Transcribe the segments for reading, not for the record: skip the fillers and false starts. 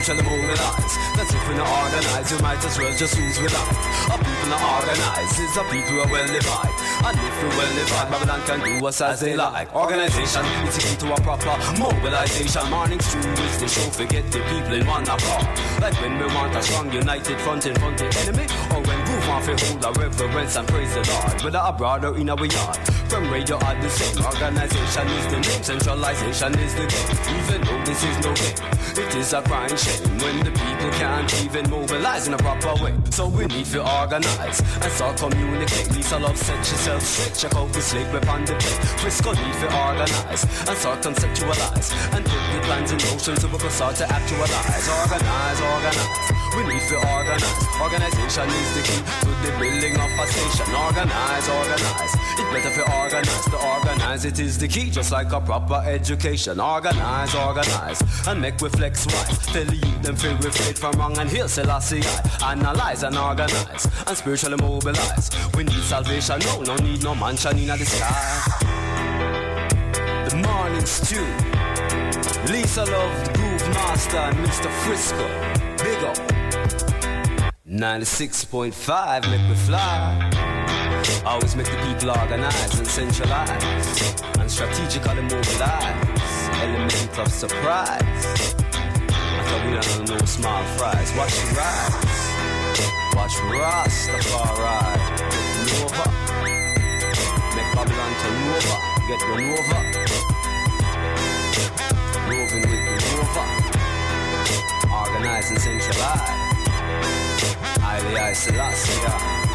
Tell them mobilize. That's if we're not organized, you might as well just lose with life. Our people not organized, it's our people who are well divided. And if we're well divided, Babylon can do us as they like. Organization is the key to a proper mobilization. Morning Stew is the show, forget the people in one accord. Like when we want a strong united front in front of the enemy, or when we want to hold our reverence and praise the Lord. Whether abroad or in our yard, from radio are the same. Organization is the name, centralization is the game. Even though this is no game, it is a crying shame when the people can't even mobilize in a proper way. So we need to organize and start communicate. Lisa Love set yourself straight. Check out the slate whip on the plate. Frisco need to organize and start conceptualize and put the plans in motion so we can start to actualize. Organize, organize. We need to organize. Organization is the key to the building of a station. Organize, organize. It's better to organize. To organize it is the key, just like a proper education. Organize, organize, and make we flex wise. Tell the youth them feel we fit from wrong and heal Selassie I. Analyze and organize and spiritually mobilize. We need salvation, no need no mansion in the sky. The Morning Stew, Lisa Love, the Groove Master, and Mr. Frisco. Big up 96.5, make me fly. Always make the people organize and centralize and strategically mobilize. Element of surprise. We don't know small fries. Watch it rise. Watch Rastafari take over. Make Babylon turn over. Get run over. Moving with the rover. Organize and centralize. I Selassie.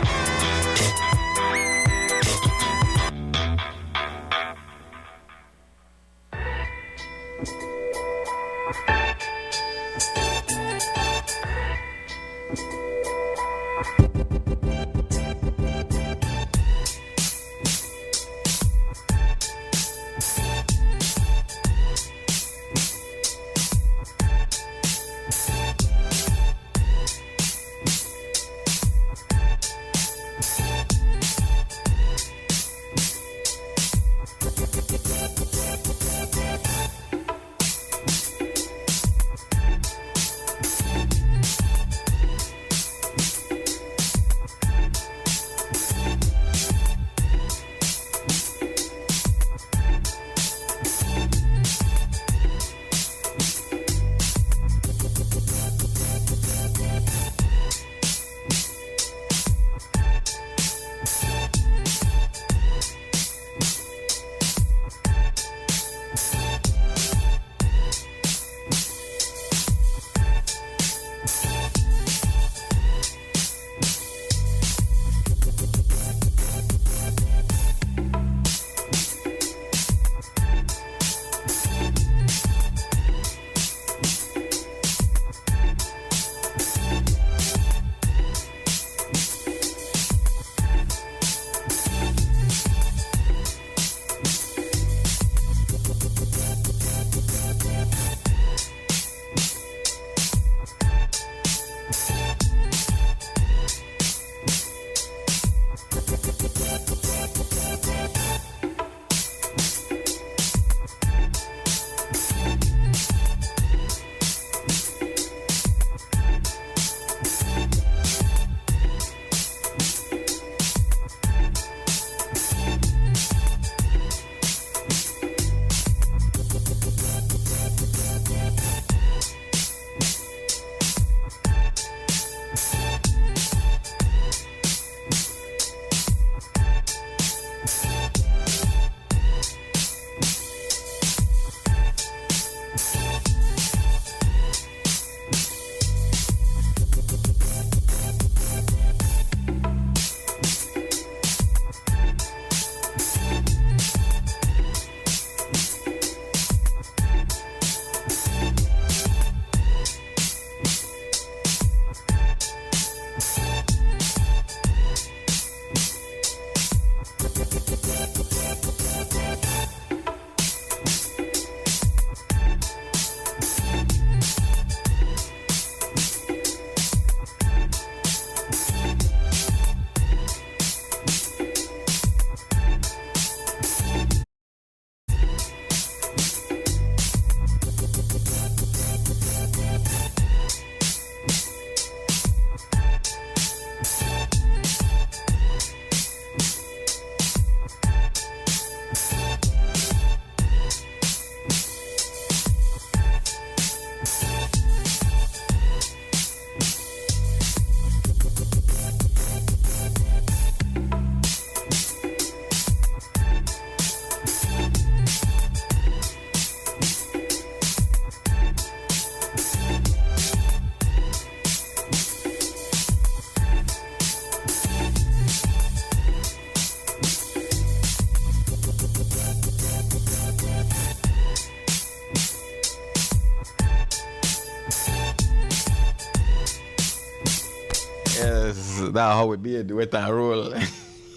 That's not how it be. Wet and roll.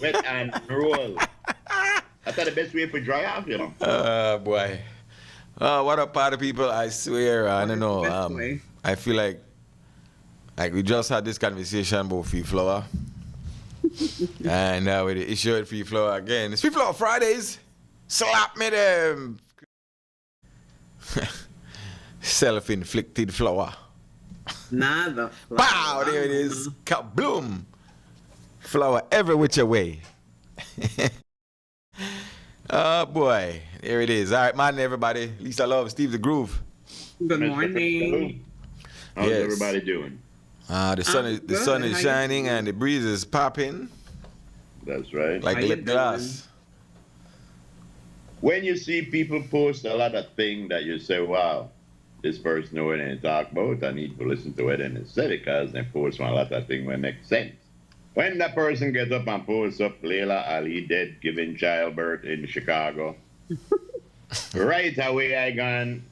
Wet and roll. That's the best way for dry off, you know. Boy. What up, party people? I swear, I don't know. I feel like we just had this conversation about free flower. And with the issue with free flower again. It's free flower Fridays. Slap me them. Self-inflicted flower. Nada. Pow! There it is. Kabloom. Flower every which way. Oh boy, there it is. All right, morning everybody. Lisa Love, Steve the Groove. Good morning. How's everybody doing? The sun is shining and the breeze is popping. That's right. Like lip gloss. When you see people post a lot of things that you say, wow, this person know what they talk about, I need to listen to it and it's said it because they post a lot of things that make sense. When that person gets up and posts up Layla Ali dead giving childbirth in Chicago, right away I gone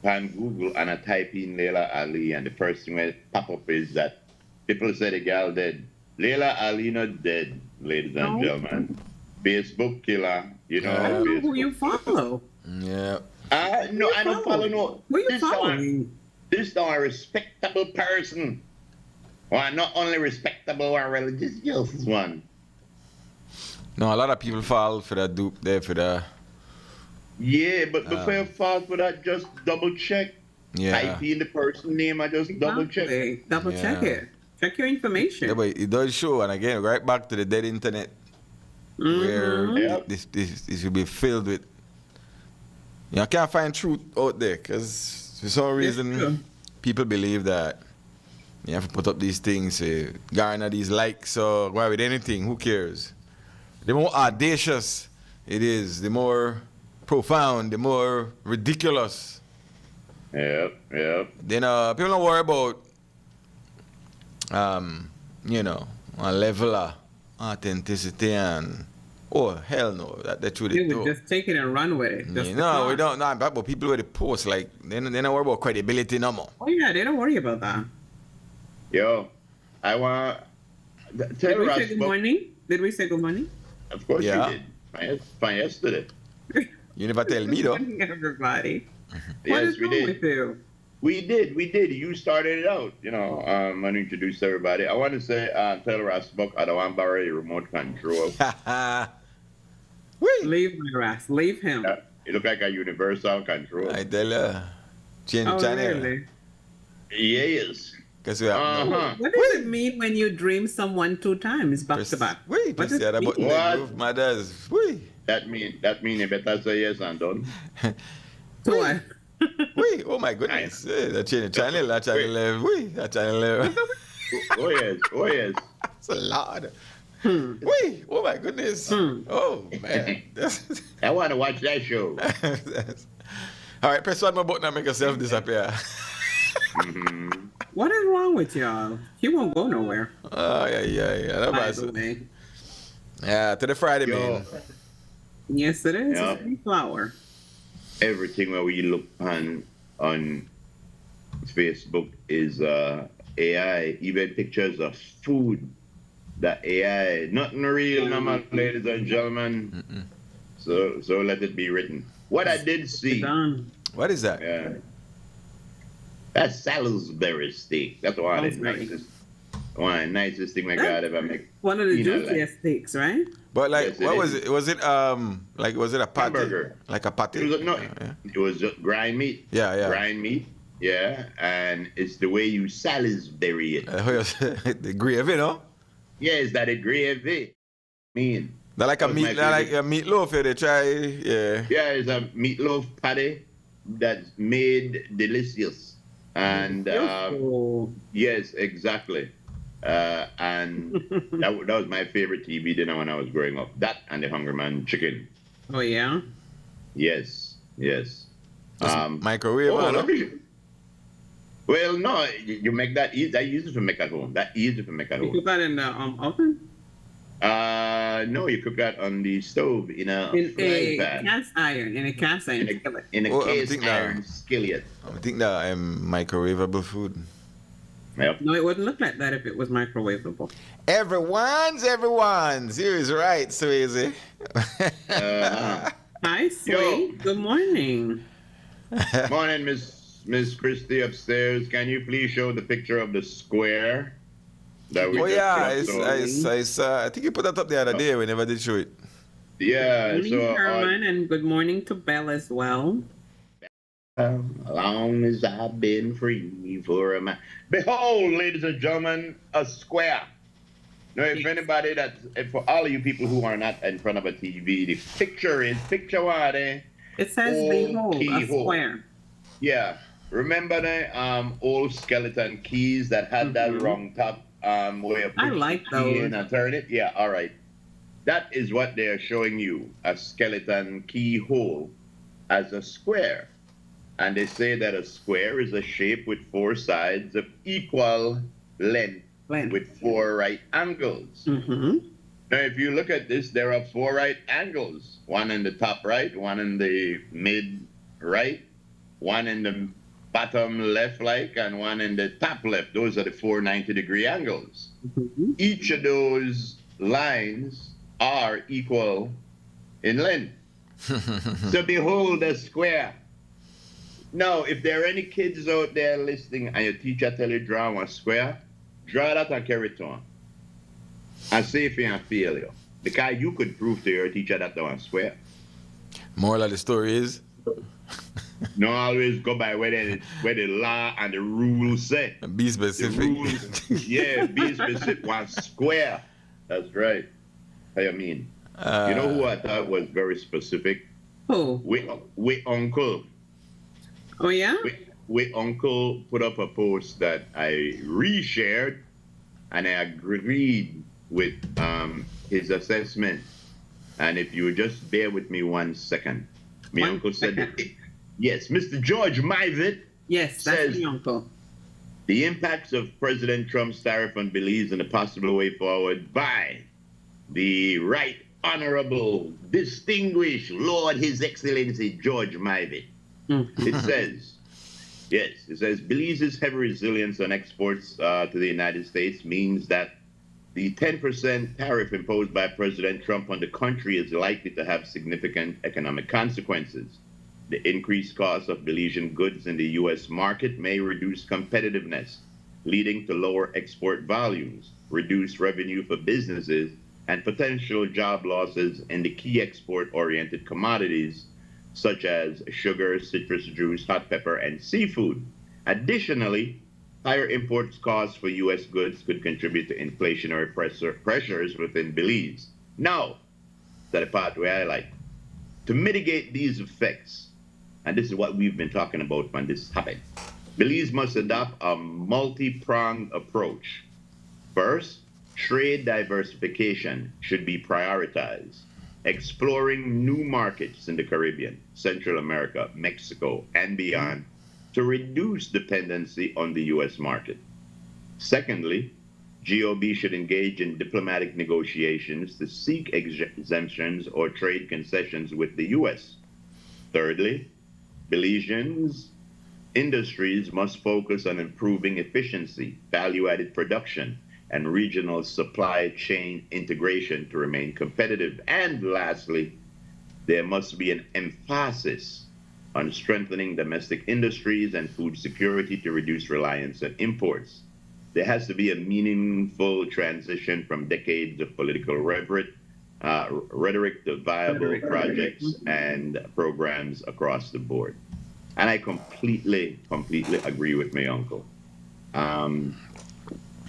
on Google and I type in Layla Ali and the first thing that pop up is that people say the girl dead. Layla Ali not dead, ladies and gentlemen. Facebook killer, you know. I don't know Facebook who you follow. Yeah. No, I don't follow no. Who you following? This is a respectable person. Well, not only respectable or religious one. No, a lot of people fall for that dupe there for the. Yeah, but before you fall for that, just double check. Yeah. Type in the person name and just double check. Double check it. Check your information. Yeah, but it does show, and again, right back to the dead internet, where this will be filled with. You can't find truth out there because for some reason people believe that you have to put up these things, garner these likes, or go with anything. Who cares? The more audacious it is, the more profound, the more ridiculous. Yep. Then people don't worry about, a level of authenticity and. Oh, hell no. That's what they would just take it and run with it. We don't. No, but people with the post, like, they don't worry about credibility no more. Oh, yeah, they don't worry about that. Yo, I want... Did we say good morning? Did we say good morning? Of course you did. Fine yesterday. You never tell me, though. Good morning, everybody. Yes, what is wrong with you? We did. You started it out. I want to introduce everybody. I want to say, tell Rasbuk, I don't want to borrow your remote control. Leave my Ras. Leave him. It look like a universal control. I tell you. Change the channel. Really? Yes. Because we have What does it mean when you dream someone 2 times back to back? Wait, what press the other button. What? Mothers. Wait. That mean you better say yes and done. To what? Wait, oh my goodness. That change the channel. That channel 11. Wait, that channel 11. Oh yes. That's a lot. Wait, oh my goodness. Oh man. I want to watch that show. All right, press one more button and make yourself disappear. What is wrong with y'all? He won't go nowhere. Oh, yeah. By the way. Yeah, to the Friday, man. Yes, it is. It's a flower. Everything where we look on Facebook is AI. Even pictures of food. The AI, nothing real, normal, ladies and gentlemen. So let it be written. What I did see. What is that? Yeah. That's Salisbury steak. That's one of the nicest thing my God ever make. One of the juiciest steaks, right? But like, yes, what was it? Was it was it a patty? Hamburger. Like a patty? It was just grind meat. Yeah. Grind meat. Yeah, and it's the way you Salisbury it. The gravy, no? Yeah, it's that a gravy. That like a meatloaf. They try. Yeah. Yeah, it's a meatloaf patty that's made delicious. And yes, exactly. And that was my favorite TV dinner when I was growing up. That and the Hungry Man chicken. Oh yeah. Yes. Microwave. Well, no, you make that easy. That easy to make at home. You cook that in the oven? No, you cook that on the stove in a cast iron. In a cast iron skillet. In a cast iron skillet. I think that microwavable food. Yep. No, it wouldn't look like that if it was microwavable. Everyone's. You is right, Swayze. Hi, Sweet. Good morning. Morning, Miss Christie upstairs. Can you please show the picture of the square that we Oh, just yeah. dropped on? I think you put that up the other day. We never did show it. Yeah. Good morning, Herman, and good morning to Belle as well. As long as I've been free for a man. Behold, ladies and gentlemen, a square. Now, if anybody for all of you people who are not in front of a TV, the picture what, eh? It says behold, a square. Yeah. Remember the old skeleton keys that had that round top where you I push like the key those. in and turn it? Yeah, all right. That is what they're showing you, a skeleton keyhole as a square. And they say that a square is a shape with four sides of equal length with four right angles. Mm-hmm. Now, if you look at this, there are four right angles. One in the top right, one in the mid right, one in the bottom left and one in the top left. Those are the 490-degree angles. Mm-hmm. Each of those lines are equal in length. So behold a square. Now, if there are any kids out there listening and your teacher tell you draw one square, draw that and carry it on. And see if you fail you. Because you could prove to your teacher that they want square. Moral of the story is? No, always go by where the law and the rules say. Be specific. The rules, yeah, be specific. One square. That's right. How you mean? You know who I thought was very specific? Who? We Uncle. Oh, yeah? We Uncle put up a post that I reshared, and I agreed with his assessment. And if you would just bear with me 1 second. My uncle said that, yes, Mr. George Myvitt. Yes, that's my uncle. The impacts of President Trump's tariff on Belize and the possible way forward by the Right Honorable, Distinguished Lord His Excellency George Myvitt. Mm-hmm. It says Belize's heavy resilience on exports to the United States means that the 10% tariff imposed by President Trump on the country is likely to have significant economic consequences. The increased cost of Belizean goods in the U.S. market may reduce competitiveness, leading to lower export volumes, reduced revenue for businesses, and potential job losses in the key export-oriented commodities such as sugar, citrus juice, hot pepper, and seafood. Additionally, higher imports costs for U.S. goods could contribute to inflationary pressures within Belize. Now, that the part where I like. To mitigate these effects, and this is what we've been talking about when this happened, Belize must adopt a multi-pronged approach. First, trade diversification should be prioritized. Exploring new markets in the Caribbean, Central America, Mexico, and beyond to reduce dependency on the U.S. market. Secondly, GOB should engage in diplomatic negotiations to seek exemptions or trade concessions with the U.S. Thirdly, Belizeans industries must focus on improving efficiency, value-added production, and regional supply chain integration to remain competitive. And lastly, there must be an emphasis on strengthening domestic industries and food security to reduce reliance on imports. There has to be a meaningful transition from decades of political rhetoric to viable projects and programs across the board. And I completely agree with my uncle.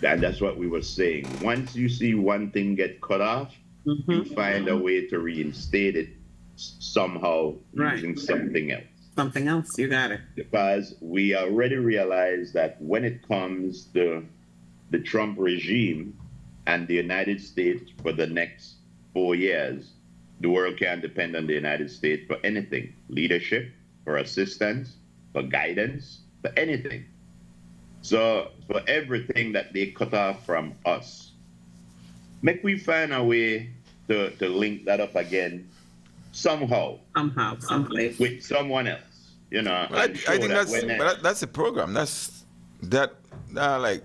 And that's what we were saying. Once you see one thing get cut off, you find a way to reinstate it somehow using something else. Something else, you got it. Because we already realize that when it comes to the Trump regime and the United States for the next 4 years, the world can't depend on the United States for anything. Leadership, for assistance, for guidance, for anything. So for everything that they cut off from us, make we find a way to link that up again somehow. Somehow, someplace. With someone else, you know. I think that's the program. That like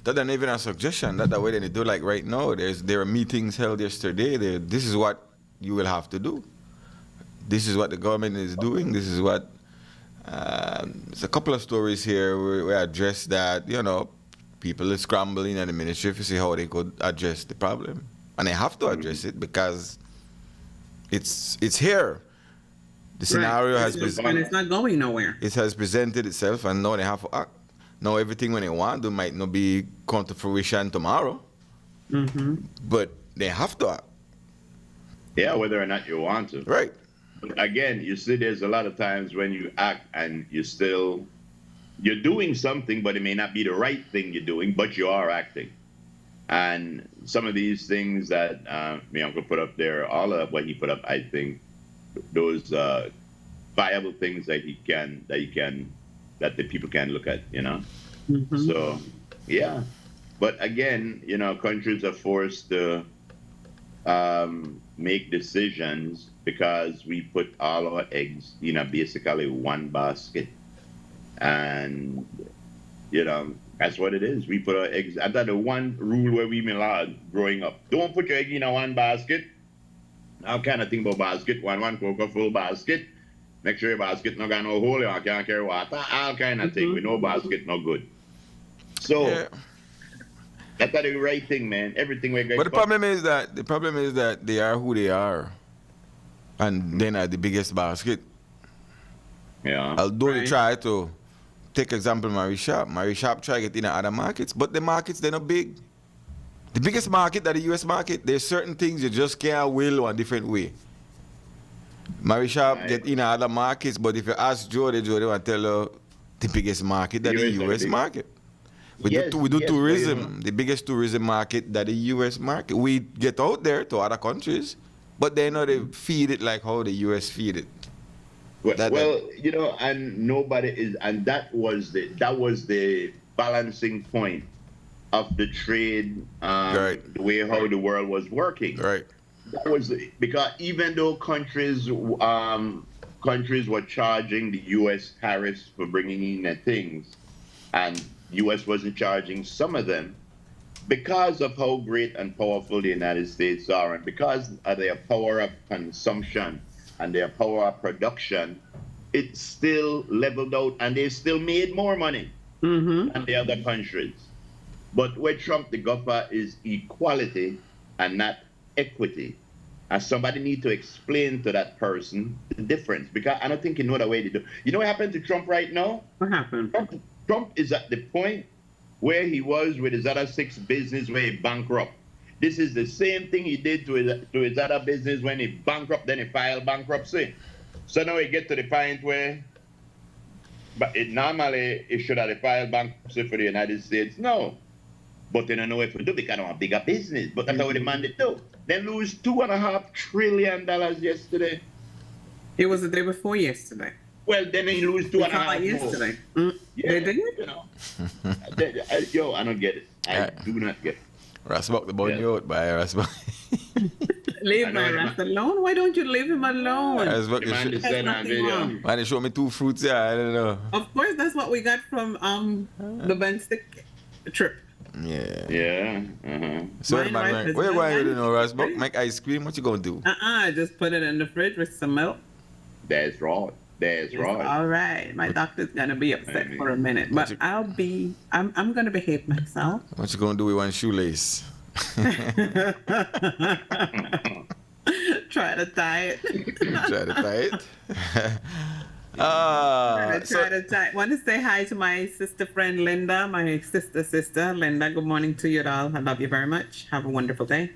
that ain't even a suggestion. That the way they do like right now. There are meetings held yesterday. This is what you will have to do. This is what the government is doing. This is what. There's a couple of stories here where we address that. People are scrambling at the ministry to see how they could address the problem, and they have to address it because it's here. The scenario has and it's not going nowhere. It has presented itself, and now they have to act. Now everything when they want to might not be come to fruition tomorrow, but they have to act. Yeah, whether or not you want to. Right. But again, you see, there's a lot of times when you act and you're doing something, but it may not be the right thing you're doing, but you are acting. And some of these things that my uncle put up there, all of what he put up, I think those viable things that the people can look at, So, yeah. But again, countries are forced to make decisions because we put all our eggs, basically one basket. And, that's what it is. We put our eggs. I thought the one rule where we allowed growing up, don't put your egg in one basket. Now kind of think about basket, one cocoa full basket. Make sure your basket not got no hole, you can't carry water, all kind of thing. With no basket, no good. So, that's the right thing, man. Everything we got. But the problem is that they are who they are. And then are the biggest basket. Yeah. Although they try to take example Mary Sharp try to get in other markets, but the markets they're not big. The biggest market that the US market, there's certain things you just can't will one different way. Mary Sharp get in other markets, but if you ask Jody will tell you the biggest market that the US market. We do tourism, the biggest tourism market that the US market. We get out there to other countries, but they know they feed it like how the US feed it. And nobody is, and that was the balancing point of the trade, right. The way how the world was working. Right. That was because even though countries were charging the U.S. tariffs for bringing in their things, and U.S. wasn't charging some of them, because of how great and powerful the United States are, and because of their power of consumption and their power of production, it still leveled out, and they still made more money than the other countries. But where Trump the gopher is equality and not equity. And somebody need to explain to that person the difference, because I don't think you know the way to do. You know what happened to Trump right now? What happened? Trump is at the point where he was with his other 6 business where he bankrupt. This is the same thing he did to his other business when he bankrupt, then he filed bankruptcy. So now he get to the point where, but normally it should have filed bankruptcy for the United States. No. But they don't know what to do because they want a bigger business. But that's how the man did do. They lose $2.5 trillion yesterday. It was the day before yesterday. Well, then they lose $2.5 yesterday. Yeah, they did? I don't get it. I do not get it. Rasbok the bun you out by Rasbok. Leave my Ras alone? Why don't you leave him alone? Rasbok, man, they show me 2 fruits, I don't know. Of course, that's what we got from the Ben Stick trip. Yeah. Yeah. So, where you going to know, Rasbok? Make ice cream? What you going to do? Just put it in the fridge with some milk. That's right. All right. My doctor's going to be upset for a minute, but I'm going to behave myself. What you going to do with one shoelace? Try to tie it. Try to tie it? Want to say hi to my sister friend Linda, my sister Linda. Good morning to you all. I love you very much. Have a wonderful day.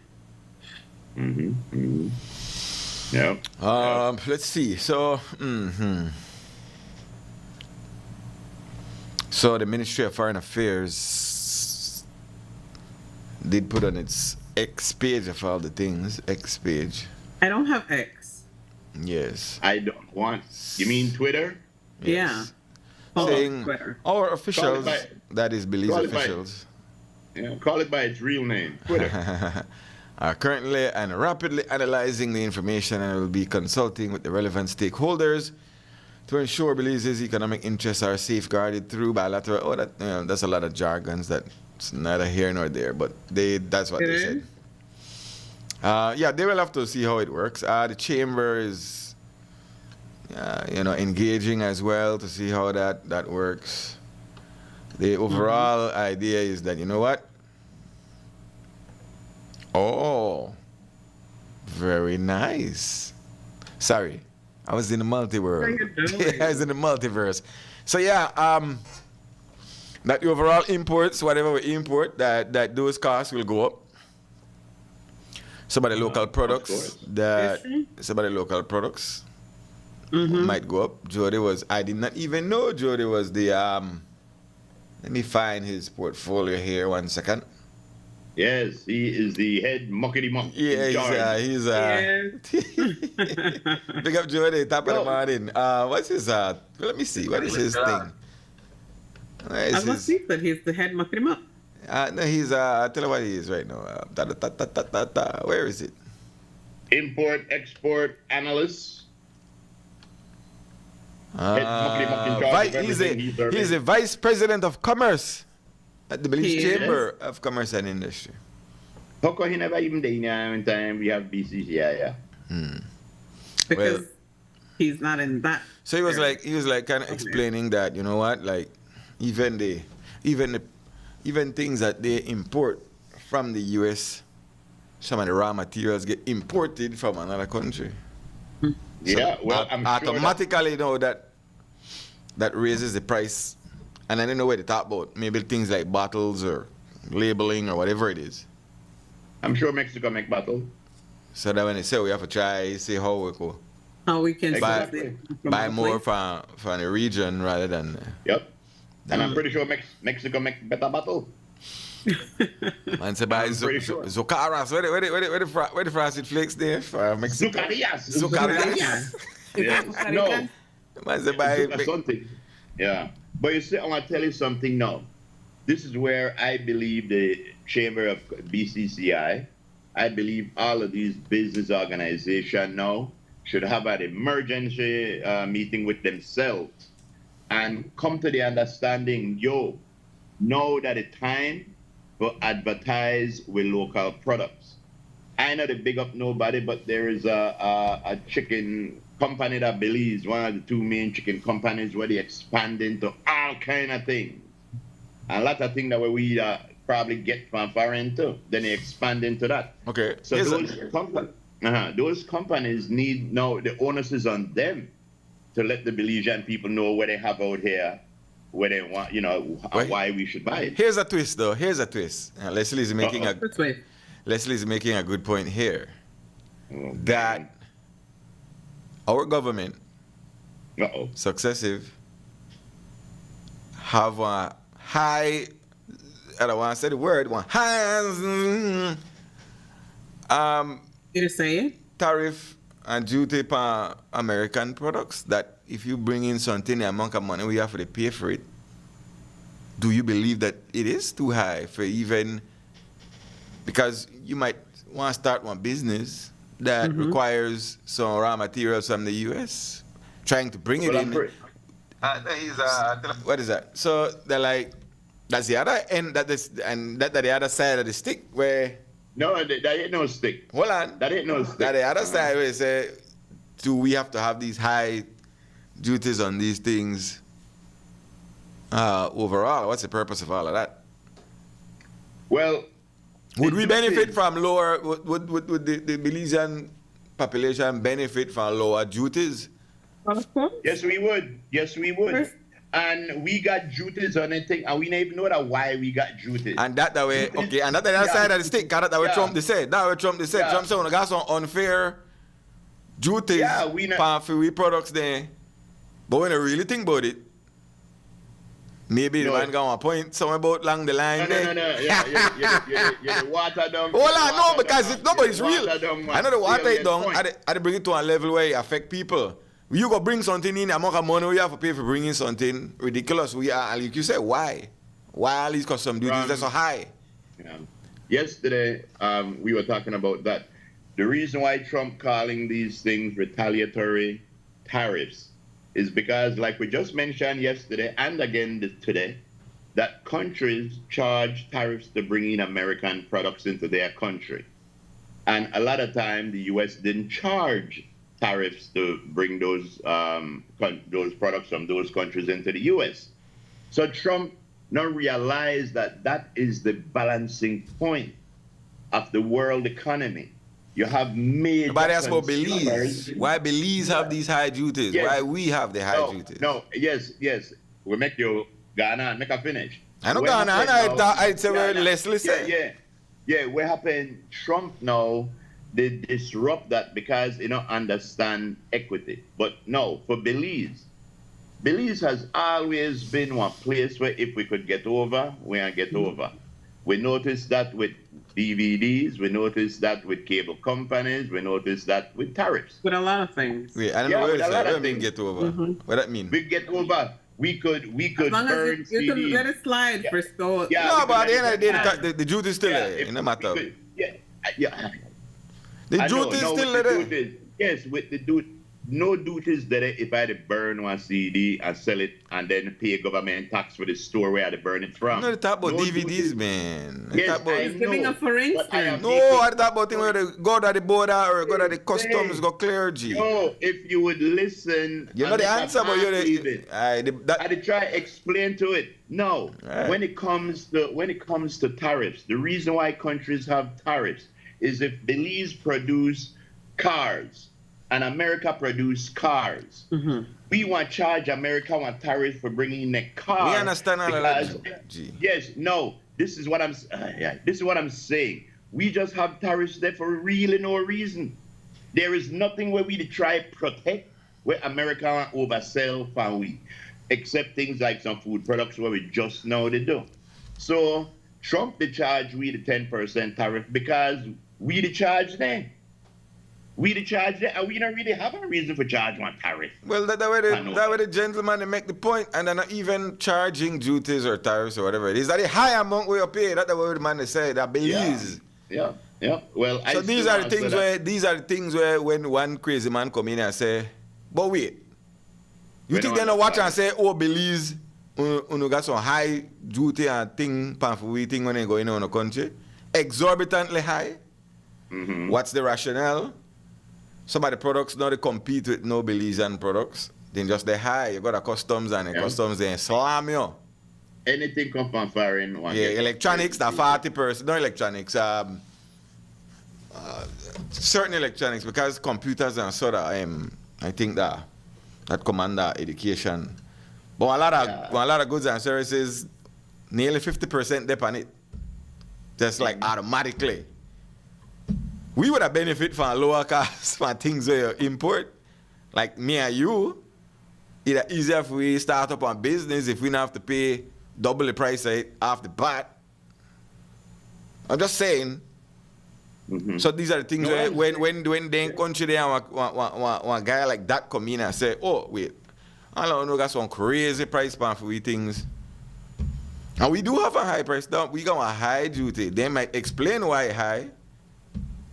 Yeah. Let's see. So, so the Ministry of Foreign Affairs did put on its X page of all the things. X page. I don't have X. Yes. I don't want. You mean Twitter? Yes. Yeah. Saying Twitter. our officials, that is Belize officials. Call it by its real name, Twitter. Are currently and rapidly analyzing the information and will be consulting with the relevant stakeholders to ensure Belize's economic interests are safeguarded through bilateral. Oh, that's a lot of jargons that's neither here nor there, but that's what they said. Yeah, they will have to see how it works. The chamber is, engaging as well to see how that works. The overall idea is that, you know what? Oh, very nice. Sorry, I was in the multiverse. I was in the multiverse. So yeah, that the overall imports, whatever we import, that those costs will go up. Some of the local products might go up. Jody I did not even know Jody was the let me find his portfolio here 1 second. Yes, he is the head muckety-muck. Yeah, he's big up Jody, top of the morning. What's his let me see, what is his thing? I must see that he's the head muckety-muck. No, he's I'll tell you what he is right now. Where is it? Import, export analyst. He's a vice president of commerce at the Belize Chamber of Commerce and Industry. How come he never even did in time we have BCCI? Because he's not in that. So he was like kind of explaining that, you know what, like even things that they import from the US, some of the raw materials get imported from another country. Yeah, so well, I'm automatically, you know, that raises the price. And I don't know what they talk about. Maybe things like bottles or labeling or whatever it is. I'm sure Mexico make bottle. So that when they say we have to try, see how we go. How we can buy more from the region rather than. Yep. And I'm pretty sure Mexico make better bottle. Man say buy Zucaras. Where the frosted flakes there for Mexico? Zucarillas. Yeah. No. Man say buy something. Yeah. But you see, I want to tell you something now. This is where I believe the Chamber of BCCI, I believe all of these business organizations now should have an emergency meeting with themselves and come to the understanding, know that it's time to advertise with local products. I know they big up nobody, but there is a chicken company that Belize, one of the two main chicken companies, where they expand into all kind of things. And a lot of things that we probably get from foreign too. Then they expand into that. Okay. So those companies need now, the onus is on them to let the Belizean people know what they have out here, where they want, why we should buy it. Here's a twist, though. Leslie's making a good point here. That our government, successive, have a high, I don't want to say the word, you say it? Tariff and duty on American products, that if you bring in something, the amount of money we have to pay for it, do you believe that it is too high for even, because you might want to start one business that requires some raw materials from the US, trying to bring it in. What is that? So they're like, that's the other end, that's the other side of the stick where. No, that ain't no stick. Hold on. That ain't no stick. That the other side where they say, do we have to have these high duties on these things overall? What's the purpose of all of that? Well, would we benefit from lower, would the Belizean population benefit from lower duties? Yes, we would. Yes, we would. And we got duties on anything, and we don't even know that why we got duties. And that way, okay, and that the other side of the stick, that way Trump they said. That way Trump they said. Trump said, we got some unfair duties for we products there. But when I really think about it, maybe the man got a point somewhere about along the line there. No. Yeah, the water down. Hold on, no, because nobody's real. I know the water is down. I bring it to a level where it affect people. You go bring something in, amount of money we have to pay for bringing something ridiculous. We are, like you said, why? Why all these custom duties are so high? Yeah. Yesterday, we were talking about that. The reason why Trump calling these things retaliatory tariffs is because, like we just mentioned yesterday and again today, that countries charge tariffs to bring in American products into their country. And a lot of time, the U.S. didn't charge tariffs to bring those products from those countries into the U.S. So Trump now realized that that is the balancing point of the world economy. You have major But that's about consumers. Belize. Why Belize have these high duties? Yes. Why we have the high duties? No, yes. We make you Ghana, make a finish. I know What Ghana, happened now- I'd say we're less listen. Yeah, what happened, Trump now, they disrupt that because they don't understand equity. But no, for Belize has always been one place where if we could get over, we can get over. We noticed that with DVDs, we noticed that with cable companies, we noticed that with tariffs. With a lot of things. Wait, I don't Yeah, know with a lot what of I mean things. get over. What that mean? We get over. We could As long burn as you can CDs. let it slide, Frisco. Yeah. No, we but at the could end of the day, let the duty is still there. if It no we matter. could- yeah. The I know, duty is no, still with the there. duties, yes, with the duty, no duties there if I had to burn one CD and sell it and then pay government tax for the store where I had to burn it from. No, they talk about No DVDs, duties. man. They Yes, talk about, I He's giving know, a for but I am instance. no, making- I talk about thing where they go to the border or go to the customs, go cleargy. No, if you would listen. You know and the make a answer, but you're pass the, even. I I'd try to explain to it. No, Right. when it comes to tariffs, the reason why countries have tariffs is if Belize produce cars and America produce cars, we want to charge America one tariff for bringing in a car. we understand all of because- that. G. Yes, no. This is what I'm. This is what I'm saying. We just have tariffs there for really no reason. There is nothing where we to try protect where America oversell for we, except things like some food products where we just know they do. So Trump they charge we the 10% tariff because we the charge them. We the charge them, and we don't really have a reason for charge one tariff. Well, that way the gentleman they make the point, and they're not even charging duties or tariffs or whatever it is. That the high amount we pay. That's the way the man they say that Belize. Yeah. Well, So these are the things where. these are the things where when one crazy man come in and say, but wait, you We think don't they don't watch and understand. say, oh, Belize, you got some high duty and thing, for we thing when they go in the country, exorbitantly high. What's the rationale? Some of the products now they compete with no Belizean products. Then just they high. You got the customs and the customs they slam you. Anything come from foreign one. Yeah, get electronics, the completely. 40%. No electronics. Certain electronics, because computers and sort of, I think that command that education. But a lot of goods and services, nearly 50% depend on it. Just like automatically. We would have benefit from lower costs for things where you import. Like me and you, it's easier if we start up a business if we don't have to pay double the price of it off the bat. I'm just saying. So these are the things No, where when they in country there one guy like that come in and say, oh wait, I don't know, got some crazy price point for we things. And we do have a high price down. We got a high duty. They might explain why high.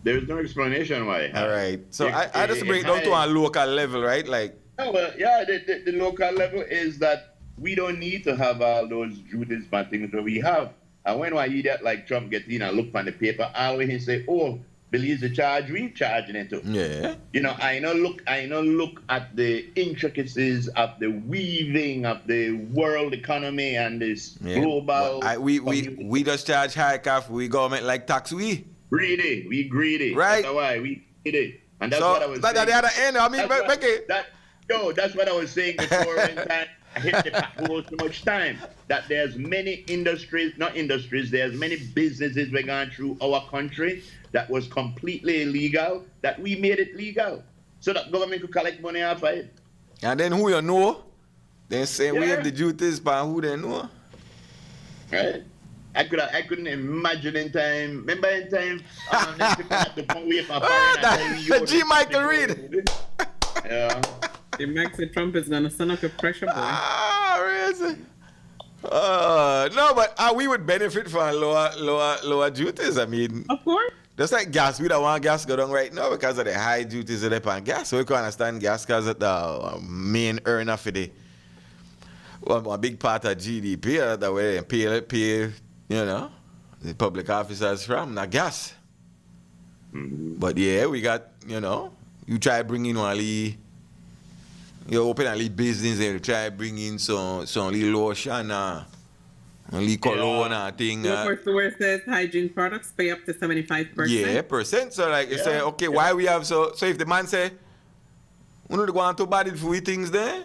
There's no explanation why. All right. So I just bring it down to a local level, right? Like, Oh, well, yeah, the local level is that we don't need to have all those duties and things that we have. And when one idiot like Trump get in and look on the paper, always he say, oh, Belize the charge, we charging it too. yeah. You know, I know look at the intricacies of the weaving of the world economy and this global. But we just charge high cost. We government like tax we. Greedy, we greedy. Right. That's why we greedy. And that's So what I was that saying. at the other end, I mean, That's Becky. that's what I was saying before in time. I hit the pathway so much time that there's many there's many businesses we're going through our country that was completely illegal, that we made it legal. So that government could collect money off of it. And then who you know, then say we Yeah. have the duties by who they know. Right? I couldn't imagine in time. Remember in time, them people had to come away from foreign and tell me, yo, G. Michael Reed. Yeah. The Mexican Trump is gonna send up a pressure boy. Really? No, but we would benefit from lower duties. I mean, Of course. Just like gas, we don't want gas go down right now because of the high duties of the on gas. So we can understand gas because of the main earner for the one big part of GDP that way pay, the public officers from the gas. Mm-hmm. But yeah, we got, you try bringing one you open a little business and you try bringing some little lotion only cologne thing. Where says hygiene products pay up to 75%. Yeah, percent. So like you say, okay, why we have so if the man say, we don't go on too bad for we things there.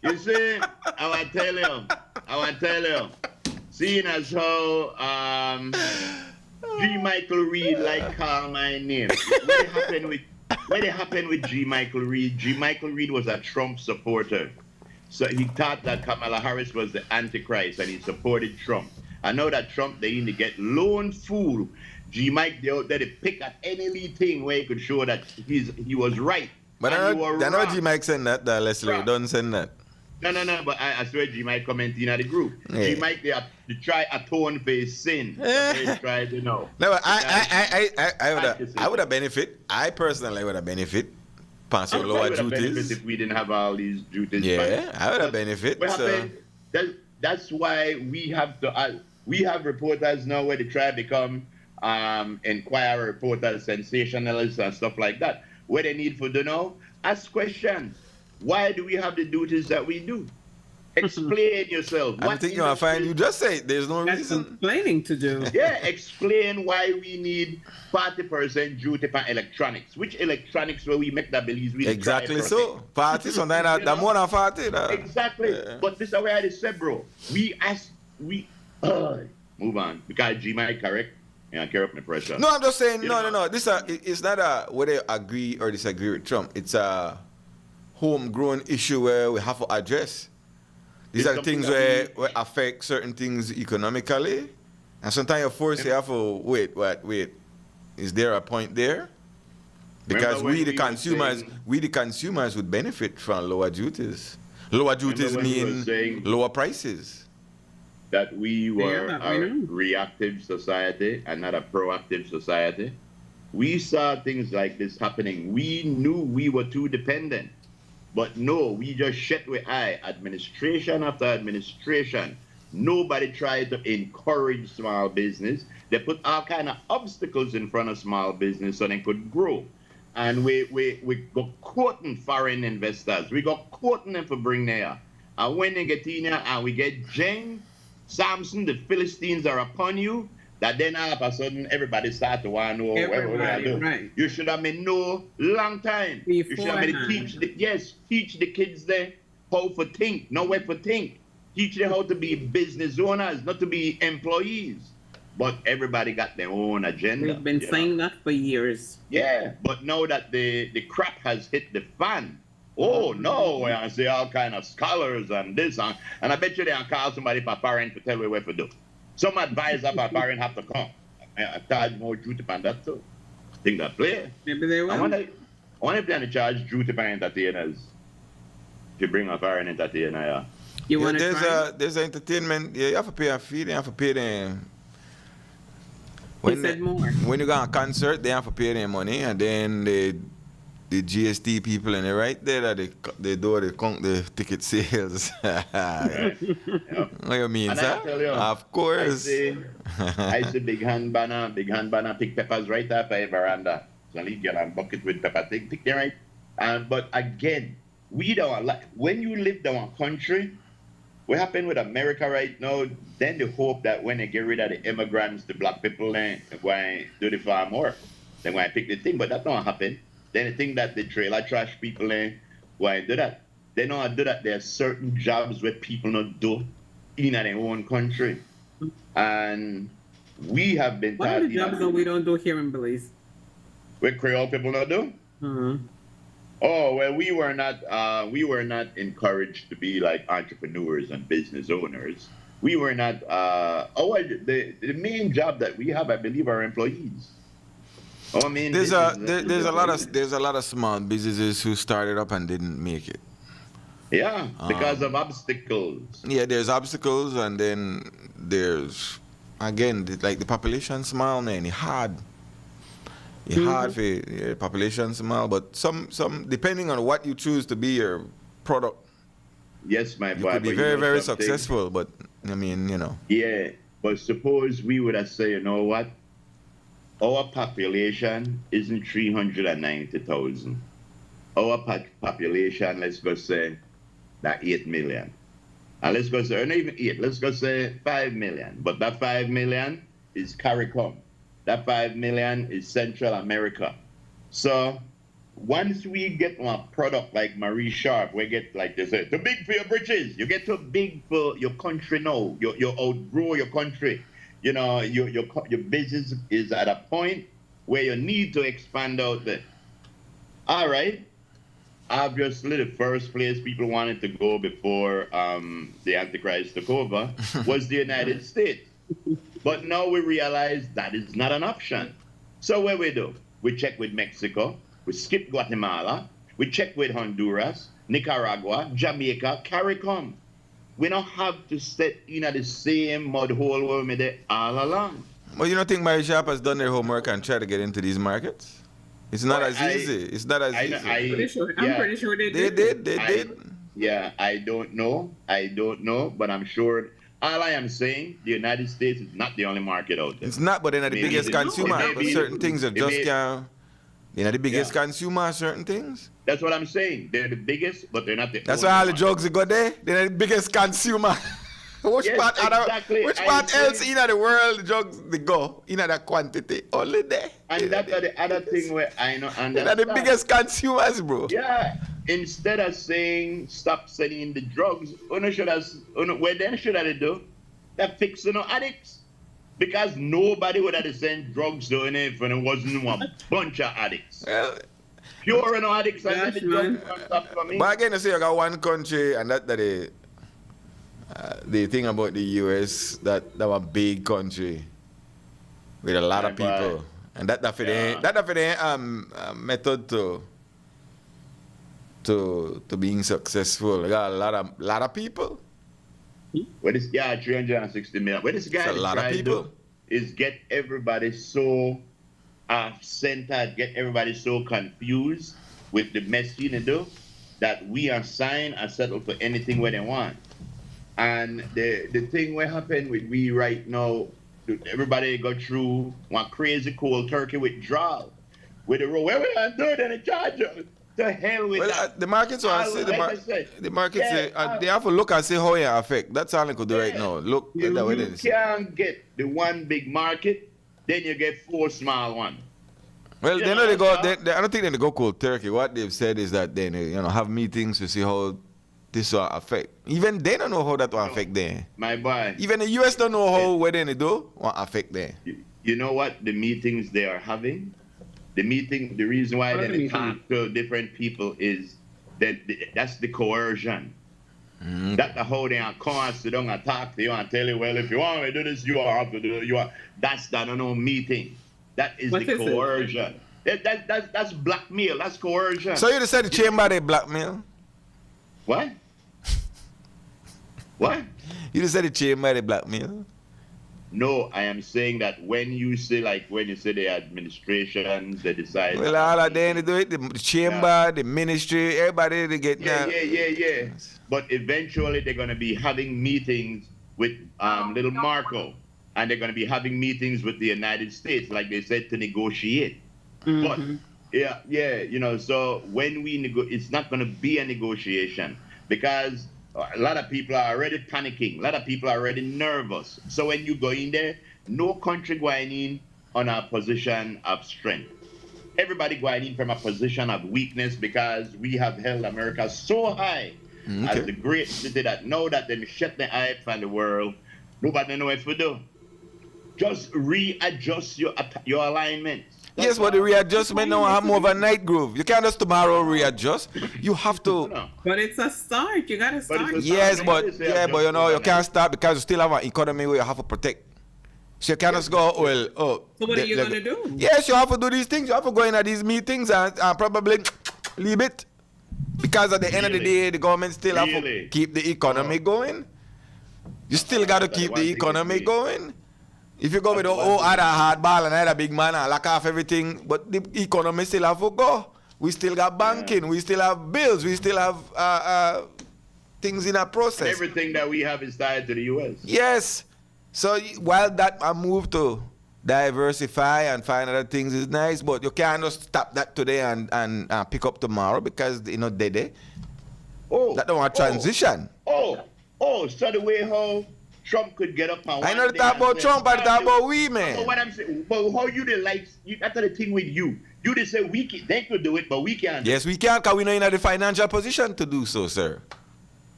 You see, I want to tell you, seeing as how G. Michael Reed like call my name. What happened with G. Michael Reed? G. Michael Reed was a Trump supporter. So he thought that Kamala Harris was the Antichrist and he supported Trump. I know that Trump, they need to get lone fool. G. Mike, they out there to pick at any little thing where he could show that he was right. But I know G. Mike send that, Leslie. Don't send that. No, but I swear G. Mike commenting at the group. Yeah. G. Mike, they try atone for his sin. They try to know. No, but I would have benefit. I personally would have benefit. Pass your lower duties. If we didn't have all these duties. Yeah, I would have benefit. So. That's why we have to. We have reporters now where they try to become inquirer reporters, sensationalists, and stuff like that. Where they need for ask questions. Why do we have the duties that we do? Explain yourself. I think you'll find you just say there's no reason. Explaining to do. Yeah, explain why we need 40% duty for electronics. Which electronics where we make that believe we exactly so. 40 sometimes that more than 40. Exactly. Yeah. But this is where I said, bro. Move on. Because G might correct. And carry up my pressure. No, I'm just saying, no. This it's not a whether agree or disagree with Trump. It's a homegrown issue where we have to address. These are things where affect certain things economically. And sometimes you're forced you have to wait. Is there a point there? Because we the consumers would benefit from lower duties. Lower duties mean lower prices. That we were a reactive society and not a proactive society. We saw things like this happening. We knew we were too dependent. But no, we just shut with eye. Administration after administration. Nobody tried to encourage small business. They put all kind of obstacles in front of small business so they could grow. And we got quoting foreign investors. We got quoting them for bring there. And when they get in here and we get Jane, Samson, the Philistines are upon you, that then all of a sudden everybody start to want to know what I do. Right. You should have been know long time. You should have been teach the kids there how to think, know where to think. Teach them how to be business owners, not to be employees. But everybody got their own agenda. We've been saying that for years. Yeah, but now that the crap has hit the fan, oh no, I see all kind of scholars and this and I bet you they can call somebody for parent to tell me what to do. Some advisor for parent have to come. I charge more duty on that too. I think that play. Maybe they will. I wonder if they're going to charge duty for entertainers to bring a parent entertainer. Yeah. You want to try? There's entertainment. Yeah, you have to pay a fee. They have to pay them. When you go on a concert, they have to pay them money, and then the GST people and they right there that they do the ticket sales. What you mean, and sir? You, of course. I see big hand banner, pick peppers right off a veranda. So you get a bucket with pepper, pick them right. But again, we don't like when you live down a country. What happened with America right now? Then the hope that when they get rid of the immigrants, the black people, then they're going to do the farm work. They're going to pick the thing, but that don't happen. Then they think that the trailer trash people why do that. They don't do that. There are certain jobs where people not do in their own country. And we have been what are the jobs that we don't do here in Belize? Where Creole people not do? Mm-hmm. Oh, well, we were not encouraged to be like entrepreneurs and business owners. We were not, the main job that we have, I believe, are employees. Oh, I mean, there's a lot of small businesses who started up and didn't make it. Yeah, because of obstacles. Yeah, there's obstacles, and then there's again, like the population small, man, it's hard. It's hard for the population small, but some depending on what you choose to be your product, Yes, my you boy. could be but very, you know very something? successful. But I mean, you know, Yeah, but suppose we would have said, you know what? Our population isn't 390,000. Our population, let's go say, that 8 million. And let's go say, or not even 8, let's go say 5 million. But that 5 million is CARICOM. That 5 million is Central America. So once we get one product like Marie Sharp, we get, like they say, too big for your britches. You get too big for your country now. You outgrow your country. You know, your business is at a point where you need to expand out there. All right. Obviously, the first place people wanted to go before the Antichrist took over was the United States. But now we realize that is not an option. So what we do? We check with Mexico, we skip Guatemala, we check with Honduras, Nicaragua, Jamaica, CARICOM. We don't have to sit in the same mud hole where we did all along. but you don't think Mary Sharp has done their homework and tried to get into these markets? It's not as easy. It's not as easy. I'm pretty sure they They did. did. Yeah, I don't know, but I'm sure. All I am saying, the United States is not the only market out there. It's not, but they're not the Maybe biggest it is. consumer. It may But be. certain things are It just may- can't. They're not the biggest Yeah. consumer of certain things. That's what I'm saying. They're the biggest, but they're not the That's only why all the one. drugs they go there. They're not the biggest consumer. Which Yes, part, exactly. which I'm part else saying- in the world the drugs they go in that quantity? Only there. And that's the other thing where I know They're not understand. the biggest consumers, bro. Yeah. Instead of saying stop selling the drugs, what then should I do? That fix addicts. Because nobody would have sent drugs to it if it wasn't one bunch of addicts. Well, Pure addicts and Gosh, then the drugs man. don't stop for me. but again, I say you got one country, and that the thing about the US that a big country with a lot of Yeah, but- people, and that for Yeah. the method to being successful. You got a lot of people. What this guy 360 million. What this guy That's a lot of tries to people. do is get everybody so centered, get everybody so confused with the messaging they do that we are signed and settle for anything where they want. And the thing what happened with we right now, everybody go through one crazy cold turkey withdrawal. With the road, where we are doing in the charge of the hell with Well, that. the markets will say Like I said, the markets yeah, they have to look and see how it affect. That's all I could do right Yeah. now. Look You, at the way you it is. can't get the one big market, then you get 4 small ones. Well, You they know, know they go. so- I don't think they go cold turkey. What they've said is that they have meetings to see how this will affect. Even they don't know how that will affect them. My boy, Even the US don't know how what they do will affect them. you know what the meetings they are having? The reason why What are the they meetings? talk to different people is that that's the coercion. Mm. That's how they are come and sit down and talk to you and tell you, well, if you want me to do this, you have to do it. That's no meeting. That is What the is it? coercion. That's blackmail. That's coercion. So you just said the chamber they blackmail? What? What? You just said the chamber they blackmail? No, I am saying that when you say the administrations, they decide. Well, all of them they do it. The chamber, the ministry, everybody they get Yeah, now. yeah. But eventually they're gonna be having meetings with little Marco, and they're gonna be having meetings with the United States, like they said, to negotiate. But yeah, so when we it's not gonna be a negotiation because a lot of people are already panicking. A lot of people are already nervous. So when you go in there, no country going in on a position of strength. Everybody going in from a position of weakness because we have held America so high Okay. as the great city that now that they shut the eye from the world, nobody know what to do. Just readjust your alignment. Yes, but the readjustment now have more of a night groove. You can't just tomorrow readjust. You have to. No. But it's a start. You gotta it's start. a Yes, Sorry, but it is you know you overnight. can't start because you still have an economy where you have to protect. So you can't just go So what are you gonna do? Yes, you have to do these things. You have to go in at these meetings and probably leave it because at the end of the Really? day, the government still have to Really? keep the economy going. You still got to keep the economy going. If you go with other hardball and other big man and lock off everything, but the economy still have to go. We still got banking, we still have bills, we still have things in a process. And everything that we have is tied to the U.S. Yes. So while that a move to diversify and find other things is nice, but you can't just stop that today and pick up tomorrow because you know dead. That don't want transition. So the way how Trump could get up and I know talk about Trump, I talk about we, man. But what I'm saying, but how you the like? That's the thing with you. You just say they could do it, but we can't. Yes, we can, because we're not in the financial position to do so, sir.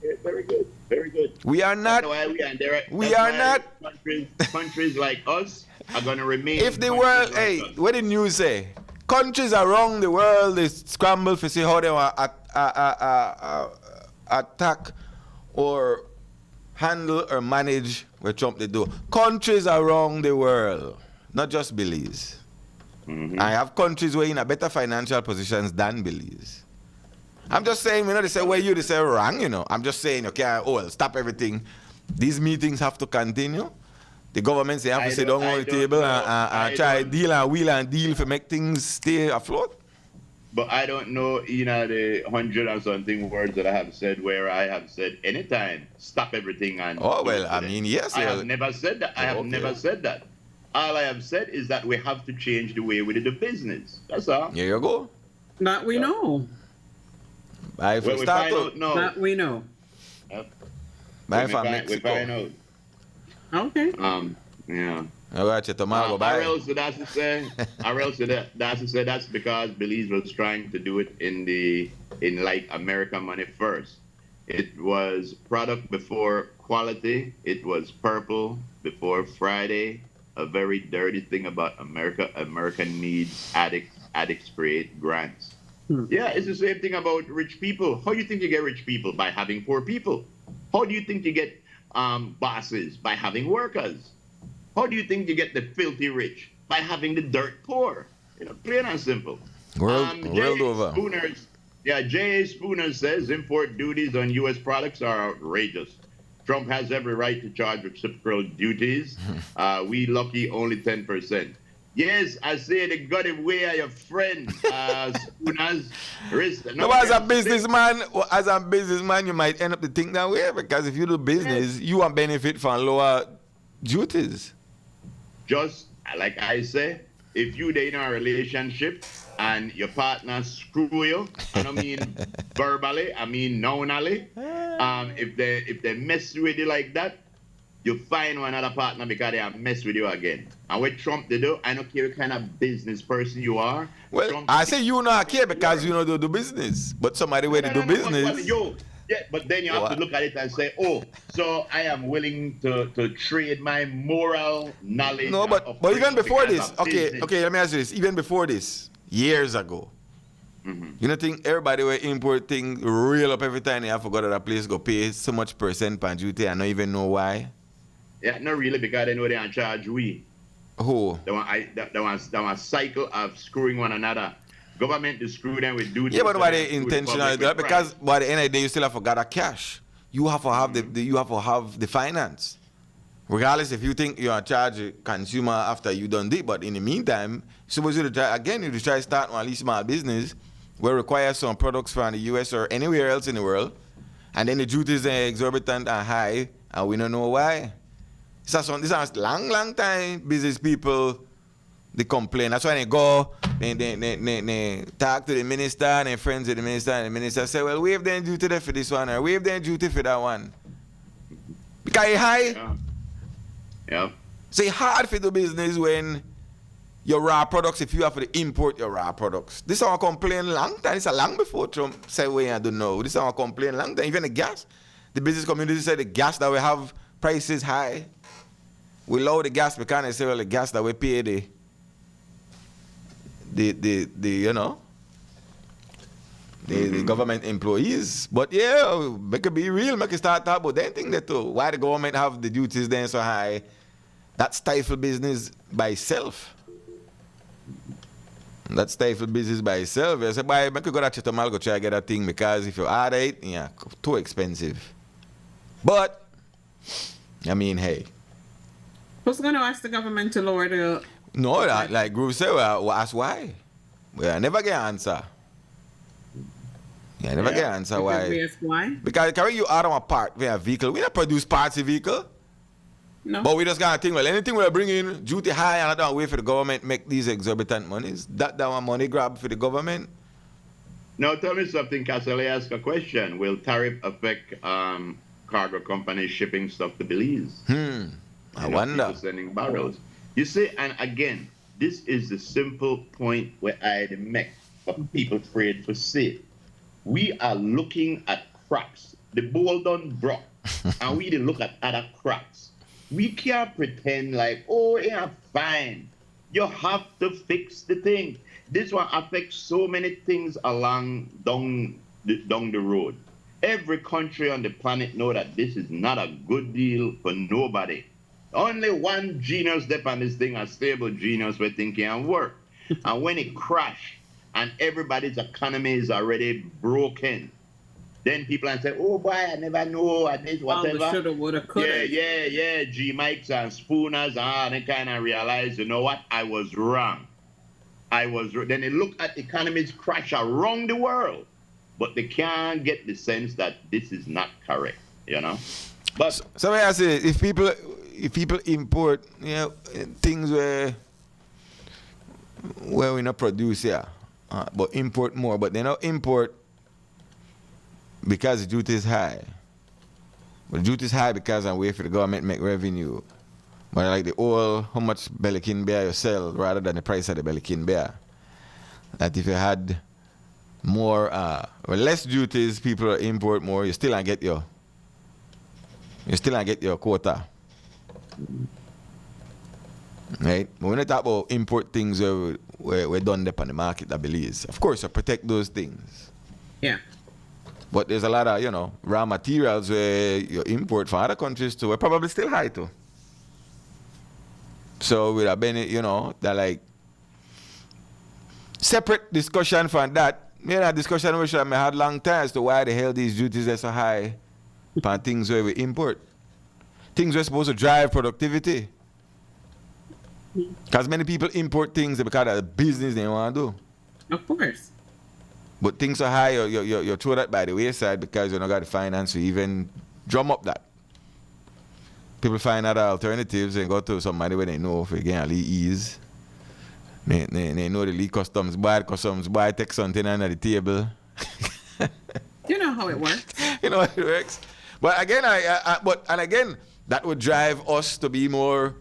Yeah, very good, very good. We are not. We are not. Countries like us are going to remain. If the world, hey, what did the news say? Countries around the world is scramble to see how they want attack or handle or manage what Trump they do. Countries around the world, not just Belize. I have countries where in a better financial positions than Belize. I'm just saying, you know, they say, well, you, they say wrong, you know. I'm just saying, okay, stop everything. These meetings have to continue. The government, they have to sit down on the table and try deal and wheel and deal to make things stay afloat. But I don't know, you know, the 100 and something words that I have said where I have said anytime, stop everything. And I mean, yes. I have never said that. I have never said that. All I have said is that we have to change the way we do the business. That's all. Here you go. That we know. That we know. Yep. Bye from Mexico. We find out. Okay. Yeah. All right, tomorrow. Bye. That's to say that's because Belize was trying to do it in like American money first. It was product before quality. It was purple before Friday. A very dirty thing about America. America needs addicts create grants. Yeah, it's the same thing about rich people. How do you think you get rich people? By having poor people. How do you think you get bosses? By having workers. How do you think you get the filthy rich? By having the dirt poor. You know, plain and simple. World over. J.A. Spooner says import duties on U.S. products are outrageous. Trump has every right to charge reciprocal duties. We lucky only 10%. Yes, I say they got it way of your friend. Spooners. No, as a businessman, you might end up to think that way because if you do business, you want benefit from lower duties. Just like I say, if you in a relationship and your partner screw you, I don't mean verbally, I mean nominally. If they mess with you like that, you find another partner because they have messed with you again. And what Trump they do, I don't care what kind of business person you are. Well, Trump, I say you not care because you know they do business. But somebody where they do business. But then you have to look at it and say, so I am willing to trade my moral knowledge. No, but even before this, okay, let me ask you this. Even before this, years ago, you know, think everybody were importing real up every time they have to go to that place, go pay so much percent per duty and not even know why? Yeah, not really, because they know they are charge we. Who? They want a cycle of screwing one another. Government to screw them with duty. Yeah, but nobody intentionally do that because by the end of the day you still have to gather cash. You have to have the finance. Regardless if you think you're a charge consumer after you done it, but in the meantime, suppose you try to start one at least small business where require some products from the US or anywhere else in the world, and then the duties are exorbitant and high, and we don't know why. This is a long time business people they complain. That's why they go, they talk to the minister and their friends with the minister, and the minister say, well, waive their duty for this one, or waive their duty for that one. Because it's high. Yeah. So it's hard for the business when your raw products, if you have to import your raw products. This is our complaint long time. It's a long before Trump said, well, I don't know. This is our complaint long time. Even the gas. The business community said the gas that we have prices high. We lower the gas because they say, well, the gas that we pay the government employees. But yeah, make it be real, make it start talk about that thing that too. Why the government have the duties then so high? That stifle business by itself. That stifle business by itself. I say, boy, make you go to Chetamal, go try to get that thing because if you order it, yeah, too expensive. But, I mean, hey. Who's going to ask the government to lower the... No, like Groove said, well, ask why. Well, I never get an answer. Yeah, I never get an answer why. Because carry you out of a part with a vehicle. We don't produce parts of vehicle. No. But we just gotta think, well, anything we bring in, duty high, and I don't wait for the government make these exorbitant monies. That one money grab for the government. Now tell me something, Castle. Ask a question. Will tariff affect cargo companies shipping stuff to Belize? I wonder. People sending barrels. You see, and again, this is the simple point where I make for people afraid to see. We are looking at cracks. The bowl done broke, and we didn't look at other cracks. We can't pretend like, oh, yeah, fine. You have to fix the thing. This one affects so many things down the road. Every country on the planet know that this is not a good deal for nobody. Only one genius there on this thing, a stable genius where things can work. And when it crash and everybody's economy is already broken, then people and say, oh boy, I never know, at this, whatever. Oh, shoulda, woulda, coulda. Yeah, G-Mikes and Spooners, they kind of realize, you know what, I was wrong. Then they look at economies crash around the world, but they can't get the sense that this is not correct, you know? But so I say, if people import, you know, things where we not produce here, but import more, but they not import because the duty is high. But the duty is high because I'm waiting for the government to make revenue. But like the oil, how much Bellikin beer you sell rather than the price of the Bellikin beer. That if you had more, less duties, people import more, you still not get your quota. Right? But when you talk about import things we're done there on the market, I believe. Of course, you protect those things. Yeah. But there's a lot of, raw materials where you import from other countries too. We're probably still high too. So with a benefit, that like separate discussion from that. A discussion we should have had long time as to why the hell these duties are so high on things where we import. Things we're supposed to drive productivity. Because many people import things because of the business they want to do. Of course. But things are high, you throw that by the wayside because you don't got the finance to even drum up that. People find other alternatives and go to somebody where they know if they get a little ease. They know the lead customs, buy take something under the table. You know how it works. You know how it works. But again, again, that would drive us to be a more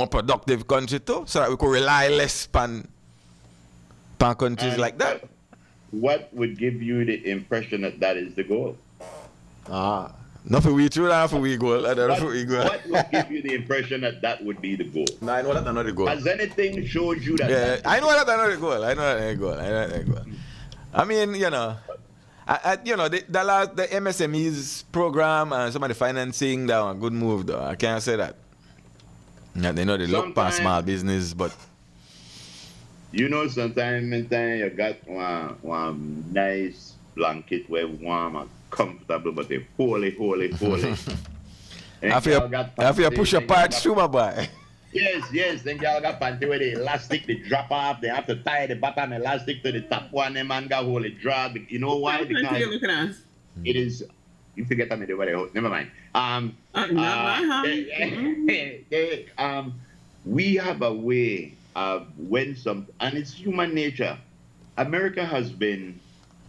productive country too, so that we could rely less on countries like that. What would give you the impression that is the goal? Not for we true, not for we goal. What would give you the impression that would be the goal? No, I know that's not the goal. Has anything showed you that? Yeah, I know that's not the goal. I know that's not the goal. I mean, the MSMEs program and some of the financing, that was a good move though. I can't say that. Yeah, they know they look past small business, but sometimes you got one nice blanket where warm and comfortable, but they holy. I feel push your parts through, my boy. Yes. Then y'all got panty where the elastic, they drop off. They have to tie the bottom elastic to the top one. And man got hold it drop. You know why? Because it is. You forget that the way. Never mind. We have a way of and it's human nature. America has been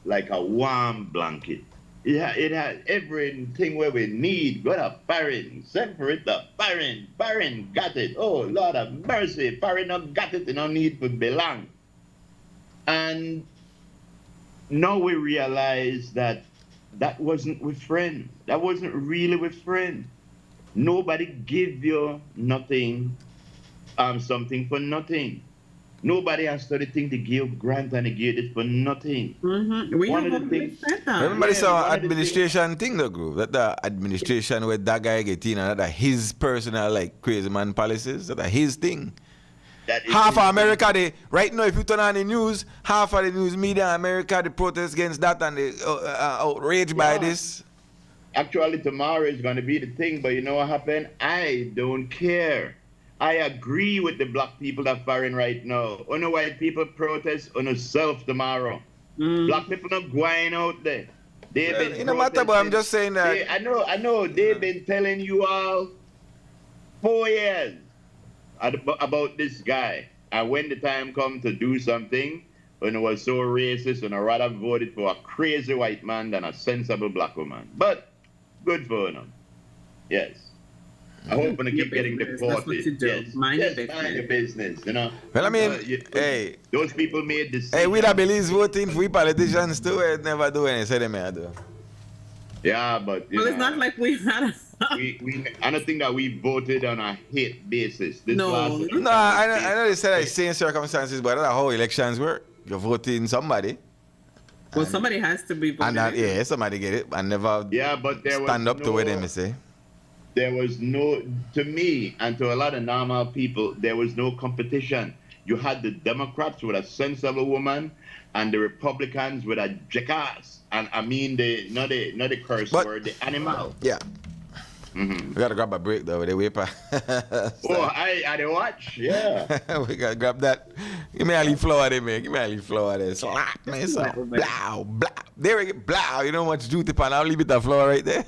like a warm blanket. It has everything where we need. Got a foreign, send for it the foreign got it. Oh Lord of mercy, foreign not got it. They don't need to belong. And now we realize that wasn't with friend. That wasn't really with friend. Nobody give you nothing, something for nothing. Nobody has started thing to give grant and they give it for nothing. Mm-hmm. Everybody saw administration thing though, group. That the administration where that guy get in and that his personal like crazy man policies. That his thing. Half of America, right now, if you turn on the news, half of the news media in America, they protest against that and they outraged by this. actually tomorrow is going to be the thing, but you know what happened? I don't care. I agree with the black people that are firing right now. Only white people protest on self tomorrow. Black people not going out there. They've Well, been it no matter, but I'm protesting. just saying that. I know. They've been telling you all 4 years about this guy. And when the time come to do something, when it was so racist, and I rather voted for a crazy white man than a sensible black woman. But good for them. Yes. I hope when they keep getting business. That's what deported. you do. Yes. Mind your Just mind business. your business, you know. Well, I mean, hey, Those people made decisions. hey, we that believes voting for we politicians too. It never do anything. Say them here do. Yeah, but you Well, know, it's not like we had I don't think that we voted on a hate basis. This No. last election No, I was know they said based- it's same circumstances, but that's how elections work. You vote in somebody, Well, somebody has to be voted and that, in. yeah, somebody get it, and never Yeah, but there was stand up to what them say. There was no, to me and to a lot of normal people, there was no competition. You had the Democrats with a sensible woman, and the Republicans with a jackass. And I mean not the curse But- word, the animal. Yeah. We gotta grab a break though. They wait for. Oh, I did watch. Yeah. We gotta grab that. Give me a leaf flower there, man. Give me a leaf flower there. Slap, man. So, blow, blow. There we go. Blow. You know what you do, Tipan? I'll leave it the flower right there.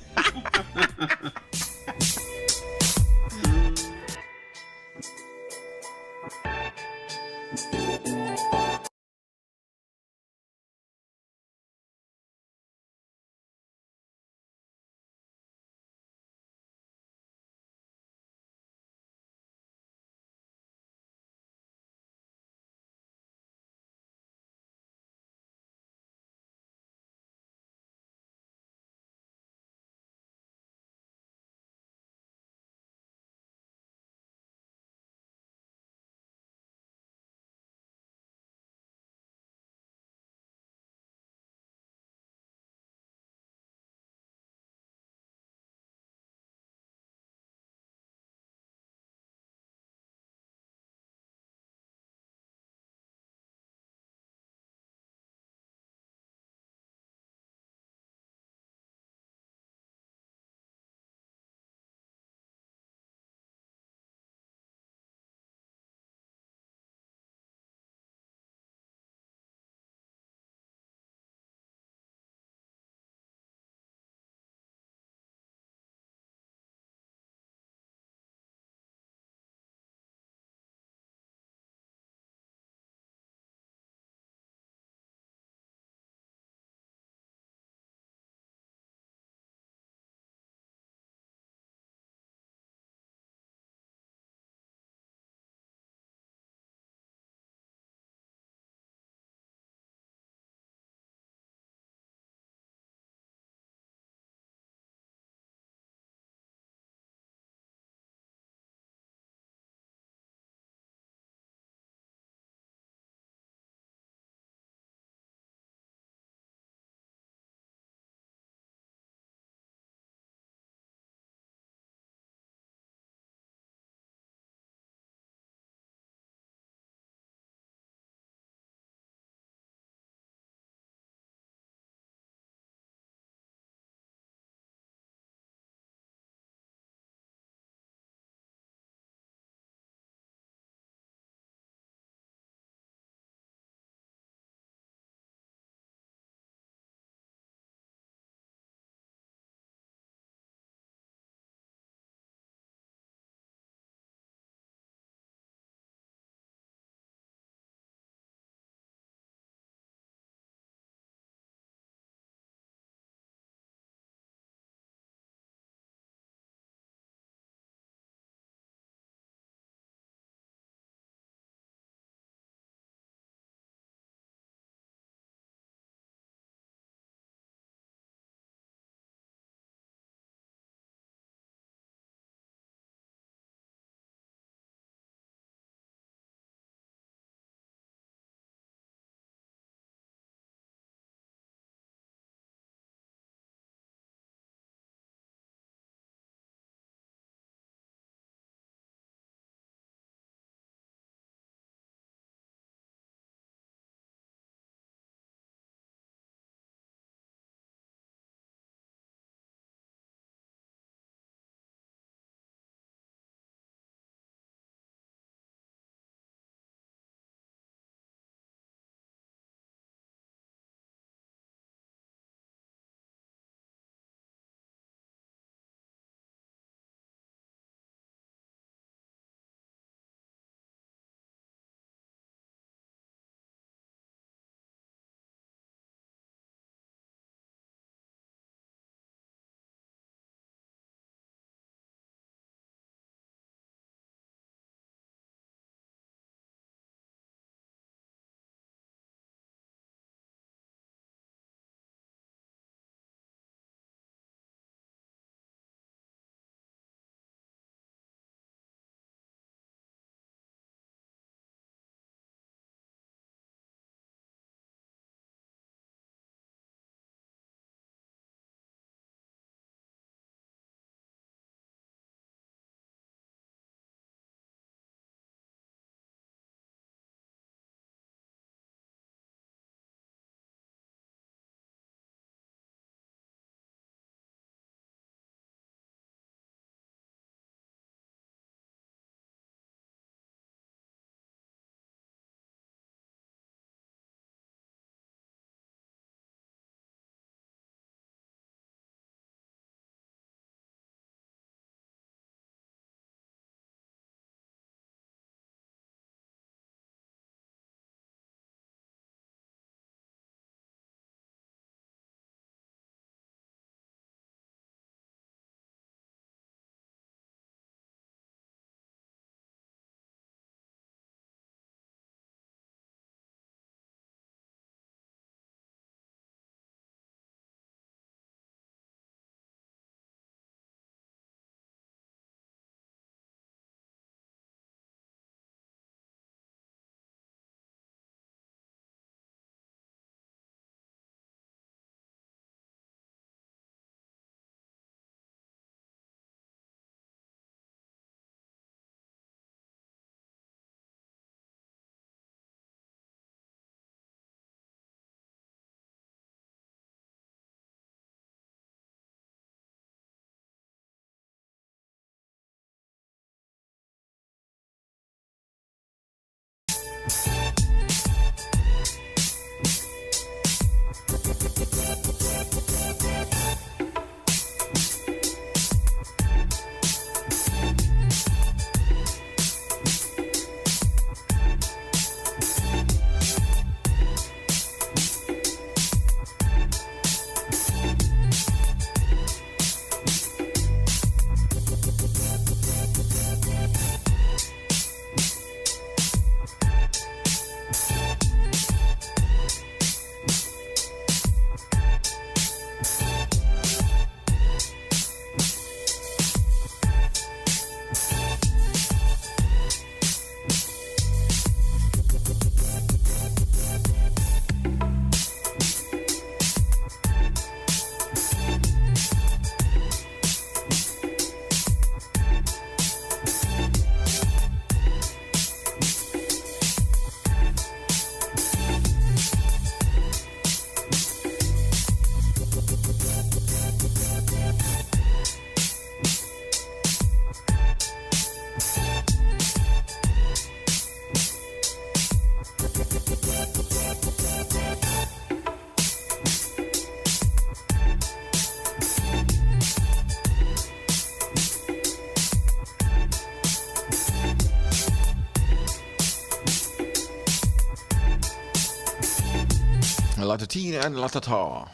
lot of tea and a lot of tar.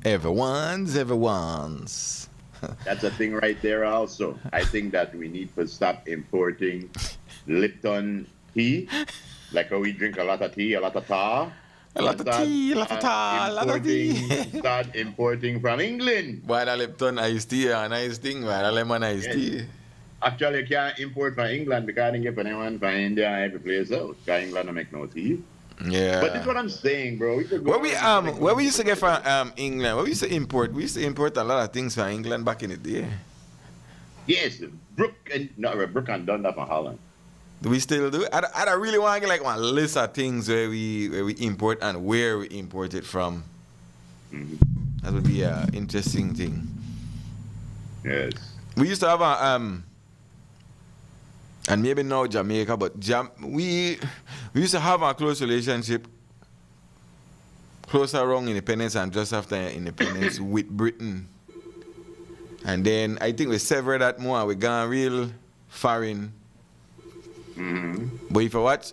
Everyone's. That's a thing right there also. I think that we need to stop importing Lipton tea, like how we drink a lot of tea, a lot of tar. A lot of tea, a lot of tar, a lot of tea. Start importing from England. Why the Lipton iced tea a nice thing, why the lemon iced tea? Actually, you can't import from England because I didn't get anyone from India and every place else. Because England don't make no tea. Yeah. But that's what I'm saying, bro. Where we used to get from England, where we used to import a lot of things from England back in the day. Yes, Brook and Dundalk from Holland. Do we still do it? I don't really want to get like one list of things where we import and where we import it from. Mm-hmm. That would be an interesting thing. Yes. We used to have and maybe now Jamaica, but we used to have a close relationship, closer around independence and just after independence with Britain. And then I think we severed that more and we gone real foreign. Mm-hmm. But if you watch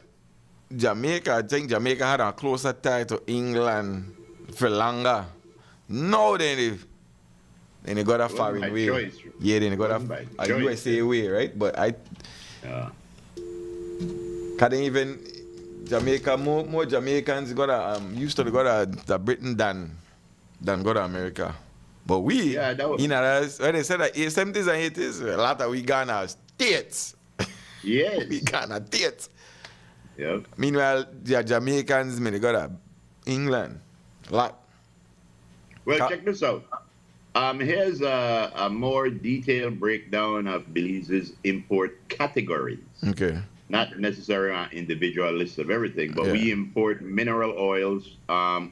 Jamaica, I think Jamaica had a closer tie to England for longer. No, then they got a foreign way. Choice. Yeah, then they got a USA way, right? But can't even Jamaica more Jamaicans used to go to Britain than go to America. But we, when they said that 70s and 80s, a lot of we Ghana states. Yes. We Ghana states. Yep. Meanwhile, the Jamaicans, they go to England. A lot. Well, check this out. Here's a more detailed breakdown of Belize's import categories. Okay. Not necessarily an individual list of everything, but we import mineral oils,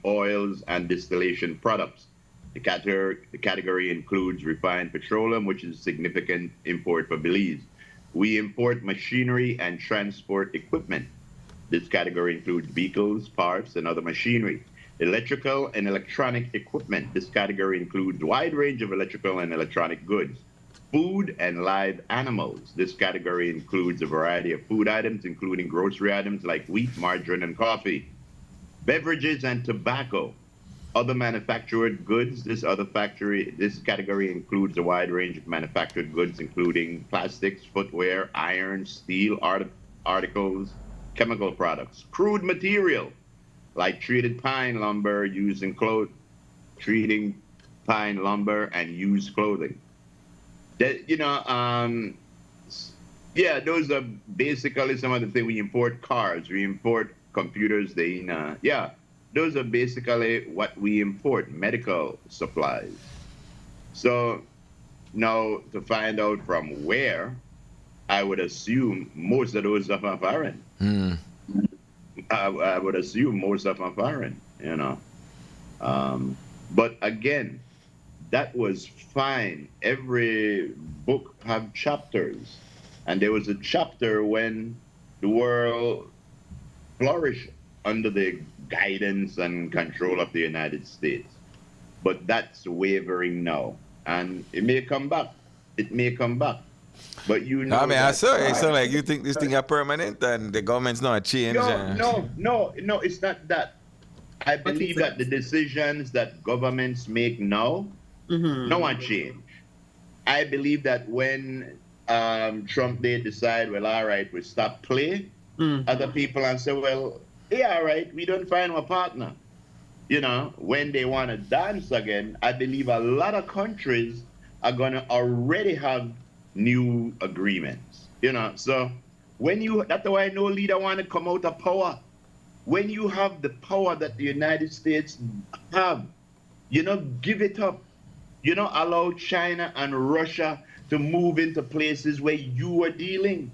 oils, and distillation products. The category includes refined petroleum, which is a significant import for Belize. We import machinery and transport equipment. This category includes vehicles, parts, and other machinery. Electrical and electronic equipment. This category includes a wide range of electrical and electronic goods. Food and live animals. This category includes a variety of food items, including grocery items like wheat, margarine, and coffee. Beverages and tobacco. Other manufactured goods. This category includes a wide range of manufactured goods, including plastics, footwear, iron, steel, articles, chemical products. Crude material, like treated pine lumber used in treating pine lumber and used clothing. Those are basically some of the things. We import cars, we import computers, those are basically what we import, medical supplies. So now to find out from where, I would assume most of those are from foreign. I would assume most of them are foreign, But again, that was fine. Every book have chapters. And there was a chapter when the world flourished under the guidance and control of the United States. But that's wavering now. And it may come back. But I saw like you think this thing are permanent and the government's not change. No, it's not that. I believe that the decisions that governments make now, no one change. I believe that when Trump they decide, well, all right, we stop play, other people and say, well, yeah, all right, we don't find a partner. When they want to dance again, I believe a lot of countries are going to already have new agreements. So that's why no leader want to come out of power. When you have the power that the United States have, give it up. Allow China and Russia to move into places where you are dealing.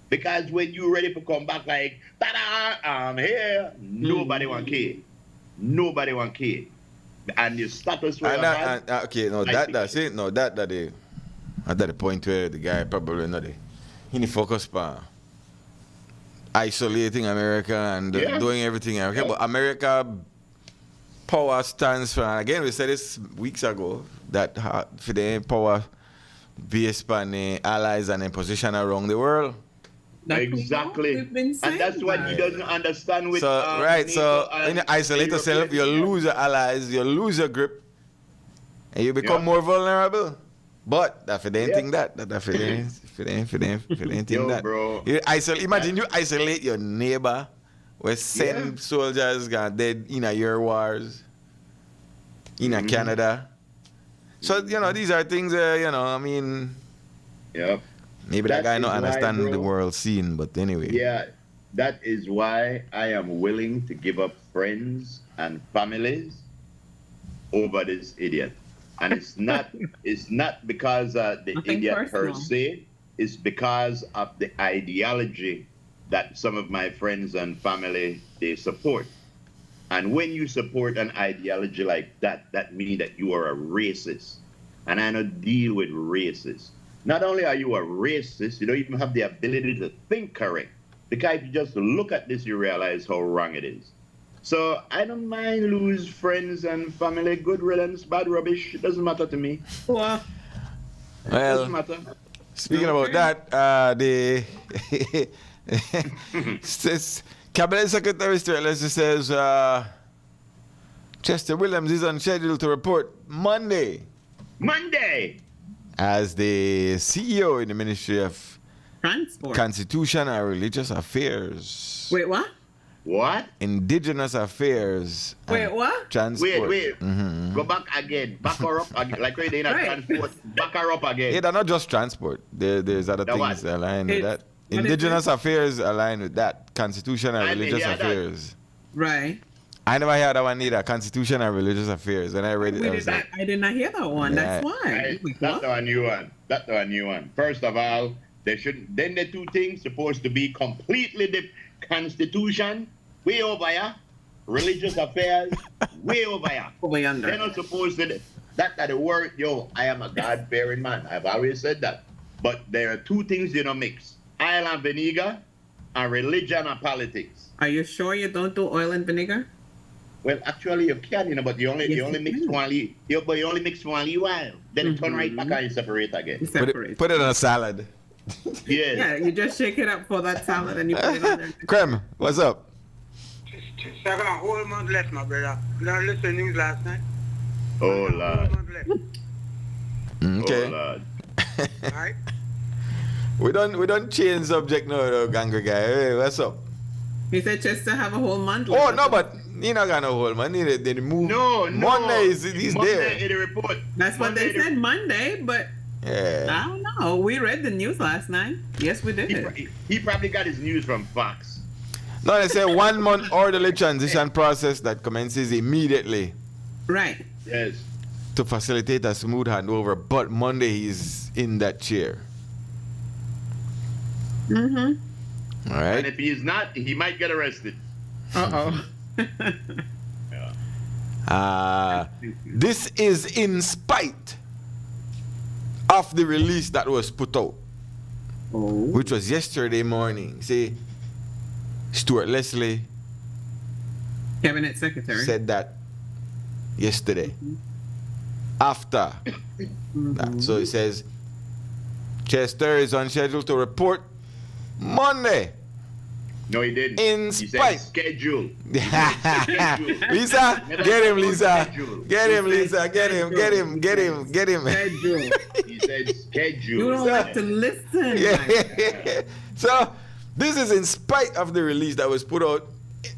Because when you're ready to come back like, ta-da, I'm here, nobody want care. Nobody want care. And your status where that's it. No, that's the point where the guy probably not he focus on isolating America and doing everything America. But America power stands for, and again we said this weeks ago, that for the power based on the allies and their position around the world. Exactly. We've been saying And that's what he that. doesn't understand with So right, so NATO when you and isolate the yourself, you European lose your allies, you lose your grip, and you become Yeah. more vulnerable. But that for the Yeah. thing that for the thing Yo, that bro. you isolate. Imagine you isolate your neighbor, where send soldiers gone dead in a year wars, in a Canada. So these are things. I mean, Yep. maybe that That guy is not why, understand the bro. world scene, but anyway. Yeah, that is why I am willing to give up friends and families over this idiot. And it's not because the Nothing idiot per personal. se. It's because of the ideology that some of my friends and family they support. And when you support an ideology like that, that means that you are a racist. And I don't deal with racists. Not only are you a racist, you don't even have the ability to think correct. Because if you just look at this, you realize how wrong it is. So I don't mind lose friends and family, good riddance, bad rubbish. It doesn't matter to me. Well, It doesn't Well, matter. speaking about that, the Cabinet Secretary Stuart says Chester Williams is on schedule to report Monday Monday. as the CEO in the Ministry of transport. Constitution and Religious Affairs, Wait, what? What? Indigenous Affairs, and Wait, what? Transport. Wait. Go back again. Back her up again. Like right there in Right. transport. Back her up again. Yeah, they're not just transport. There's other The things what? aligned with It's- that. what is Indigenous Affairs aligned with that. Constitution and I mean, Religious yeah, that- Affairs. Right. I never heard that one either. Constitution and Religious Affairs. And I read it. We I did was that. like, I did not hear that one. Yeah. That's why. Right? Wait, That's what? a new one. That's a new one. First of all, they shouldn't. Then the two things supposed to be completely the Constitution way over here, religious affairs way over here. Over yonder. They're not supposed to. That the word. Yo, I am a God-fearing man. I've always said that. But there are two things you don't mix: oil and vinegar, and religion and politics. Are you sure you don't do oil and vinegar? Well, actually, you can, but you only Yes, mix you can. one. But you only mix one while. Then it turn right back and you separate again. You put separate. it on a salad. Yes. Yeah, you just shake it up for that salad and you put it on there. Krem, what's up? I got a whole month left, my brother. You don't listen to news last night? Oh Whole Lord. month left. Okay. Oh Lord. All right? We don't change subject now, though, Gangry guy. Hey, what's up? He said just to have a whole month. Oh, no, but he not got no whole man. They move. No. Monday he's Monday there. in the report. That's what they Monday said Monday, but Yeah. I don't know. We read the news last night. Yes, we did. He probably got his news from Fox. No, they say 1 month orderly transition process that commences immediately Right. Yes. to facilitate a smooth handover. But Monday he's in that chair. Mm-hmm. All And right. if he is not, he might get arrested. Uh-oh. This is in spite of the release that was put out, Oh. which was yesterday morning. See, Stuart Leslie Cabinet Secretary. said that yesterday. After that. So he says, Chester is on schedule to report Monday. No, he didn't. In He spite. said schedule. Lisa, get him, Lisa. Get him, Lisa. Get him. Schedule. He said schedule. You don't like to listen. Yeah. So this is in spite of the release that was put out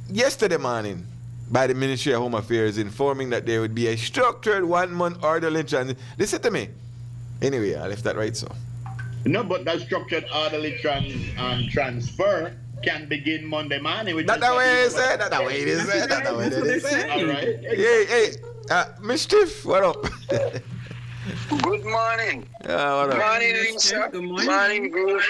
yesterday morning by the Ministry of Home Affairs informing that there would be a structured 1 month orderly transition. Listen to me. Anyway, I left that right, so. No, but that structured orderly transfer can begin Monday morning. Which That's is the what way he- it said. That's the way it is. That's That's the way what it they're is. saying. All right. Hey, Mischief, what up? Good morning. What up? Morning, Lisa. Good morning. Morning, Bruce.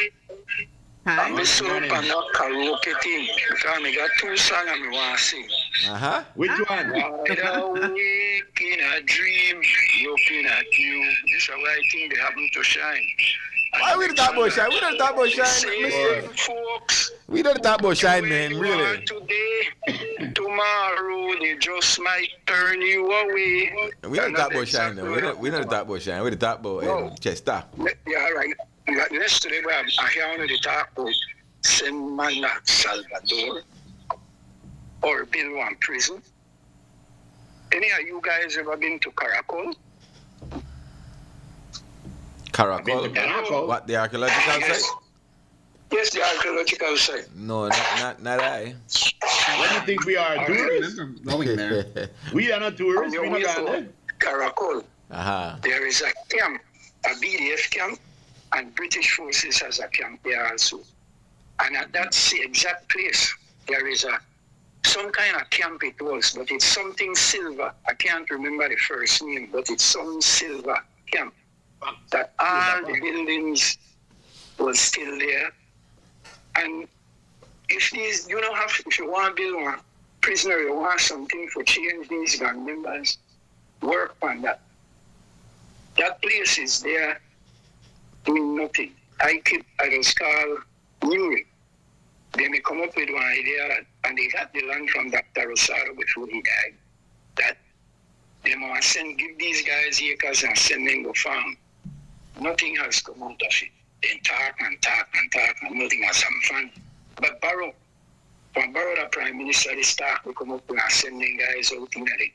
Hi. I'm so I'm not karaoke thing because I got 2 songs I want to sing. Uh-huh. Which one? Wide awake in a dream, looking at you. This is why I think they happen to shine. Why we don't talk about shine? We don't talk about shine, Say, Mischief. folks, We don't talk about shine, man, where you are really. today, tomorrow they just might turn you away. We don't talk about shine, though. We don't talk about shine. We don't talk about Chester. Yeah, right. Yesterday, I hear one of the talk about send man to Salvador or build one prison. Any of you guys ever been to Caracol? Caracol? Caracol. What, the archaeological Yes. site? Yes, the archaeological site. No, not I. What do you think we are, I tourists? remember going there. We are not tourists. On We're your not way gone there. to Caracol, Aha. there is a camp, a BDF camp, and British forces has a camp there also. And at that exact place, there is some kind of camp it was, but it's something silver. I can't remember the first name, but it's some silver camp. That all the buildings was still there. And if you don't have, if you want to build one prisoner, you want something for change these gang members, work on that. That place is there doing nothing. I just call Newry. They may come up with one idea and they got the land from Dr. Rosado before he died. That they must give these guys acres and send them go farm. Nothing has come out of it. They talk and nothing has some fun. But Barrow, the Prime Minister, this talk will come up and send them guys out in the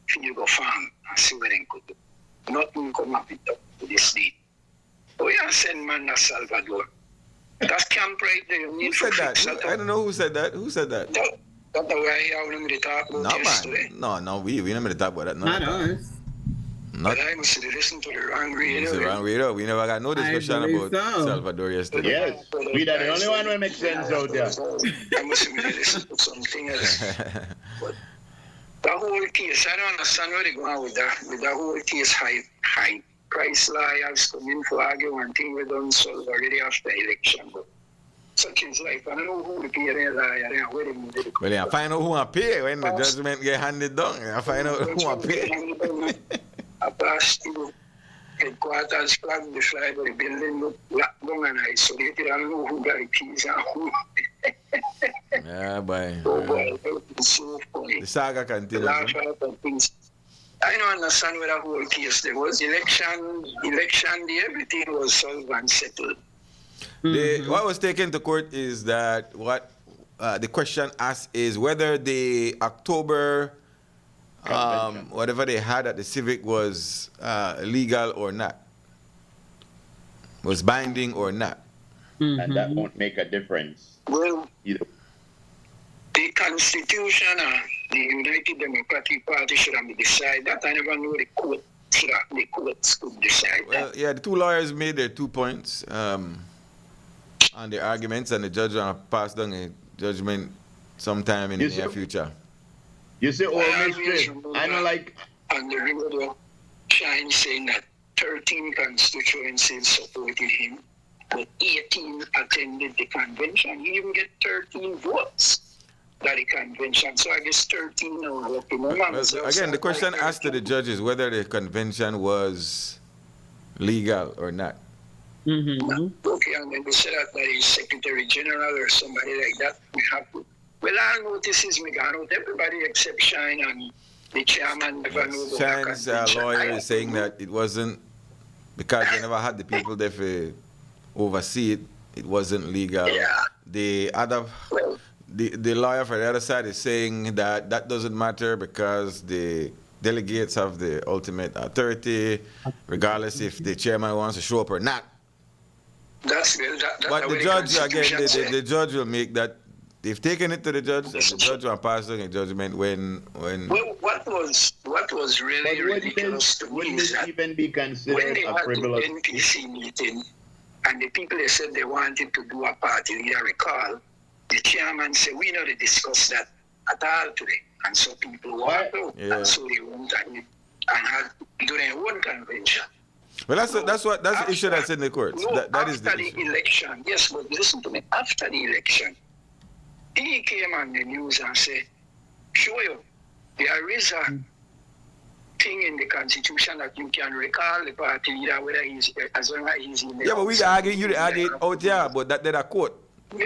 field go farm and see what they could do. Nothing come up with this day. We are send man to Salvador. That's camp right there. Who said that? I don't know who said that. Who said that? That's the way I want to talk about No, yesterday. man. No, we never talk about that. No, Not us. Not But I must listen to the wrong it's the radio. wrong radio. We never got no discussion believe about so. Salvador yesterday. Yes. We are the only one who makes sense out there. I must really listen to something else. But the whole case, I don't understand where they go on with the whole case. High price liars come in for argue one thing we don't solve already after election. But such is life. I don't know who the PRA liar and where they move it. Well, I find out who I pay when the judgment get handed down. I find out who I pay. A blast, headquarters flag, the flag of the building look long and isolated. I don't know who got the keys and who. Yeah, boy. Oh boy, it's so funny. The saga continues. Laugh at things. I don't understand where the whole case there was. Election day, everything was solved and settled. What was taken to court is that what the question asked is whether the October whatever they had at the Civic was legal or not, was binding or not. And that won't make a difference Well, either. the Constitution and the United Democratic Party should have decided that. I never knew the courts could decide Well, that. yeah, the two lawyers made their 2 points on the arguments, and the judge passed down a judgment sometime in the near future. You see, I always mystery. remember I know, like, on the radio, Shine saying that 13 constituencies supported him, but 18 attended the convention. He didn't get 13 votes at the convention, so I guess 13 are working. Well, again, the question asked to the judge is whether the convention was legal or not. Okay, and then they said that the Secretary General or somebody like that we have to. Well, all notices me gone out. Everybody except Shine and the chairman never knew about the Shine's convention. lawyer is saying that it wasn't, because they never had the people there to oversee it, it wasn't legal. Yeah. The other, Well, the lawyer for the other side is saying that that doesn't matter because the delegates have the ultimate authority, regardless if the chairman wants to show up or not. that's well, But the way judge, again, Constitution said. the judge will make that. They've taken it to the judge, and the judge will pass on a judgment when. Well, what was really but ridiculous to me wouldn't is this that even be when considered they a had frivolous? the NPC meeting and the people they said they wanted to do a party, I recall, the chairman said, we know they discussed that at all today. And so people walked out, Yeah. and so they went and had do their own convention. Well, that's the issue that's in the courts. No, That is the after issue. the election, yes, but listen to me, after the election, he came on the news and said, show you, there is a thing in the Constitution that you can recall the party leader, whether he's, as long as he's in the Yeah, but we argue, you argue it out here, but that they're a court.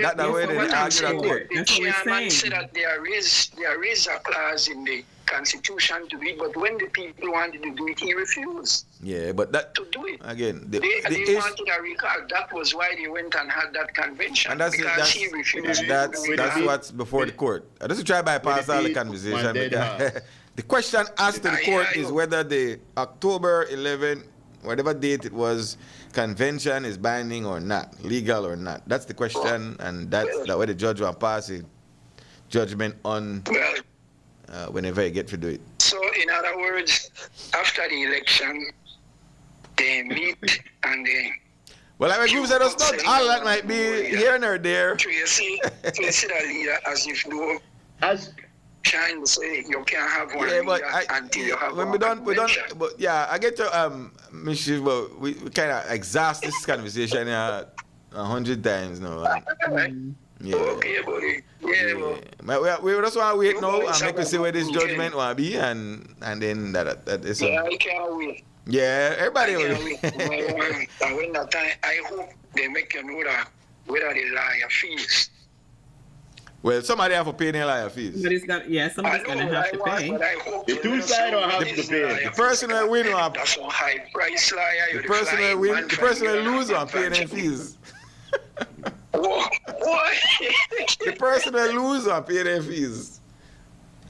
That the way they what I'm argue saying. a court. The That's what we're chairman saying. said that there is a clause in the constitution to do it, but when the people wanted to do it, he refused Yeah, but that to do it. again, They wanted a recall. That was why they went and had that convention. and that's because he refused. that's what's before the court. I just try to bypass all the conversation because the question asked to the court is whether the October 11, whatever date it was, convention is binding or not, legal or not. That's the question, and that's the way the judge will pass a judgment on whenever he get to do it. So, in other words, after the election, they meet and they. Well, like my group said, us not all that might be here nor there. Tracy the leader as if though trying to say you can't have one until you have when one. we don't. But yeah, I get to Michelle, but we kind of exhaust this conversation 100 times now. Yeah. Okay, buddy. Yeah. We just want to wait now and make us see where this judgment will be, and then that is. Yeah, I can't wait. Yeah, everybody will. And when that time, I hope they make you know that whether they lie or fees. Well, somebody have to pay their lawyer fees. Somebody's going to have to pay. But I hope The two sides don't have to pay. The person will win or that's a high price liar. the person will win. The person will lose or pay their fees. What? The person will lose or pay their fees.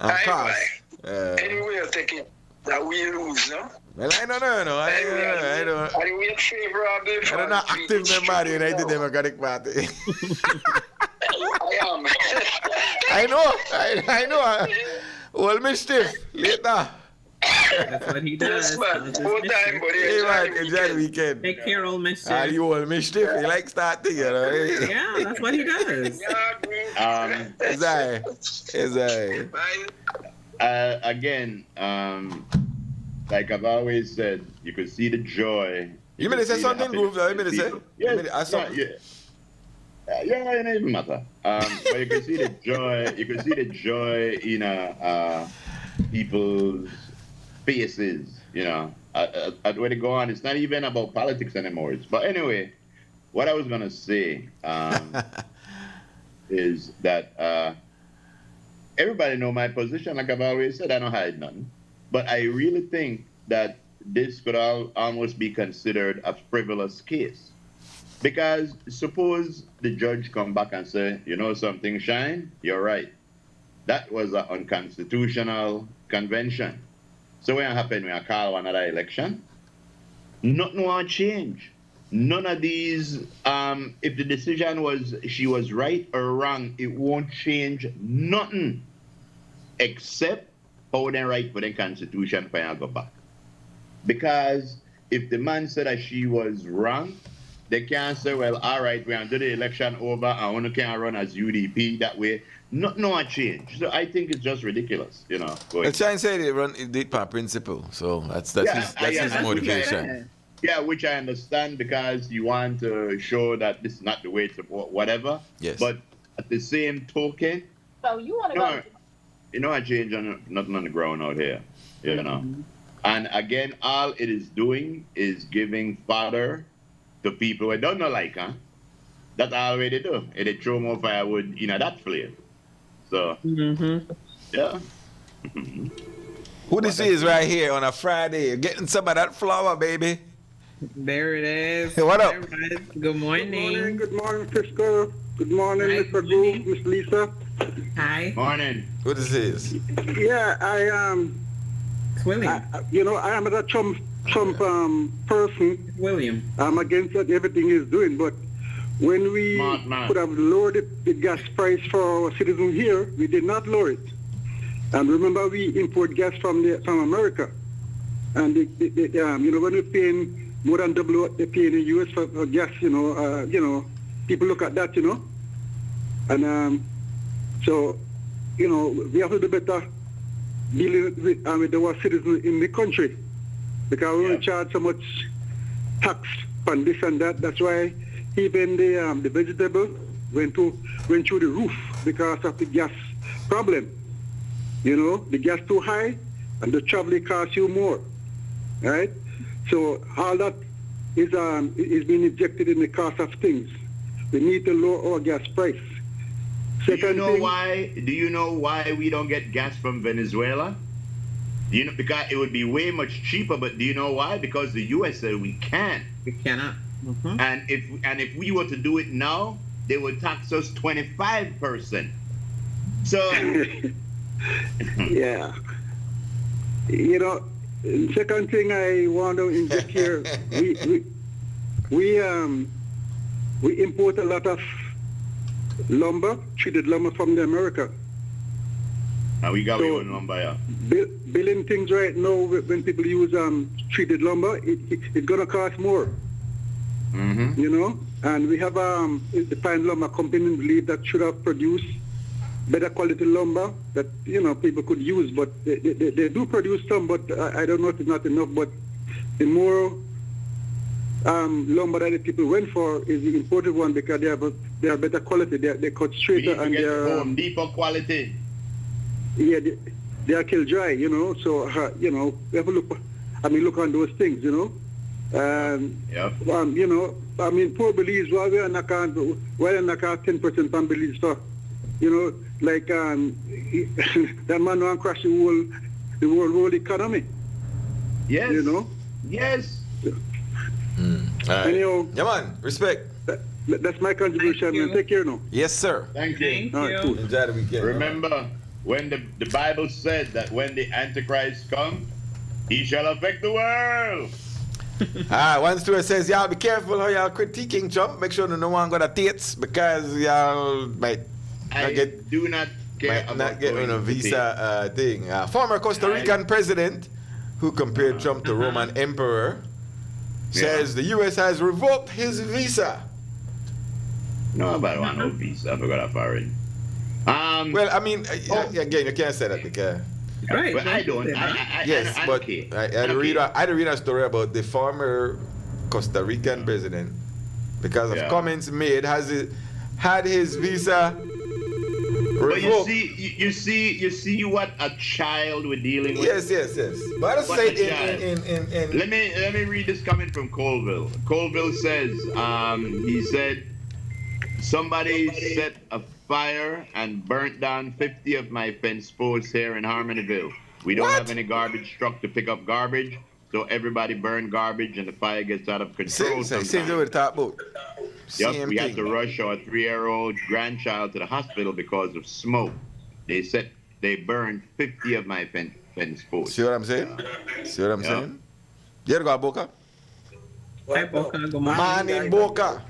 And cost. Anyway, I take it that we lose, no? Well, I don't know. I don't. I'm not active member of the United Democratic Party. I am. I know. Well, mischief later. That's what he does. Yes, man. Full time, buddy. Hey, man, enjoy the weekend. Take care, old mischief. You all mischief. He likes that thing, you know. Yeah, that's what he does. Is I. Again, like I've always said, you could see the joy. You mean to say something, Groove? You mean to say? Yes. Yeah, it doesn't matter. But you can see the joy. You can see the joy in people's faces. You know, where they go on. It's not even about politics anymore. But anyway, what I was gonna say is that everybody know my position. Like I've always said, I don't hide nothing. But I really think that this could almost be considered a frivolous case. Because suppose the judge come back and say, you know something, Shine, you're right. That was an unconstitutional convention. So what happened when I call another election? Nothing will change. None of these, if the decision was she was right or wrong, it won't change nothing. Except how they write for the constitution for you to go back. Because if the man said that she was wrong, they can't say, well, all right, we're going to do the election over and we can't run as UDP that way. No change. So I think it's just ridiculous, you know. Well, Shine said it did by principle, so that's his motivation. Yeah, which I understand because you want to show that this is not the way to whatever. Yes. But at the same token, so you want to go? You know, I change nothing on the ground out here, you know. And again, all it is doing is giving fodder to people who don't know like, huh? That's all they do. They throw more firewood in that flame. So, yeah. Who this is right here on a Friday? You're getting some of that flour, baby. There it is. Hey, what up? Good morning. Good morning, Frisco. Good morning, Hi, Mr. Groove, Miss Lisa. Hi. Morning. Who this is? Yeah, It's William. I am a Trump person. William. I'm against what everything is doing, but when we could have lowered the gas price for our citizens here, we did not lower it. And remember, we import gas from America, and when we're paying more than double what they pay in the U.S. for gas, people look at that, and so we have to do better dealing with our citizens in the country, because we only charge so much tax on this and that. That's why even the vegetable went through the roof because of the gas problem. The gas too high and the traveling costs you more, right? So all that is being injected in the cost of things. We need to lower our gas price. Do you know why we don't get gas from Venezuela? You know, because it would be way much cheaper. But do you know why? Because the U.S. said we can't. We cannot. Mm-hmm. And if we were to do it now, they would tax us 25%. So Yeah. You know, second thing I want to inject here, we import a lot of lumber, treated lumber from the America. and we got So- our own lumber, yeah. Building things right now, when people use treated lumber, it's gonna cost more. Mm-hmm. You know, and we have the pine lumber company believe that should have produced better quality lumber that people could use, but they do produce some, but I don't know if it's not enough. But the more lumber that the people went for is the imported one because they are better quality. They cut We straighter need to and get they're Home Depot quality. yeah they are kill dry. So we have to look on those things. Yep. I mean, poor Belize, why we are not 10% on Belize stuff? Like that man want to crash the whole economy. Yes. Yes. All right. Anyhow, Yeah, man. Respect. that's my contribution. Thank you. Man. Take care now. Yes, sir. Thank you. Thank All right, you. cool. Enjoy the weekend. Remember, when the Bible said that when the Antichrist come, he shall affect the world. Alright, one steward says, y'all be careful how y'all critiquing Trump. Make sure no one got a dates because y'all might I do not care might about not get going on a to visa thing. Former Costa Rican president who compared Trump to Roman emperor says the U.S. has revoked his visa. Nobody want no visa. I forgot a foreign. Well, I mean, again, you can't say that because Right. But I don't. yes, I but don't care. I had to read a story about the former Costa Rican president because of Yeah. comments made had his visa But revoked. you see what a child we're dealing with. Yes. But I What say a child. in Let me read this comment from Colville. Colville says, he said, somebody set a fire and burnt down 50 of my fence posts here in Harmonyville. We don't What? have any garbage truck to pick up garbage, so everybody burn garbage and the fire gets out of control. Same sometimes. thing with the top boat. Yep, Same we had to thing. rush our 3-year-old grandchild to the hospital because of smoke. They burned 50 of my fence posts. See what I'm saying? saying? You go Boca? Hi, Boca. Good morning. Man in Boca.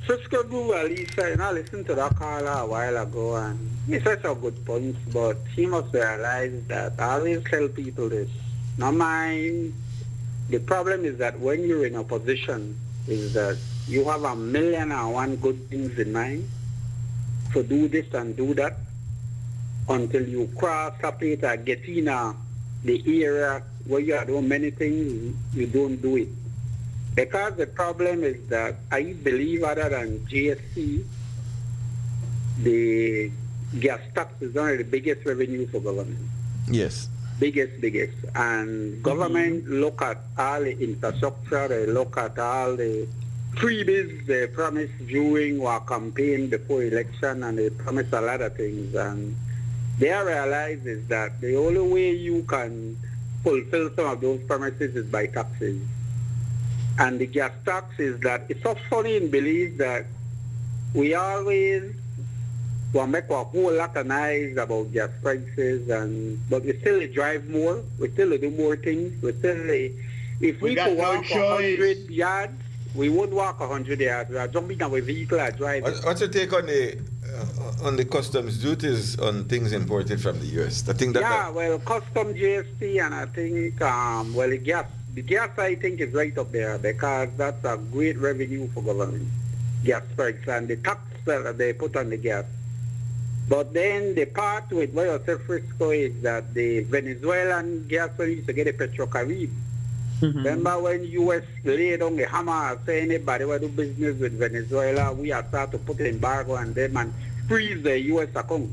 Frisco grew Lisa, I listened to that caller a while ago, and he said some good points, but he must realize that I always tell people this. Now mind, the problem is that when you're in a position, is that you have 1,000,001 good things in mind, so do this and do that, until you cross a plate or get in the area where you are doing many things, you don't do it. Because the problem is that I believe other than GST, the gas tax is one of the biggest revenue for government. Yes. Biggest. And government look at all the infrastructure, they look at all the freebies they promised during our campaign before election, and they promise a lot of things. And they realize is that the only way you can fulfill some of those promises is by taxes. And the gas tax is that it's so funny in belief that we always will make a whole lot of noise about gas prices, but we still drive more, we still do more things, if we got could no walk choice. 100 yards, we would walk 100 yards. We are jumping our vehicle and driving. What's your take on the customs duties on things imported from the U.S.? I think that. Yeah, well, custom GST, and I think, the gas I think is right up there because that's a great revenue for government, gas price, and the tax that they put on the gas. But then the part with what you said, Frisco, is that the Venezuelan gas used to get a Petrocaribe. Remember when U.S. laid down the hammer and say anybody will do business with Venezuela, we are start to put embargo on them and freeze the U.S. account.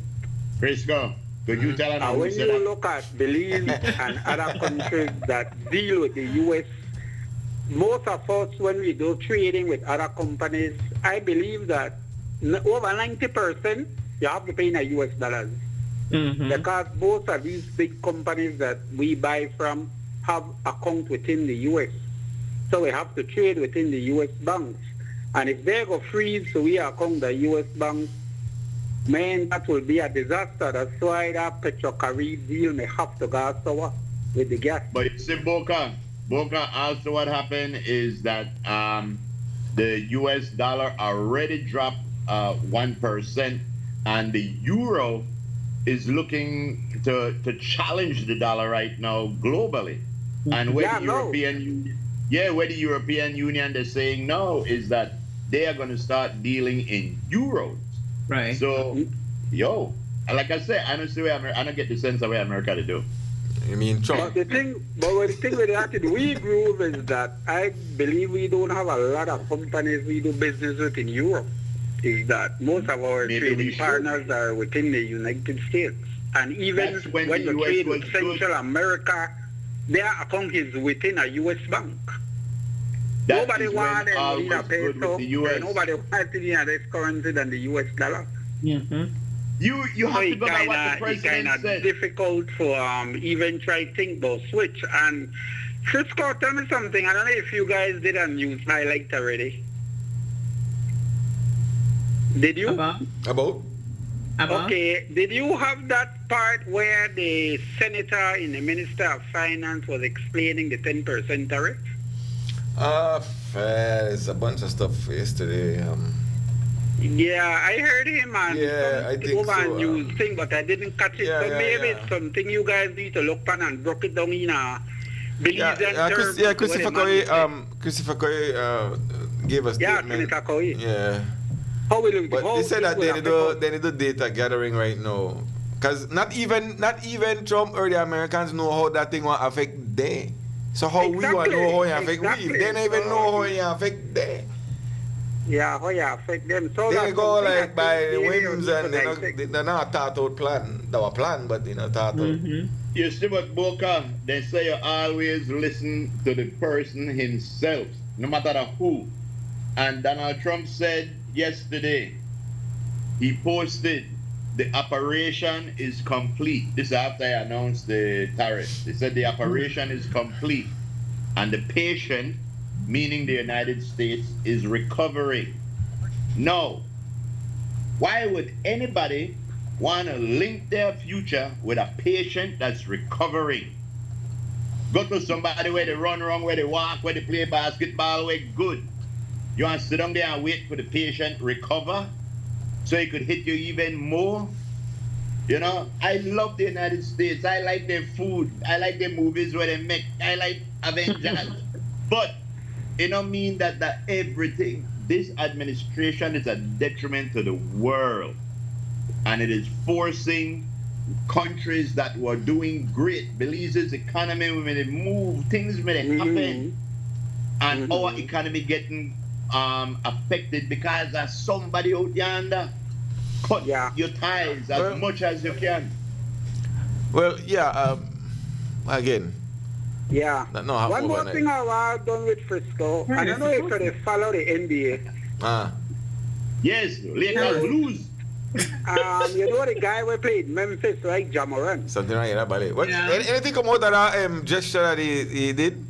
Frisco, could you tell them When you look at Belize and other countries that deal with the U.S., most of us, when we do trading with other companies, I believe that over 90% you have to pay in US dollars. Because both of these big companies that we buy from have account within the U.S. So we have to trade within the U.S. banks. And if they go freeze, so we account the U.S. banks, man, that will be a disaster. That's why that Petrocarib deal may have to go sour with the gas. But you see, Boca, also what happened is that the U.S. dollar already dropped 1%, and the euro is looking to challenge the dollar right now globally. And where the European Union they're saying no is that they are going to start dealing in euros. Right. So, like I said, I don't see where I don't get the sense of where America to do. You mean Trump? But the thing with that in we group is that I believe we don't have a lot of companies we do business with in Europe. Is that most of our trading partners are within the United States. And even when you trade with Central America, their account is within a U.S. bank. Nobody wants them in a peso. Nobody wants it in a less currency than the U.S. dollar. Mm-hmm. You have to go by what the president said. It's difficult for even try to think about switch. And Frisco, tell me something. I don't know if you guys did a news highlight already. Did you? About? Okay. Did you have that part where the senator in the Minister of Finance was explaining the 10% tariff? There's a bunch of stuff yesterday. Yeah, I heard him on I think so, news thing, but I didn't catch it. So maybe it's something you guys need to look on and broke it down in a Christopher Curry gave us statement. Senator Curry. Yeah. How will it, but they said that they need to data gathering right now. Because not even Trump or the Americans know how that thing will affect them. So how we want to know how it affect we? They don't even know how it affect them. Yeah, how it affect them. So they go like by whims and they're not thought out plan. They were plan, but they not thought out. You see what Boca, they say you always listen to the person himself, no matter who. And Donald Trump said yesterday, he posted, the operation is complete. This is after I announced the tariff. They said the operation is complete. And the patient, meaning the United States, is recovering. No. Why would anybody want to link their future with a patient that's recovering? Go to somebody where they run wrong, where they walk, where they play basketball, where good. You want to sit down there and wait for the patient recover so he could hit you even more? You know, I love the United States. I like their food. I like their movies where they make. I like Avengers. But it don't mean that everything, this administration is a detriment to the world. And it is forcing countries that were doing great. Belize's economy, when it move, things may happen. And our economy getting affected because of somebody out yonder. Cut your ties as much as you can. Well, again. Yeah. One more thing I was done with Frisco. I don't know if they follow the NBA. Yes, Lakers lose. You know the guy we played Memphis, right? Jamoran. Something like that, buddy. Anything come out of that gesture that he did?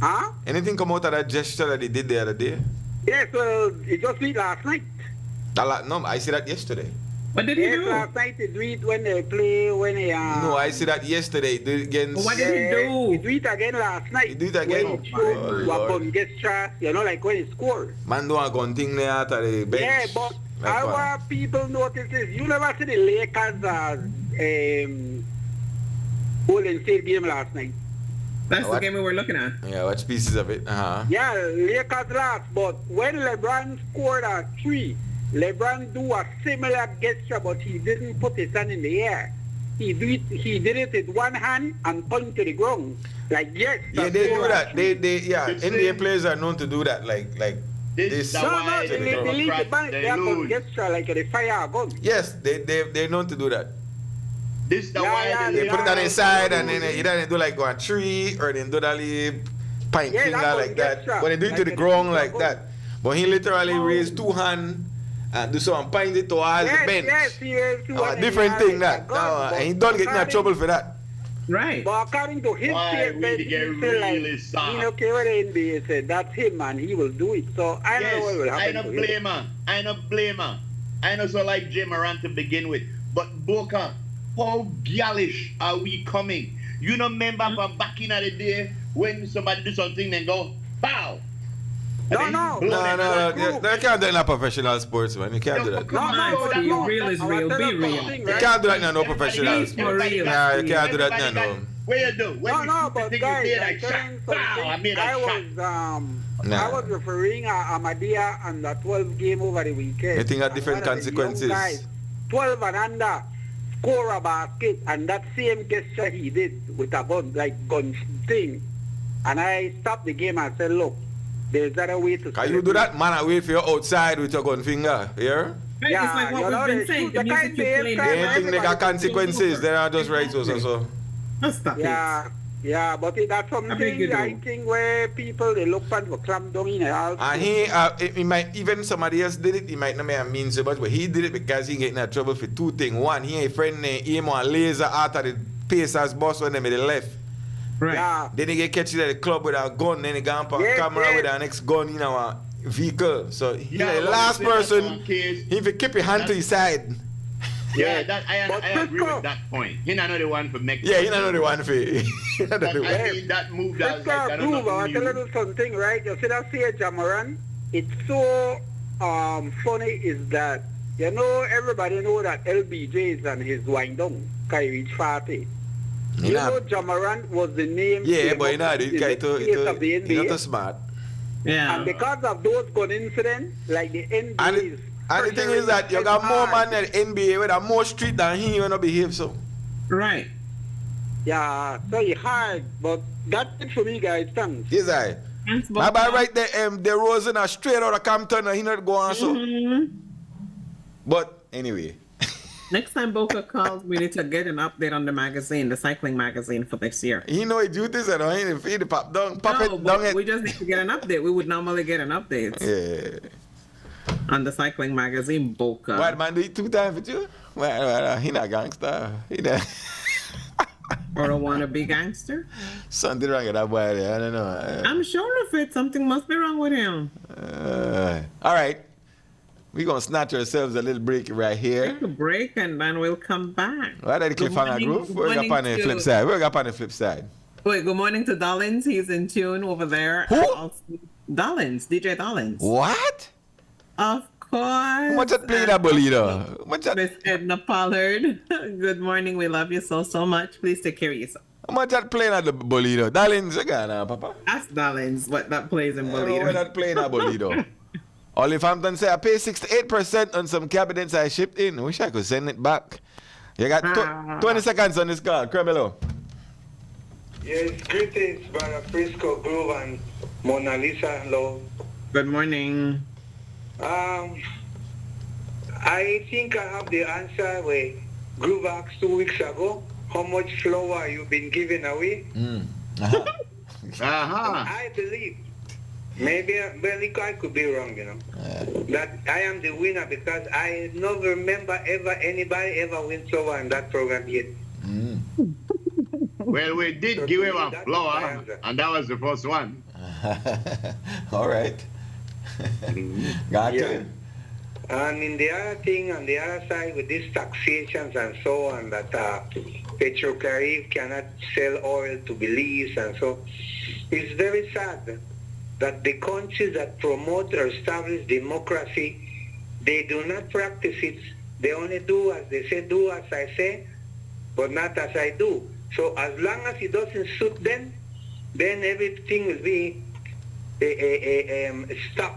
Huh? Anything come out of that gesture that he did the other day? Yes, well, it just did last night. No, I see that yesterday. What did he do? Last night he do it when they play, No, I see that yesterday. Against... What did he do? He do it again last night. He do it again? When he showed gesture, you know, like when he scored. Man do a gun thing there at the bench. Yeah, but our people notice this. You never see the Lakers Golden State game last night. That's the game we were looking at. Yeah, watch pieces of it. Yeah, Lakers lost, but when LeBron scored a 3, LeBron do a similar gesture, but he didn't put his hand in the air. He did it with one hand and point to the ground. Like, yes. Yeah, they do that. NBA players are known to do that. Like this. No, they leave the ball there for gesture like they fire a gun. Yes, they're known to do that. This the why they put it on the side and then either they do like a tree or they do that pint finger like that. But they do it to the ground like that. But he literally raised 2 hands and do something point it towards the bench. Yes. Different thing that. And he don't get in trouble for that. Right. But according to his statement, he said like, he don't care what the NBA said. That's him, and he will do it. So I don't know what will happen to him. I don't blame her. I know so like Jay Moran to begin with. But Boca, how gallish are we coming? You know, remember from back in the day when somebody do something then go, pow! No. They can't do that in a professional sports, man. You can't do that. No, real is real. Be real. You can't do that in no professional sports. Yeah, you can't do that in no. Where you do? But guys, I was referring Ahmadiyya and the 12 game over the weekend. You think of different consequences. Guys, 12 and under, score a basket, and that same gesture he did with a gun, like gun thing. And I stopped the game and said, look, there's other way to... Can you do that, man? I wait for you outside with your gun finger, yeah? Yeah, it's like what we've been saying. The music you play. They ain't think they got consequences. They are just right so. Stop it. Yeah, but that's something I think where people they look for clamp down in the and he might, even somebody else did it, he might not mean so much, but he did it because he getting in trouble for two things. One, he ain't friend aim on laser out of the Pacers boss when them in the left. Right. Yeah. Then he get catch at the club with a gun, then he go on camera with an next gun in our vehicle. So he the last person, he will keep his hand to his side. Yeah, that I agree with that point. He not the one for Mexico. Yeah, he not the one for. I think that move that like, I don't know. I'll tell you something, right? You see that say Jamaran? It's so funny is that you know everybody know that LBJ is on his wind down, Kyrie Fati. You know Jamaran was the name. Yeah, but you know the guy to NBA. Not smart. Yeah. And because of those gun incidents, like the NBA. And the thing is that you got more man in the NBA with a more street than he when behave so. Right. Yeah, so it's hard, but that's it for me, guys. Thanks. Yes, I. My bad right there, the Rosen are straight out of Compton and he not go on so. But anyway. Next time Boca calls, we need to get an update on the magazine, the cycling magazine for next year. He know he do this and he pop down, we just need to get an update. We would normally get an update. Yeah. On the cycling magazine, Boca. What man do it 2 times with you? Well, he not gangster. He not. Or a wannabe gangster? Something wrong with that boy there. I don't know. I'm sure of it. Something must be wrong with him. All right. We're going to snatch ourselves a little break right here. Take a break and then we'll come back. Right at the Cliffhanger Groove. We're up on the flip side. We're up on the flip side. Wait, good morning to Dollins. He's in tune over there. Who? Dollins, DJ Dollins. What? Of course. What's that playing that Bolito? What's that? Miss Edna Pollard. Good morning. We love you so much. Please take care of yourself. How much that playing at the Bolito? Darlings, again, Papa. Ask Dollins what that plays in Bolito. What that playing at Bolito? Only if I'm done say I pay 68% on some cabinets I shipped in. Wish I could send it back. You got 20 seconds on this call. Cremelo. Yes, greetings, Brother Frisco, Groove, and Mona Lisa. Hello. Good morning. I think I have the answer where Groove asked 2 weeks ago, how much flour you been giving away? I believe, maybe I could be wrong, you know, that I am the winner because I never remember anybody ever win flour in that program yet. Well, we did give him a flour, and that was the first one. All right. Got it. And in the other thing, on the other side, with these taxations and so on, that Petrocaribe cannot sell oil to Belize and so, it's very sad that the countries that promote or establish democracy, they do not practice it. They only do as they say, do as I say, but not as I do. So as long as it doesn't suit them, then everything will be stop.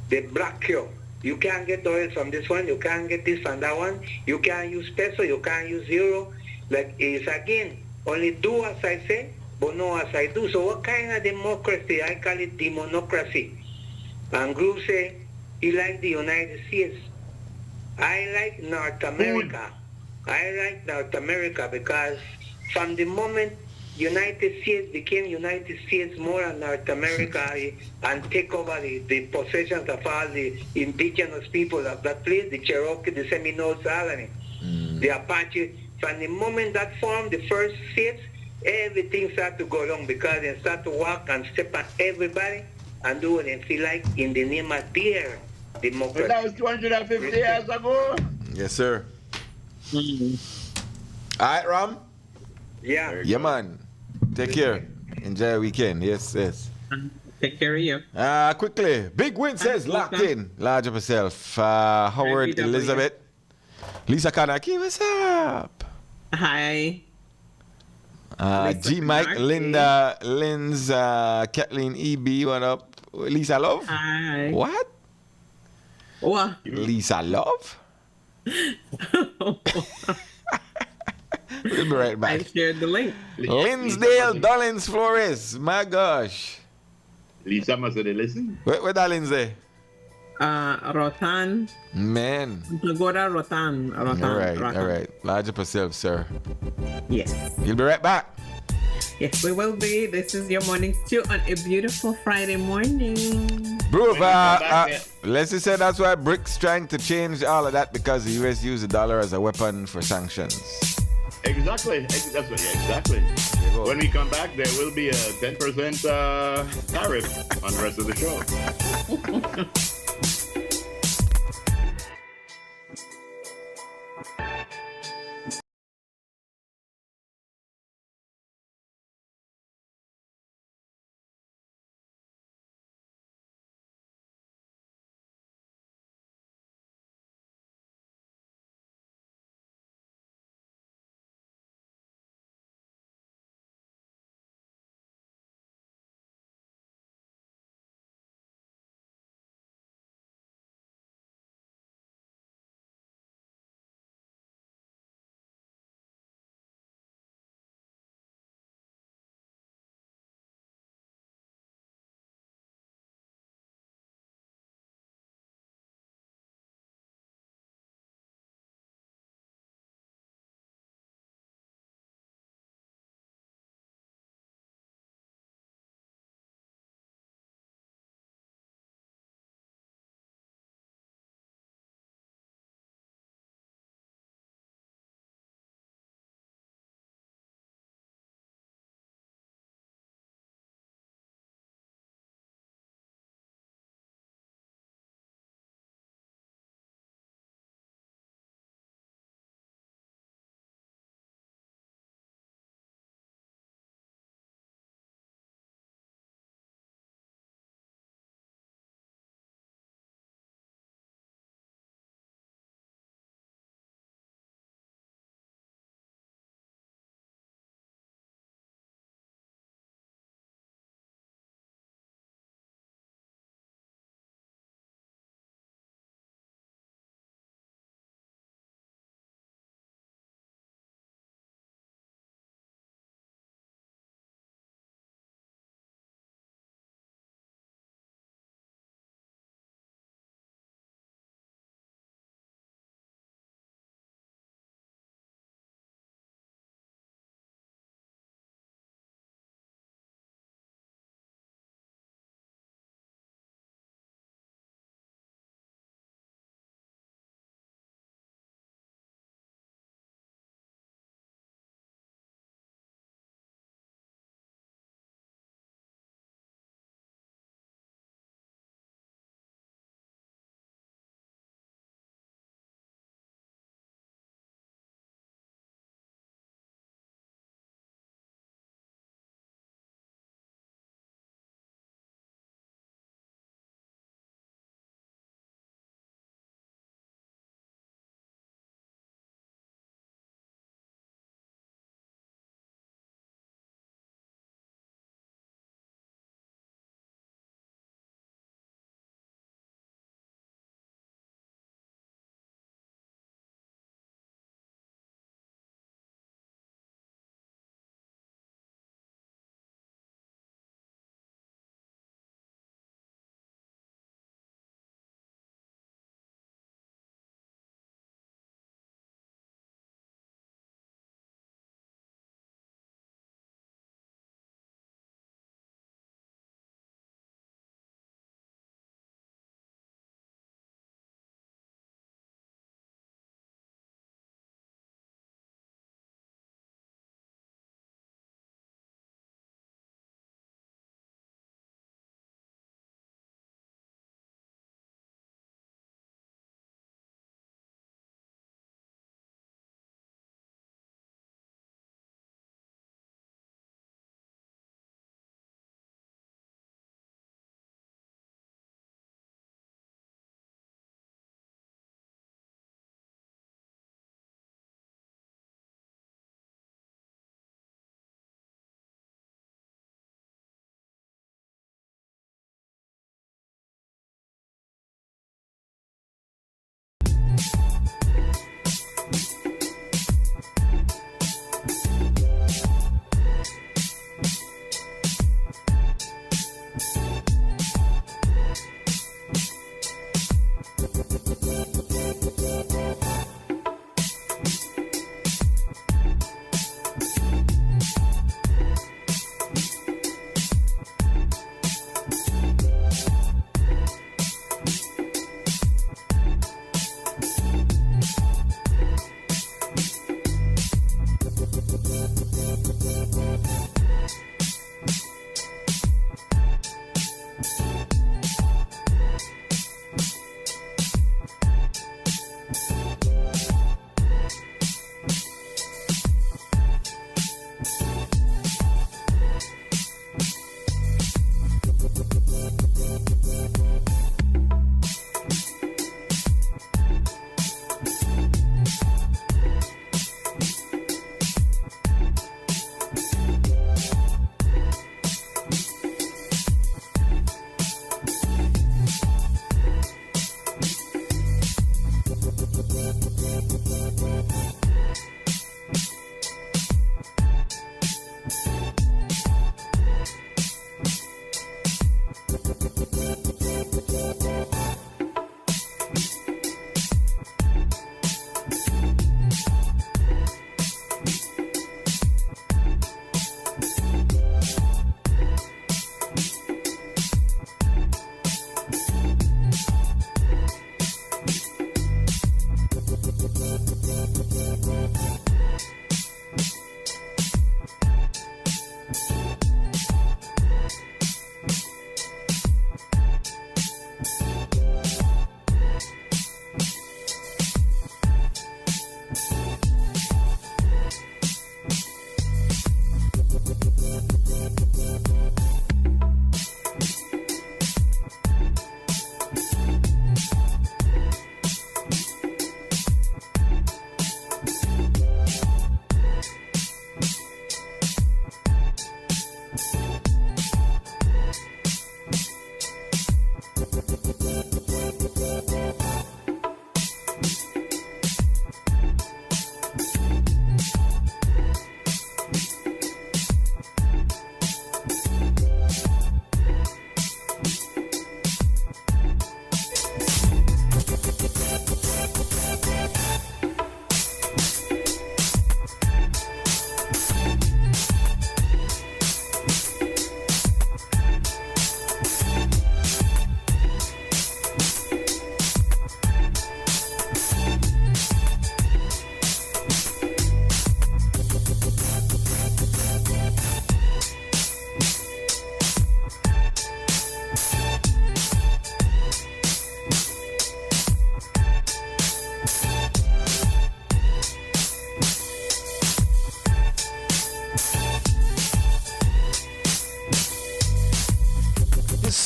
They block you. You can't get oil from this one, you can't get this from that one, you can't use peso, you can't use euro. Like it's again, only do as I say, but no as I do. So what kind of democracy? I call it demonocracy. And Groove say he like the United States. I like North America. I like North America because from the moment United States became United States more than North America and take over the possessions of all the indigenous people of that place, the Cherokee, the Seminoles, all of it. The Apache. From the moment that formed the first states, everything started to go wrong because they start to walk and step on everybody and do what they feel like in the name of their democracy. But that was 250 years ago. Yes, sir. Mm. All right, Ram. Yeah. Yeah, man. Take care. Enjoy your weekend. Yes, yes. Take care of you. Quickly. Big Win says locked in. Large up yourself. Howard BW. Elizabeth. Lisa Kanaki, what's up? Hi. Lisa G Mike, Kanaki. Linda, Linz, Kathleen EB, what up? Lisa Love? Hi. What? What? Lisa Love? We'll be right I back. shared the link. Linsdale, Dollins, Flores. My gosh. Lisa must have listened. Where that Lindsay? Rotan. Man. Pagoda Rotan. All right. Large up yourself, sir. Yes. You'll be right back. Yes, we will be. This is your morning stew on a beautiful Friday morning. Bro, let's just say that's why BRICS trying to change all of that because the US used the dollar as a weapon for sanctions. Exactly. Exactly. When we come back, there will be a 10% tariff on the rest of the show.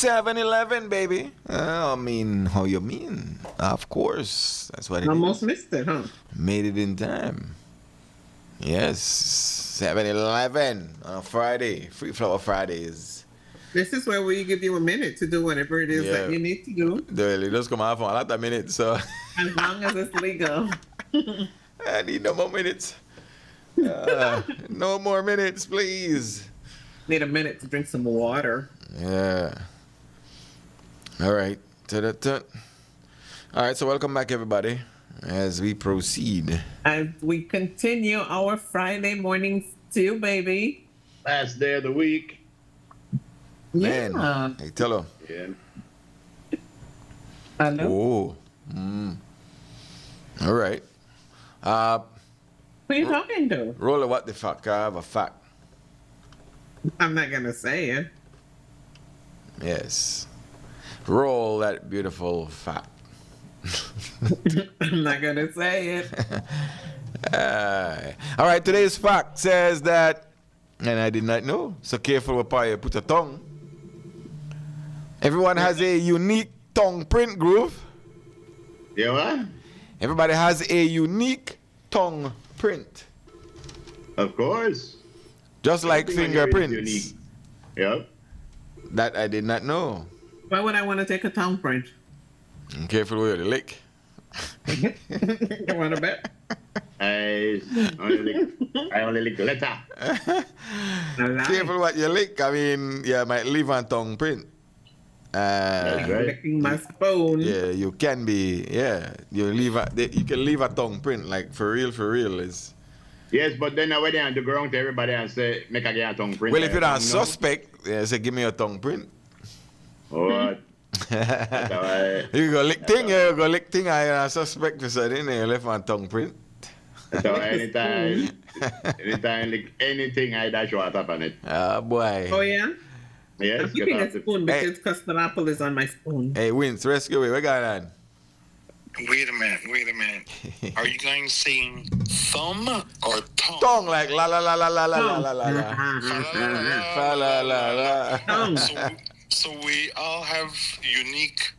7-Eleven, baby. I mean, how you mean? Of course. That's what it Almost is. missed it, huh? Made it in time. Yes. 7-Eleven on a Friday. Free Flower Fridays. This is where we give you a minute to do whatever it is that you need to do, It does come out for a lot of minutes, so as long as it's legal. I need no more minutes. No more minutes, please. Need a minute to drink some water. Yeah. All right. All right, so welcome back, everybody, as we proceed. As we continue our Friday morning stew, baby. Last day of the week. Man, Yeah. hey, tell her. Yeah. Hello? Oh. All right. Who are you talking to? Roller, what the fuck? I have a fact. I'm not going to say it. Yes. Roll that beautiful fact. I'm not going to say it. All right, today's fact says that, and I did not know, so careful with how you put a tongue. Everyone has a unique tongue print, Groove. Yeah, what? Everybody has a unique tongue print. Of course. Just like Everything on here is fingerprints. unique. Yep. That I did not know. Why would I want to take a tongue print? Careful with your lick. You want to bet? I only lick the letter. Careful what you lick. I mean, you might leave a tongue print. That's right. Licking my spoon. Yeah, you can be. Yeah, you can leave a tongue print. Like for real is. Yes, but then I went down to ground to everybody and say, make a get a tongue print. Well, if you're not suspect, say give me a tongue print. What? You go lick thing, you go lick thing. I am suspect for something. You left my tongue print. So anytime like anything, I dash water on it. Ah, boy. Oh, yeah? Yes, I'm keeping a spoon because custard apple is on my spoon. Hey, Vince, rescue me. What going on? Wait a minute. Are you guys saying thumb or tongue? Tongue like la la la la la la la la la la. Fa la la la. Tongue. So we all have unique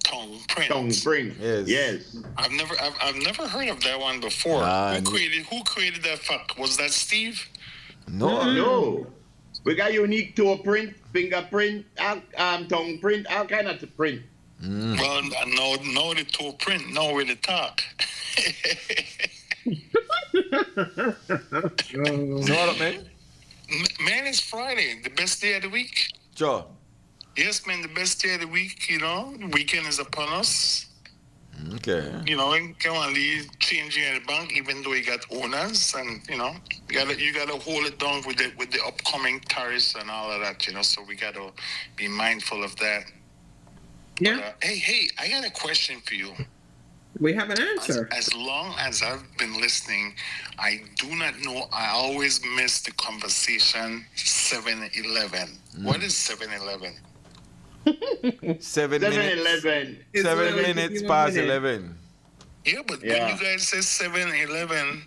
tongue prints. Tongue print. Yes. I've never heard of that one before. Who created that fuck? Was that Steve? No. We got unique toe print, fingerprint, tongue print, all kind of print. Well, no the toe print, no way to talk. So what up, man? Man, it's Friday, the best day of the week. Sure. Yes, man, the best day of the week, The weekend is upon us. Okay. You can't leave changing at the bank, even though you got owners, and you gotta hold it down with the upcoming tariffs and all of that, So we gotta be mindful of that. Yeah. But, hey, I got a question for you. We have an answer. As long as I've been listening, I do not know. I always miss the conversation 7-Eleven. What is 7-Eleven? 7 minutes. 7-Eleven. 7 minutes past 11. Yeah, but when you guys say 7-Eleven,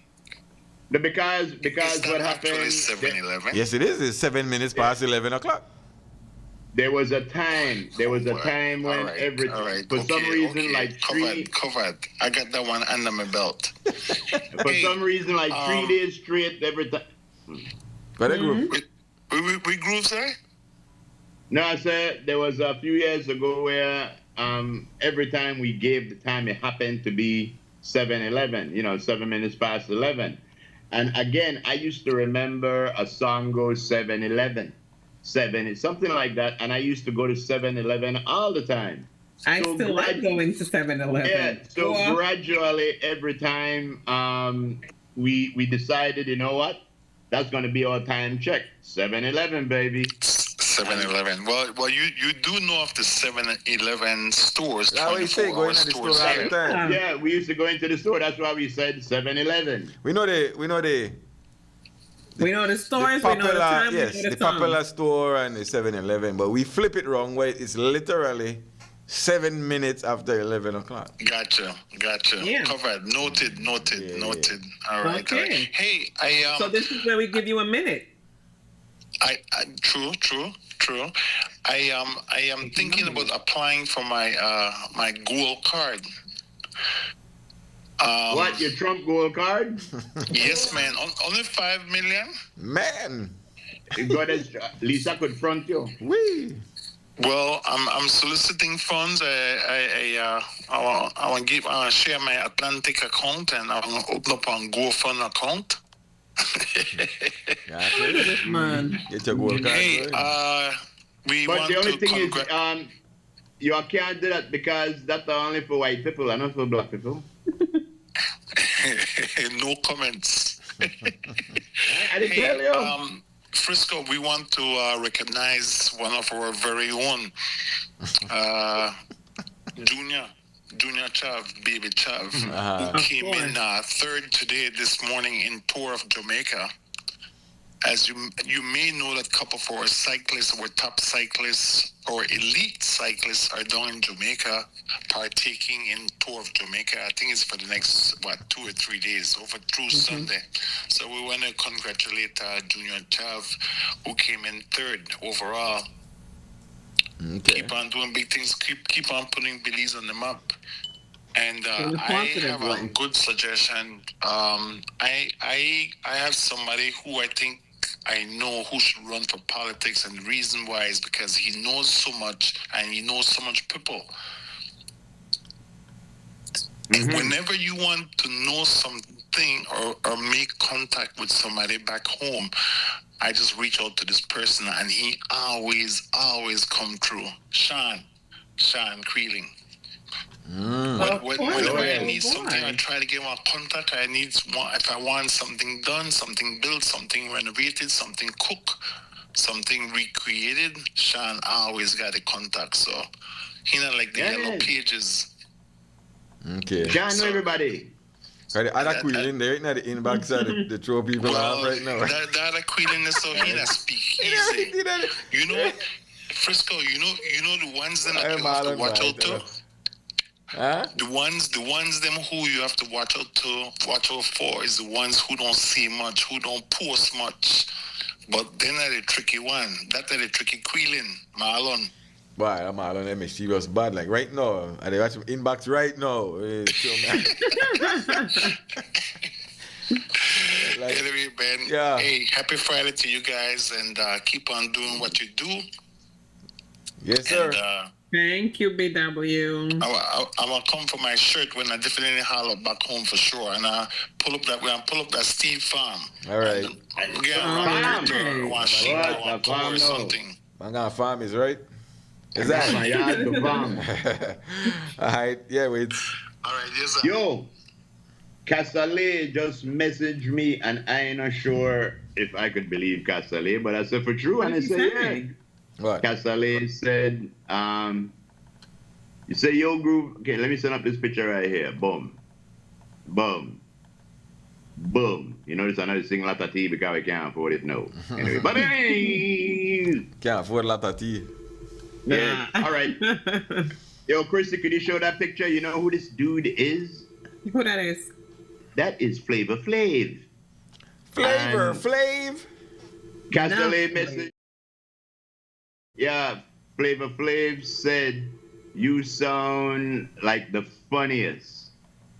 Because is what that actually happened? 7-Eleven? Yes, it is. It's 7 minutes past 11 o'clock. There was a time. When for some reason like covered. I got that one under my belt. for some reason like 3 days straight every time. Got a group. We grooves there? No, I said there was a few years ago where every time we gave the time, it happened to be 7-Eleven. 7 minutes past 11. And again, I used to remember a song goes 7-Eleven. 7, something like that, and I used to go to 7-Eleven all the time. I still like going to 7-Eleven. Yeah, so gradually every time we decided, you know what, that's going to be our time check. 7-Eleven, baby. 7-Eleven. Well, you do know of the 7-Eleven stores. That's what you say, going to the store all the time. Yeah, we used to go into the store. That's why we said 7-Eleven. We know the stores, popular, we know the time, yes, we know the song. popular store and the 7-Eleven, but we flip it wrong where it's literally 7 minutes after 11 o'clock. Gotcha. Yeah. Covered. Noted. All right. Okay. All right. Hey, So this is where we give you a minute. True. I am thinking about applying for my my gold card. What, your Trump gold card? Yes, man. Only 5 million. Man. God, Lisa could front you. Wee. Well, I'm soliciting funds. I want to share my Atlantic account, and I want to open up a GoFund account. Man. Get your gold card. Hey, we But want the only to thing is, you can't do that because that's only for white people and not for black people. No comments. I didn't tell you. Frisco, we want to recognize one of our very own, Junior Chav, baby Chav, who came in third today this morning in Tour of Jamaica. As you may know, that couple of our cyclists, our top cyclists, or elite cyclists, are down in Jamaica, partaking in Tour of Jamaica. I think it's for the next 2 or 3 days, over through Sunday. So we want to congratulate Junior Chav, who came in third overall. Okay. Keep on doing big things. Keep on putting Belize on the map. And I have a good suggestion. I have somebody who I think I know who should run for politics, and the reason why is because he knows so much and he knows so much people. Whenever you want to know something or make contact with somebody back home, I just reach out to this person and he always come through. Sean Creeling. Whenever I need something, I try to get my contact. If I want something done, something built, something renovated, something cooked, something recreated, Sean always got a contact. So he not like the yellow pages. Okay. Sean know everybody. Right, the other queen in there, not the inbox side, the throw people off right now. The other queen in there, so he not speak easy. You know, Frisco, you know the ones that you have to watch out to. Huh? The ones them who you have to watch out for is the ones who don't say much, who don't post much. But then are the tricky one. That are the tricky queeling, Marlon. Boy, I'm Marlon, them serious bad. Like right now, I watch him inbox right now. Like, anyway, Ben. Yeah. Hey, happy Friday to you guys, and keep on doing what you do. Yes, sir. And, thank you, BW. I will come for my shirt when I definitely haul back home for sure, and pull up that Steve farm. All right. And we're gonna one sheep or one cow or something. I'm gonna farm is right. Is that my yard to farm? All right. Yeah, wait. All right. Yes, sir. Yo, Casale just messaged me, and I ain't not sure if I could believe Casale, but I said for true, and I said yeah. What? Casale said, you say, yo, Groove. Okay, let me send up this picture right here. Boom. Boom. Boom. You notice I know to sing a lot of tea because we can't afford it, no. Anyway, but hey! Can't afford a lot of tea. Yeah, all right. Yo, Chrissy, could you show that picture? You know who this dude is? Who that is? That is Flavor Flav. Flavor Flav? Casale message. Yeah, Flavor Flav said, you sound like the funniest.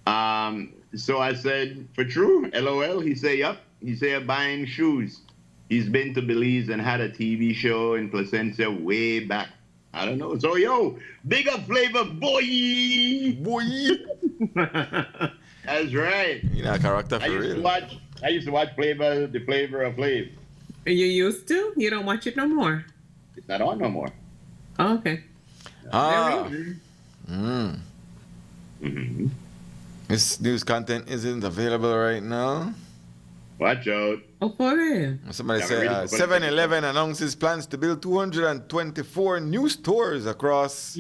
So I said, for true, LOL. He said, yup. He said, buying shoes. He's been to Belize and had a TV show in Placencia way back. I don't know. So, yo, big up Flavor, boy. That's right. You know, character for real. I used to watch Flavor, the Flavor of Flav. You used to? You don't watch it no more? It's not on no more. Oh, okay. This news content isn't available right now. Watch out. Oh, for real? Somebody said 7-Eleven announces plans to build 224 new stores across,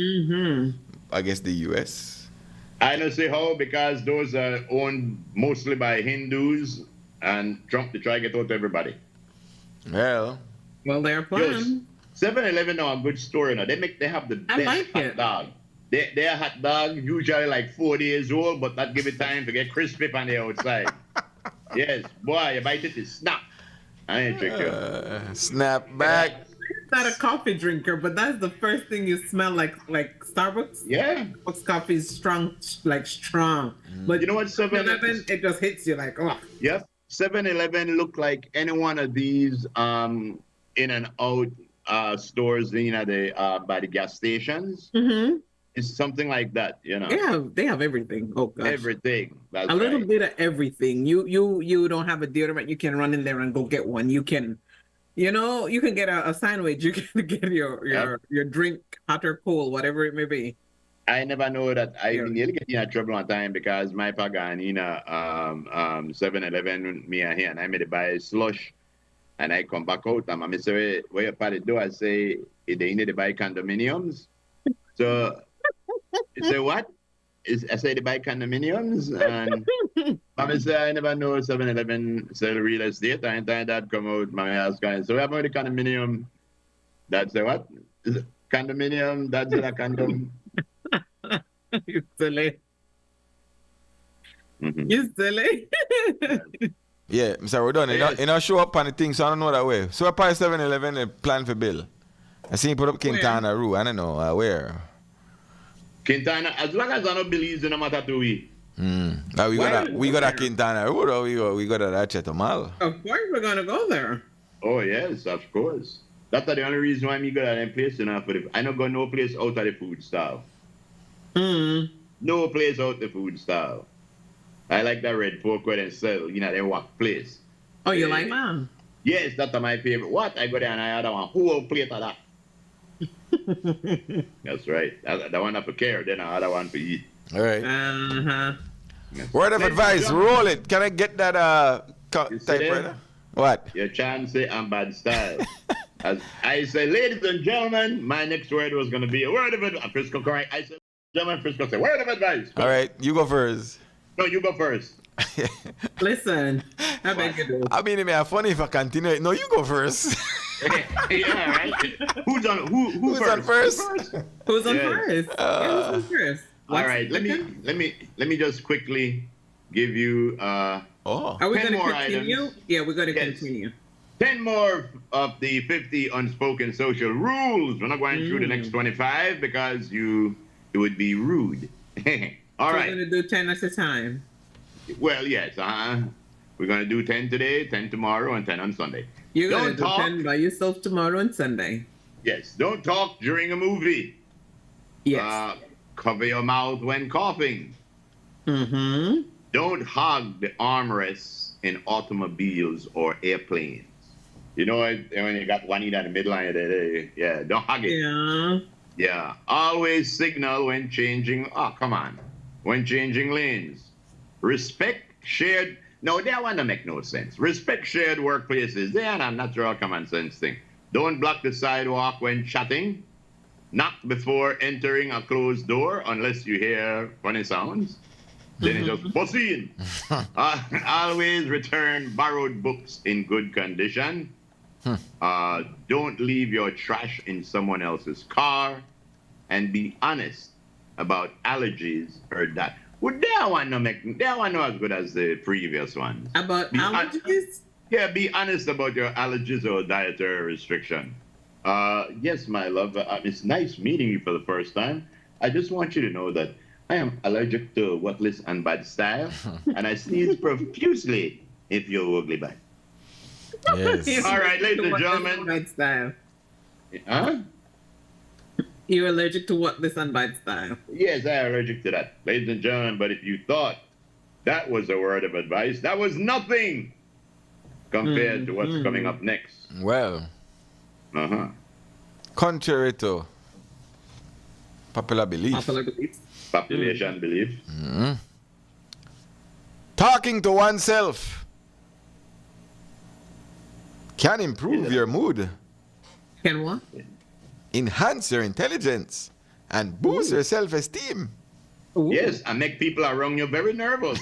I guess, the U.S. I don't see how, because those are owned mostly by Hindus, and Trump to try to get out to everybody. Well, they're planning. 7-Eleven are a good store, you know. They have the best hot dog. Their hot dog usually like 4 days old, but not give it time to get crispy on the outside. Yes, boy, you bite it, it's snap. I ain't trick you. Snap back. not a coffee drinker, but that's the first thing you smell like Starbucks. Yeah. Starbucks coffee is strong, like strong. But You know what, 7-Eleven, it just hits you like, oh. Yep. 7-Eleven look like any one of these in and out stores, by the gas stations. Mm-hmm. It's something like that, Yeah, they have everything. Oh gosh. Everything. That's a little right. bit of everything. You don't have a deodorant, you can run in there and go get one. You can, you can get a sandwich. You can get your drink, hot or cold, whatever it may be. I never know that I nearly get in trouble one time because my paganina 7-Eleven me and here and I made it buy slush and I come back out and I say where you party do I say they need to buy condominiums. So you say what? I say they buy condominiums and I say I never know 7-Eleven sell real estate. I ain't that come out my ass guy. So we have the condominium. That's a what? Condominium, that's a condom. You silly. Mm-hmm. You silly. Yeah, Mr. We're done. Yes. You know, show up on the thing, so I don't know that way. So I probably 7-Eleven a plan for bill. I see him put up Quintana Roo. I don't know where. Quintana, as long as I don't believe in no matter to we. Now we got a Quintana Roo, or we got a Chetomal. Of course we're gonna go there. Oh yes, of course. That's the only reason why me go to that place I don't go no place out of the food style. No place out the food style. I like that red pork where they sell, they walk place. Oh, you like that? Yes, that's my favorite. What? I go there and I order one whole plate of that. That's right. The one for care, then I order one for eat. All right. Uh-huh. Word of advice, roll it. Can I get that typewriter? What? Your chance and bad style. As I say, ladies and gentlemen, my next word was going to be a word of advice. Frisco, correct. I said, gentlemen, Frisco, say, word of advice. All right, you go first. No, you go first. Listen, I beg you do. I mean, it may be funny if I continue. No, you go first. Yeah, right. Who's on first? Who's on first? Who's on first? All right, let me just quickly give you Are we 10 going to more continue? items. Yeah, we're going to continue. 10 more of the 50 unspoken social rules. We're not going through the next 25 because it would be rude. All right. We're going to do 10 at a time. Well, yes. We're going to do 10 today, 10 tomorrow, and 10 on Sunday. You're going to do talk. 10 by yourself tomorrow and Sunday. Yes. Don't talk during a movie. Yes. Cover your mouth when coughing. Mm-hmm. Don't hog the armrests in automobiles or airplanes. You know, when you got one in the middle line, don't hug it. Yeah. Yeah. Always signal when changing. Oh, come on. When changing lanes. Respect shared. No, that one don't make no sense. Respect shared workplaces. They're a natural common sense thing. Don't block the sidewalk when chatting. Knock before entering a closed door unless you hear funny sounds. Then you just bust in. Always return borrowed books in good condition. Don't leave your trash in someone else's car. And be honest about allergies. Heard that. Well, that one not as good as the previous ones. About allergies? Yeah, be honest about your allergies or dietary restriction. Yes, my love, it's nice meeting you for the first time. I just want you to know that I am allergic to worthless and bad style, and I sneeze profusely if you're ugly bad. Yes. All right, ladies and gentlemen. Bad style. Huh? You're allergic to worthless and bad style. Yes, I'm allergic to that. Ladies and gentlemen, but if you thought that was a word of advice, that was nothing compared to what's coming up next. Well, contrary to popular belief. Population belief. Talking to oneself can improve your mood, Can what? enhance your intelligence, and boost your self-esteem. Yes, and make people around you very nervous.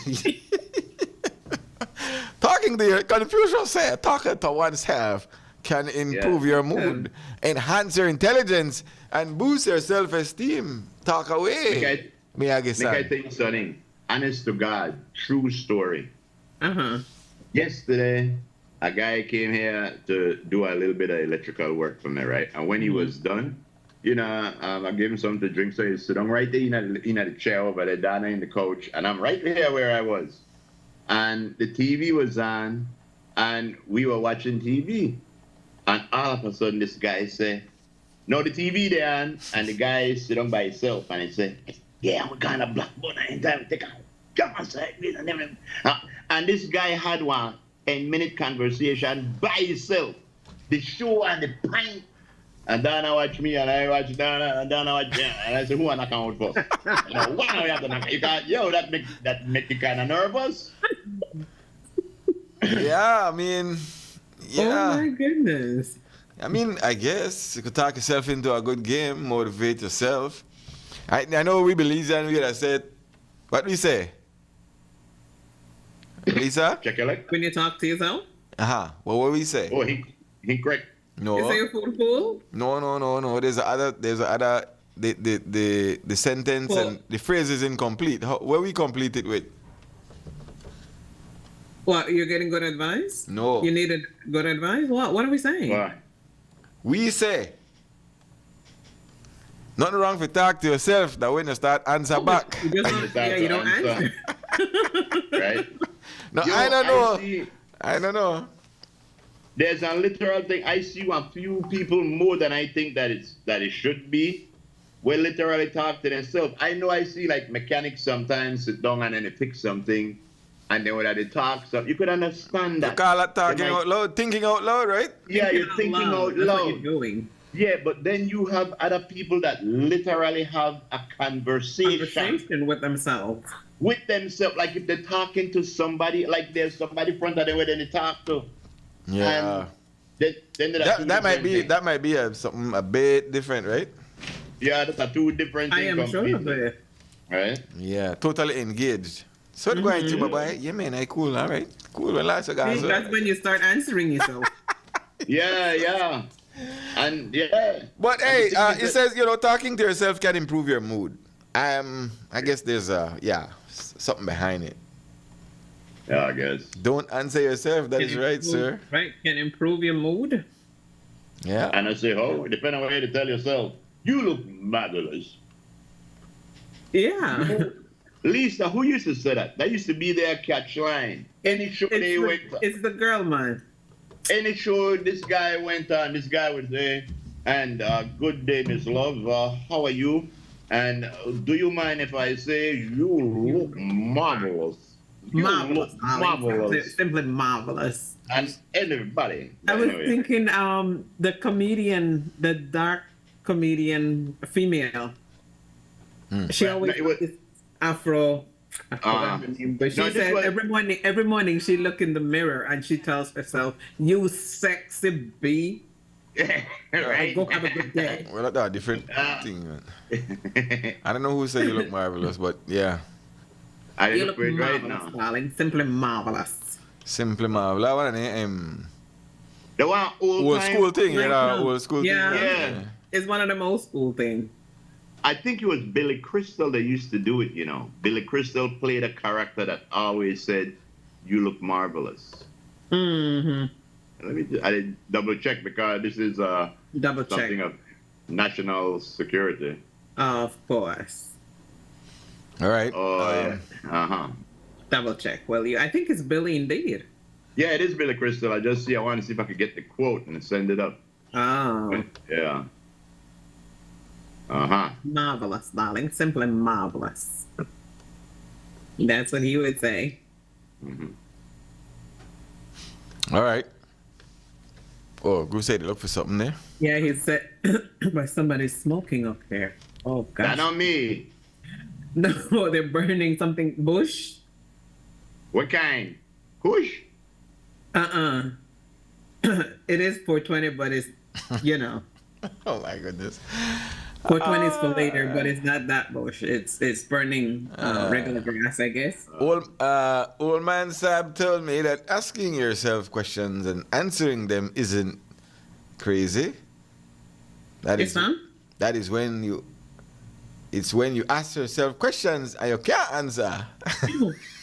Talking to oneself can improve your mood, enhance your intelligence, and boost your self-esteem. Talk away. Make I tell you something. Honest to God, true story. Yesterday, a guy came here to do a little bit of electrical work for me, right? And when he was done, you know, I gave him something to drink, so he sit down right there in the chair over there, down in the couch, and I'm right there where I was. And the TV was on, and we were watching TV. And all of a sudden, this guy said, "No, the TV there on," and the guy sit down by himself, and he said, "Yeah, we're kind of black, but I ain't time to take a jump aside." And this guy had one 10-minute conversation by himself. The show and the pint. And Dana watch me, and I watch Dana, and Dana watch me, and I say, "Who wanna knock out first?" You know, one we have to knock. You can't, that make you kind of nervous. Yeah, I mean, yeah. Oh my goodness. I mean, I guess you could talk yourself into a good game, motivate yourself. I know we believe and we would have said, what we say? Lisa? Check your leg. When you talk to yourself? What would we say? Oh, he correct. No. You say you're fool? No. There's a other the sentence and the phrase is incomplete. Where we complete it with? What, you're getting good advice? No. You needed good advice? What are we saying? Why? We say, nothing wrong if you talk to yourself, that when you start answer back. You don't answer. Right? No, Yo, I don't know. I don't know. There's a literal thing. I see a few people more than I think that it should be. Will literally talk to themselves. I know I see like mechanics sometimes sit down and then they fix something, and then when they talk, so you could understand that. You call that talking out loud, thinking out loud, right? Yeah, you're thinking out That's loud. what you're doing. Yeah, but then you have other people that literally have a conversation with themselves. With themselves, like if they're talking to somebody, like there's somebody in front of them where they talk to. Yeah. Then that might be something a bit different, right? Yeah, that's a two different things. I am sure of it. Right? Yeah, totally engaged. So going to my boy, yeah man, I cool, all right. Cool, relax, guys. That's when you start answering yourself. Yeah. And yeah. But hey, it says, talking to yourself can improve your mood. I guess there's something behind it. Yeah, I guess. Don't answer yourself. That is right, sir. Right, can improve your mood. Yeah. And I say, depending on what you tell yourself, you look marvelous. Yeah. Lisa, who used to say that? That used to be their catch line. Any show they went on. It's the girl, man. Any show this guy went on, this guy was there, and good day, Miss Love. How are you? And do you mind if I say you look marvelous? Marvelous. Marvelous. Simply marvelous. And everybody. I was thinking the comedian, the dark comedian female. She always this afro. I forgot her name, but she said every morning she look in the mirror and she tells herself, "You sexy bee." Right. Go have a good day. Well, that's a different thing, man. I don't know who said you look marvelous, but yeah. You look marvelous, right now, darling. Simply marvelous. Simply marvelous. I want to the one old school thing, old school thing. Yeah. It's one of them old school things. I think it was Billy Crystal that used to do it, Billy Crystal played a character that always said, "You look marvelous." Mm-hmm. I did double check because this is something of national security. Of course. All right. Yeah. Double check. Well, I think it's Billy indeed. Yeah, it is Billy Crystal. I want to see if I could get the quote and send it up. Oh. Yeah. Marvelous, darling. Simply marvelous. That's what he would say. Mm-hmm. All right. Oh, Gru said look for something there. Yeah, he said, but somebody's smoking up here. Oh, gosh. That not me. No, they're burning something. Bush? What kind? Kush? It is 420, but it's, Oh, my goodness. 420 is for later, but it's not that bush. It's burning regular grass, I guess. Old man Sab told me that asking yourself questions and answering them isn't crazy. That is when you ask yourself questions and you can't answer.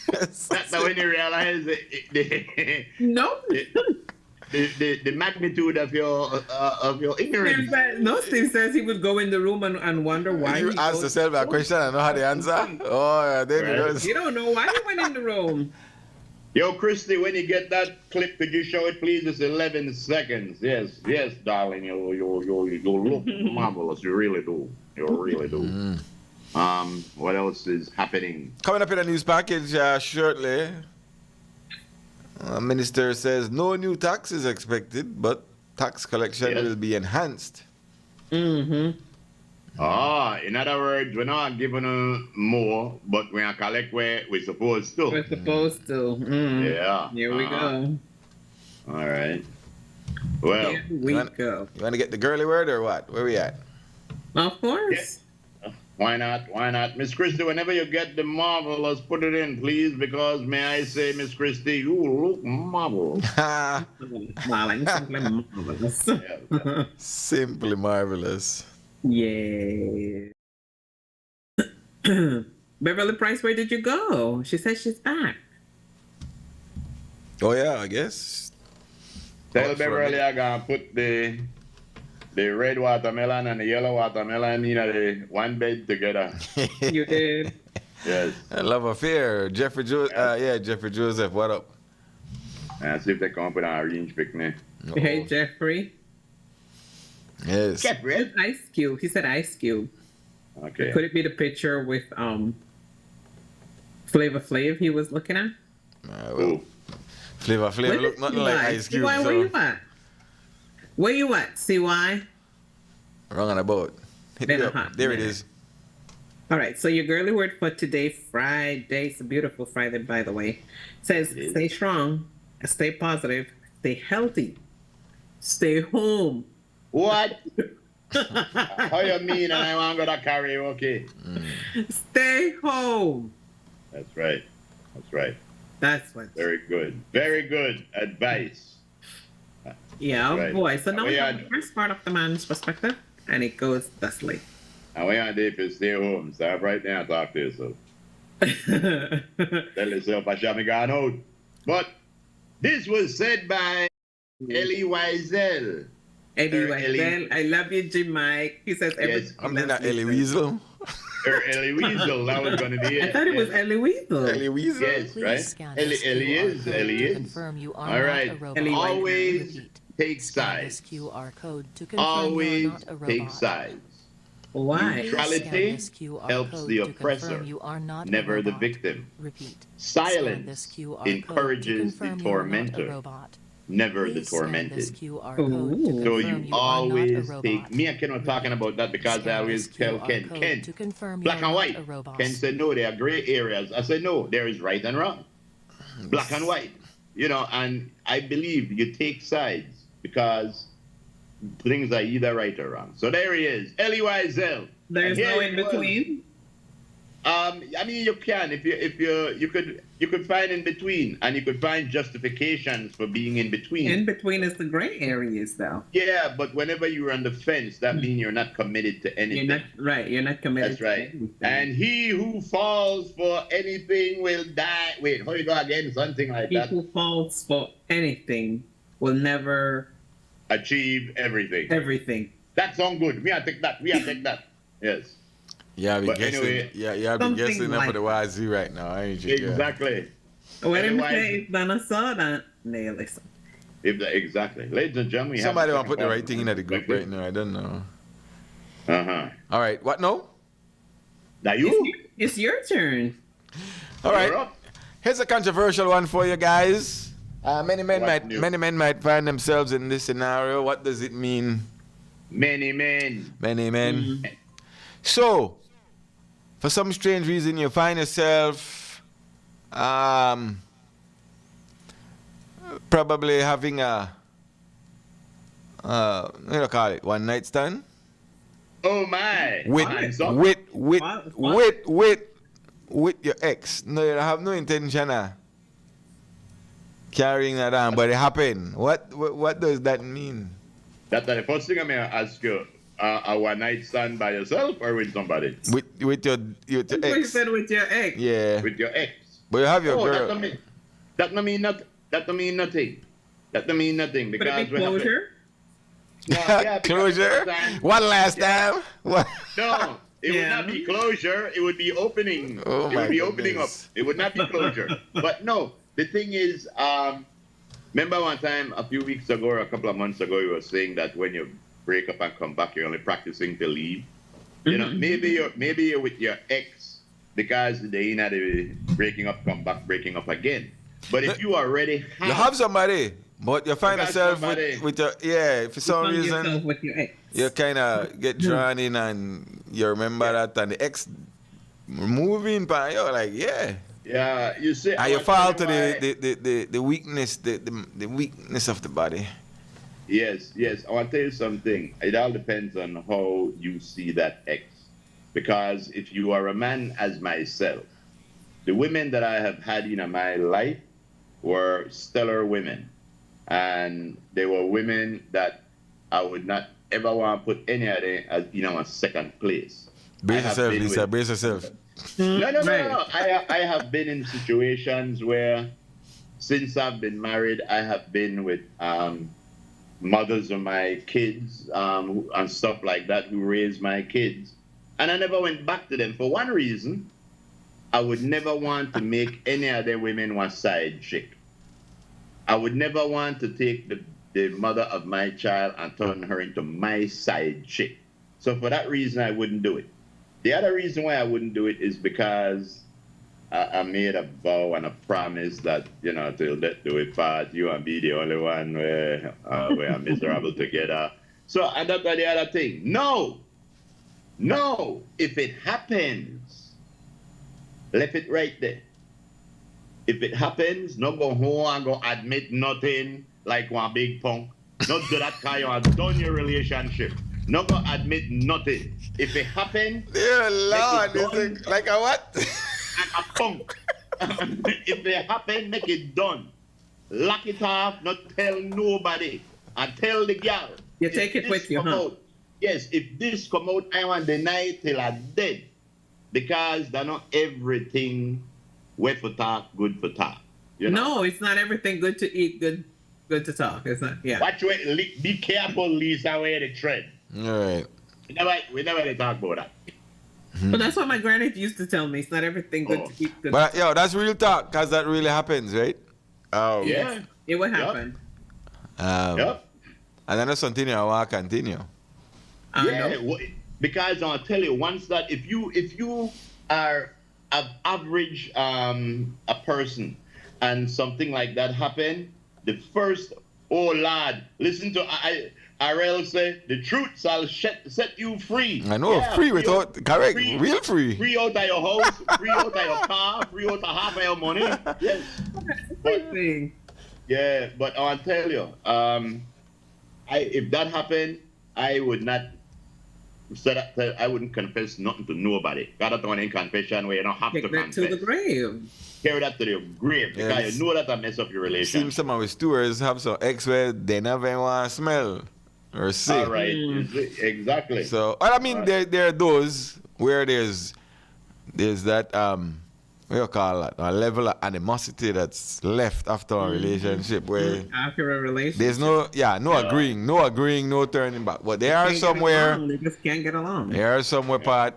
That's when you realize it. No. the magnitude of your ignorance. Steve says he would go in the room and wonder why. You ask yourself a question and know how to answer. Oh, then Right. You don't know why he went in the room. Yo, Christy, when you get that clip, could you show it, please? It's 11 seconds. Yes, darling. You look marvelous. You really do. You really do. What else is happening? Coming up in a news package shortly. Minister says no new tax is expected, but tax collection will be enhanced. In other words, we're not giving more, but we are collect where we're supposed to. We're supposed to. Yeah. Here we go. All right. Well, Here we go. You want to get the girly word or what? Where we at? Of course. Why not? Why not? Miss Christie, whenever you get the marvelous, put it in, please, because may I say, Miss Christie, you look marvelous. Smiling, simply marvelous. Simply marvelous. Yeah. Beverly Price, where did you go? She says she's back. Oh, yeah, I guess. Tell Beverly I'm going to put the red watermelon and the yellow watermelon in the one bed together. You did. Yes. I love affair. Jeffrey Joseph, what up? And see if they come up with an orange picnic. Hey, Jeffrey. Yes. Jeffrey. Ice Cube. He said Ice Cube. Okay. Could it be the picture with Flavor Flav he was looking at? Ooh. Flavor look nothing like Ice Cube. CY, where you at? Where you at, CY? Wrong on about. Hit me up. There it is. All right, so your girly word for today, Friday. It's a beautiful Friday, by the way. Says, stay strong, stay positive, stay healthy, stay home. What? How you mean? And I want to go to karaoke. Stay home. That's right. That's right. That's what. Very good. Very good advice. Yeah, Right. boy. So now we have Yeah. the first part of the man's perspective, and it goes thusly. And we are there to stay home. Stop right now and talk to yourself. Tell yourself I shall be gone out. But this was said by Elie Wiesel. Eddie Wiesel, I love you, Jim Mike. He says everything. I'm not Elie Weasel. Or Elie Weasel, that was going to be it. I thought it was Elie Weasel. Elie Weasel? Yes, right? Elie is. All right. Always take sides. Always take sides. Why? Neutrality helps the oppressor, never the victim. Silence encourages the tormentor, never the tormented. So you always take me and Ken were talking about that because I always tell Ken, black and white. Ken said, no, there are gray areas. I said, no, there is right and wrong. Black and white. And I believe you take sides because things are either right or wrong. So there he is, Elie Wiesel. There's no in between. I mean, you can if you could find in between, and you could find justifications for being in between. In between is the gray areas, though. Yeah, but whenever you're on the fence, that means you're not committed to anything. You're not committed. That's right. And he who falls for anything will die. Wait, how you go again? Something like that. He who falls for anything will never achieve everything. Everything. That sounds good. We are take that. Yes. Yeah, I be guessing. Anyway, I be guessing up for the YZ right now. Ain't you? Exactly. When him say if Donna saw that, they listen. Exactly. Ladies and gentlemen, somebody want to put the right thing in the group right now. I don't know. All right. What? No. Now you. It's your turn. All right. Here's a controversial one for you guys. Many men might find themselves in this scenario. What does it mean? Many men. Mm-hmm. So, for some strange reason, you find yourself probably having a what do you call it? One night stand. Oh my! With your ex. No, you have no intention of carrying that on, but it happened. What does that mean? That's the first thing I'm gonna ask you. A one night stand by yourself or with somebody? With your ex. You said with your ex. Yeah. With your ex. But you have your girl. That don't mean nothing. That don't mean nothing because Could it be closure? Closure? One last time? What? No, it would not be closure. It would be opening. Oh it would be goodness. opening up. It would not be closure. But no, the thing is, remember one time a few weeks ago or a couple of months ago, you were saying that when you break up and come back, you're only practicing to leave. You know, maybe you're with your ex because they not breaking up, come back, breaking up again. But if you already have somebody, but you find yourself with your, for some reason, with your ex. you kind of get drawn in and you remember that, and the ex moving, but you're like, yeah, you see, and you fall to the weakness, the weakness of the body. Yes. I want to tell you something. It all depends on how you see that ex. Because if you are a man as myself, the women that I have had in my life were stellar women. And they were women that I would not ever want to put any of them as, a second place. Brace yourself, Lisa. Brace yourself. No. I have been in situations where, since I've been married, I have been with mothers of my kids and stuff like that who raised my kids. And I never went back to them for one reason. I would never want to make any other women one side chick. I would never want to take the mother of my child and turn her into my side chick. So for that reason, I wouldn't do it. The other reason why I wouldn't do it is because I made a vow and a promise that, till death do it part, you and be the only one where we're miserable together. So, and that's the other thing. No, if it happens, left it right there. If it happens, no go home and go admit nothing like one big punk. Not do that kind of done your relationship. No go admit nothing. If it happens, dear Lord, is like a what? Like a punk. If it happen, make it done. Lock it off, not tell nobody. And tell the girl. You take it with you, huh? Yes, if this come out, I want to deny it till I'm dead. Because they're not everything wet for talk, good for talk. No, it's not everything good to eat, good to talk. It's not, Watch where, be careful, Lisa, where they tread. All right. We never talk about that. But that's what my granny used to tell me. It's not everything good to eat. Good but that's real talk, because that really happens, right? Yeah. It would happen. Yep. And then that's something I want to continue. Because I'll tell you, once that, if you are an average a person and something like that happen, the first, lad, listen to RL say, the truth shall set you free. I know, free without, correct, real free. Free out of your house, free out of your car, free out of half of your money. Yes. But I'll tell you, if that happened, I would not I wouldn't confess nothing to nobody. Got that one in confession where you don't have to confess. To the grave. Carry that to the grave because you know that mess up your relationship. Seems some of the stewards have some ex where they never want to smell or see. All right, exactly. So, I mean, there are those where there's that what do you call that? A level of animosity that's left after a relationship where after a relationship there's no agreeing, no turning back. But there are somewhere they just can't get along. There are somewhere part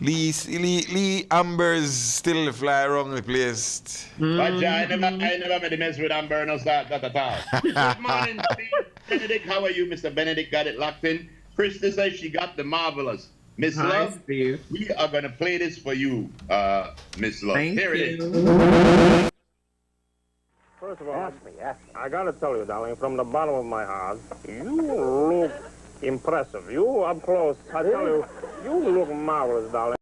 Lee Amber's still fly around the place. But I never made a mess with Amber, no start that at all. Good morning, Benedict. How are you, Mr. Benedict? Got it locked in. Krista says she got the marvelous. Miss Love, Steve. We are going to play this for you, Miss Love. Here it is. First of all, ask me. I got to tell you, darling, from the bottom of my heart, you look impressive. You up close, I tell you, you look marvelous, darling.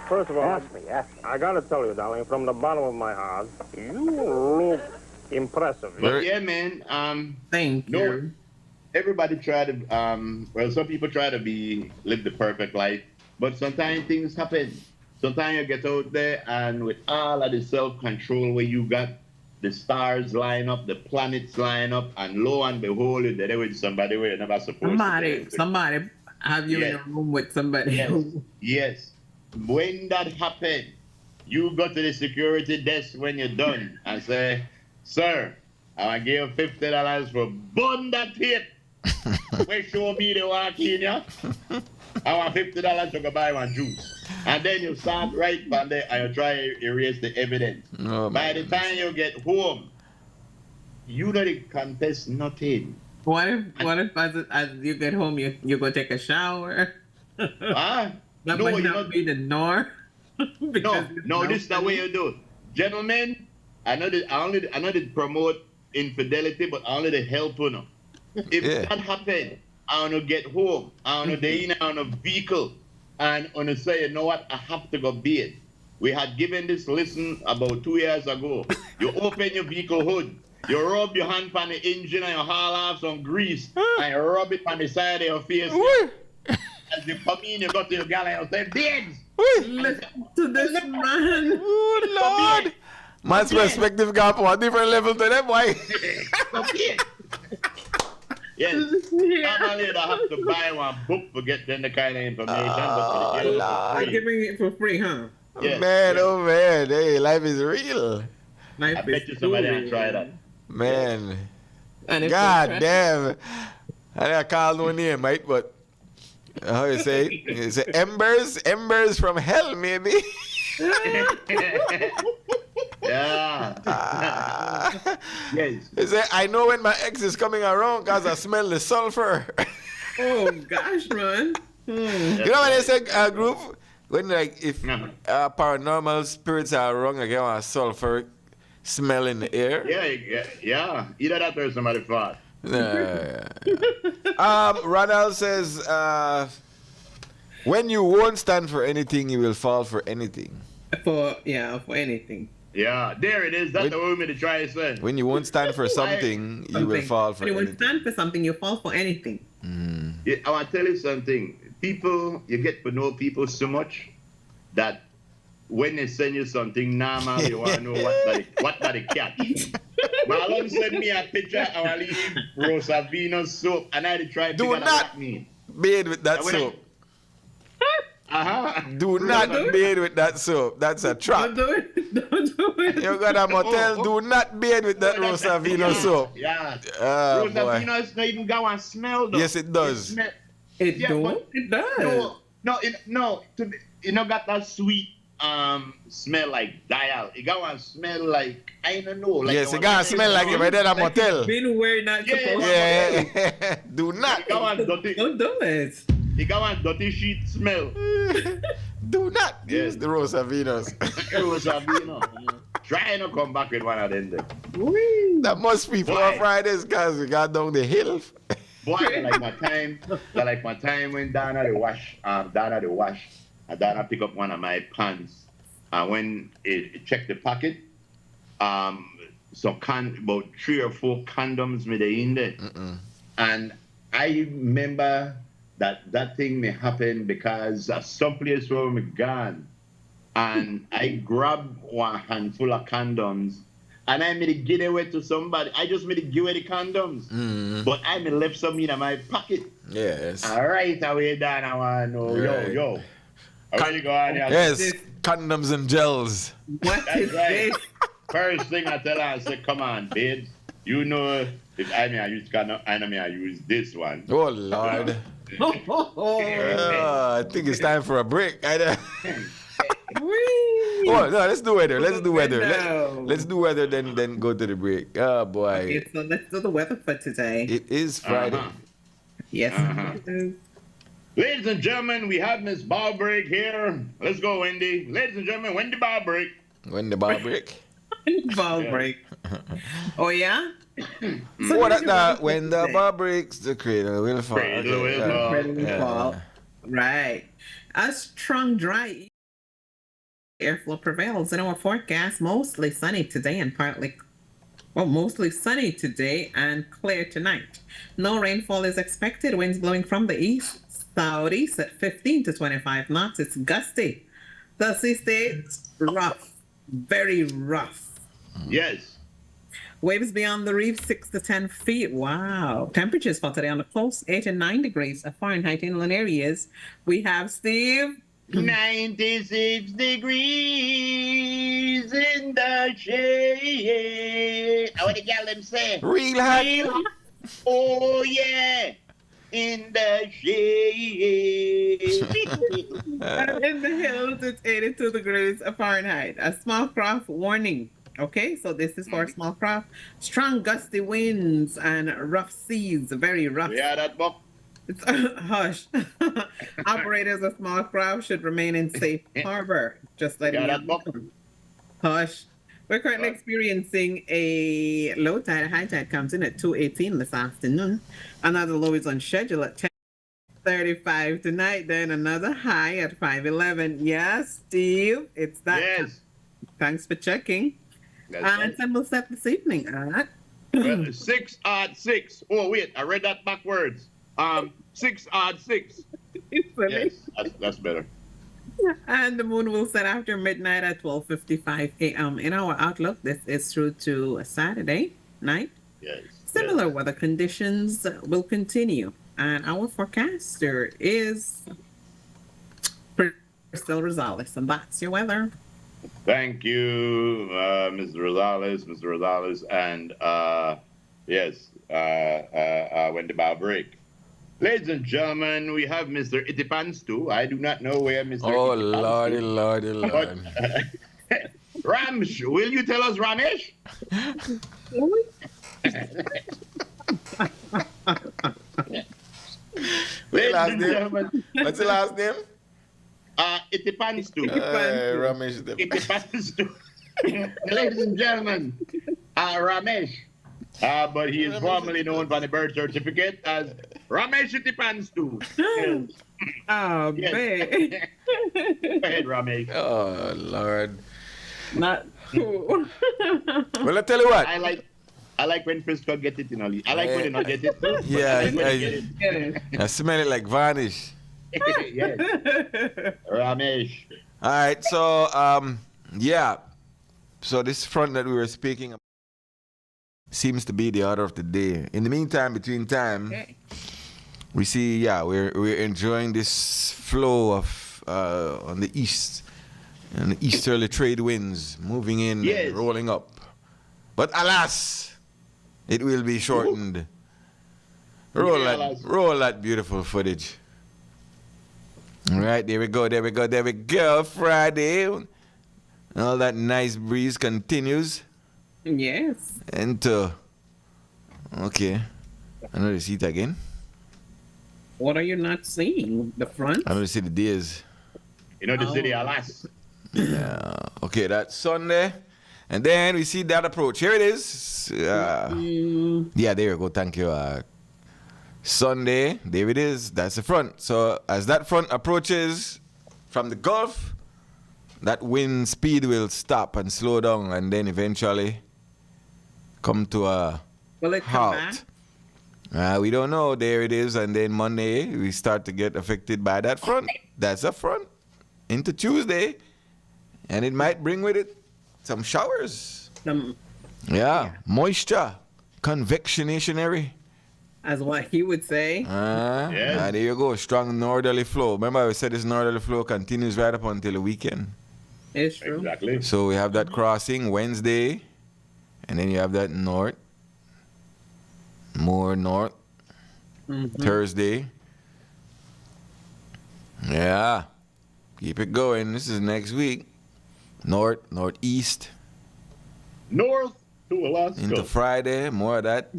First of all, ask me. I got to tell you, darling, from the bottom of my heart, you look impressive. But yeah, man. Thank you. Everybody try to, some people try to live the perfect life, but sometimes things happen. Sometimes you get out there and with all of the self-control where you got, the stars line up, the planets line up, and lo and behold, you're there with somebody where you're never supposed to be. Somebody have you in a room with somebody. Yes. When that happens, you go to the security desk when you're done and say, sir, I give $50 for bun that tape. Where show me the walk in, yeah? I want $50 to go buy one juice. And then you start right from there and you try to erase the evidence. Oh, by the time you get home, you don't contest nothing. What if as you get home you go take a shower? Huh? That No, might you not don't- be the norm. No, this is the way you do it. Gentlemen, I know that promote infidelity, but I only the help you know. If that happen, I want to get home, I want to day in on a vehicle, and want to say, you know what, I have to go bed. We had given this lesson about 2 years ago. You open your vehicle hood, you rub your hand on the engine and you haul off some grease, and you rub it on the side of your face. As you come in, you go to your gal and you say, babes! Listen to this man. Oh, Lord. Man's perspective got on a different level to them, boy. Yes. Normally, I have to buy one book to get them the kind of information. But They're giving it for free, huh? Yes, Man, yes. oh man, hey, life is real. Life I bet is you somebody too will try that. Man. And if God they try- damn. I didn't call no name, mate, but how you say it? You say embers from hell, maybe. Yeah. Yes. You say, I know when my ex is coming around because I smell the sulfur. Oh gosh, man. You know when they say group, when like if paranormal spirits are wrong, like you want a sulfuric smell in the air. Yeah. Either that or somebody fought. Ronald says, when you won't stand for anything, you will fall for anything. For anything. Yeah, there it is. That's the way to try to say. When you won't stand for something, you will fall for When you anything. won't stand for something, you fall for anything. Yeah, I want to tell you something. People, you get to know people so much that when they send you something normal, you want to know what that the cat. Marlon sent me a picture of a little Rosa Venus soap, and I had to try to Do figure out not what that means. bathe with that soap. Do not bathe with that soap. That's a trap. Don't do it. Don't do it. You got a motel, do not bathe with that Rosa Venus soap. Yeah. Oh, Rosa boy. Venus don't even go and smell though. Yes, it does. It Yeah, do? but- It does. No. You know, got that sweet smell like dial. It got one smell like I don't know. Like Yes, it got to smell like you're at a motel. Been where not Yeah, supposed Yeah. Do not. It got one dirty. Don't do it. It got one dirty sheet smell. Do not use the Rosa Venus. It was a trying to come back with one of them. That must be Floor Fridays because we got down the hill. Boy, I like my time when Donna the wash, and Donna pick up one of my pants, and when it checked the pocket, about 3 or 4 condoms me there in there, and I remember that thing may happen because someplace where me gone, and I grabbed one handful of condoms. And I made it give away to somebody. I just made it give away the condoms. But I made left some in my pocket. Yes. All right, away down. I want to know. Right. Yo. How you go on here? Yes, condoms and gels. What is right. this? First thing I tell her, I say, come on, babes. You know, if I use condom, I use this one. Oh, Lord. I think it's time for a break. Oh, no, let's do weather. Let's do weather. Let's do weather, then go to the break. Oh, boy. Okay, so let's do the weather for today. It is Friday. Yes. it is. Ladies and gentlemen, we have Miss Ballbreak here. Let's go, Wendy. Ladies and gentlemen, Wendy Ballbreak. When the bar break? Ball break. Oh, yeah? When the bar breaks, the cradle will fall. Cradle will fall. Cradle will fall. Right. A strong, dry airflow prevails in our forecast. Mostly sunny today and mostly sunny today and clear tonight. No rainfall is expected. Winds blowing from the east, southeast at 15 to 25 knots. It's gusty. The sea stays rough, very rough. Yes. Waves beyond the reef 6 to 10 feet. Wow. Temperatures for today on the coast 8 and 9 degrees Fahrenheit. Inland areas we have Steve 96 degrees in the shade. How the gal them say? Real hot. Oh yeah, in the shade. And in the hills, it's 82 degrees Fahrenheit. A small craft warning. Okay, so this is for small craft. Strong gusty winds and rough seas, very rough. Yeah, that book. It's hush. Operators of small craft should remain in safe harbor. Just letting you know. Hush. We're currently experiencing a low tide. High tide comes in at 2:18 this afternoon. Another low is on schedule at 10:35 tonight. Then another high at 5:11. Yes, Steve, it's that. Yes. Thanks for checking. That's And right. sun will set this evening. 6 odd 6. Oh wait, I read that backwards. 6 odd 6. Yes, that's better. And the moon will set after midnight at 12:55 a.m. In our outlook, this is through to Saturday night. Yes. Similar weather conditions will continue. And our forecaster is Crystal Rosales. And that's your weather. Thank you, Mr. Rosales. And yes, when the bar break. Ladies and gentlemen, we have Mr. Itipans too. I do not know where Mr. Oh, Itipans lordy. Ramsh, will you tell us, Ramesh? What's the last name? Itipans too. Ramesh. Itipans too. Ladies and gentlemen, Ramesh. But he is formerly known by the birth certificate as Ramesh Itipans too. Oh, Yes. man. Go ahead, Ramesh. Oh, Lord. Not cool. Well, I tell you what. I like when Frisco get it, you know. I like when they not get it too. Yeah, I like when they get it. I smell it like varnish. Yes. Ramesh. All right, so yeah. So this front that we were speaking about seems to be the order of the day. In the meantime, between time, we see, we're enjoying this flow of on the east, and the easterly trade winds moving in and rolling up. But alas, it will be shortened. Roll that beautiful footage. All right, there we go. Friday. All that nice breeze continues. Yes. Enter. Okay. Another seat again. What are you not seeing? The front? I don't see the days. You know the city, alas. Yeah. Okay, that's Sunday. And then we see that approach. Here it is. Yeah, there you go. Thank you. Sunday. There it is. That's the front. So as that front approaches from the Gulf, that wind speed will stop and slow down and then eventually come to a halt. We don't know. There it is. And then Monday, we start to get affected by that front. That's a front. Into Tuesday. And it might bring with it some showers. Moisture. Convectionary. As what he would say. There you go. Strong northerly flow. Remember I said this northerly flow continues right up until the weekend. It's true. Exactly. So we have that crossing Wednesday. And then you have that north. More north. Thursday. Yeah. Keep it going. This is next week. North, northeast. North to Alaska. Into Friday. More of that.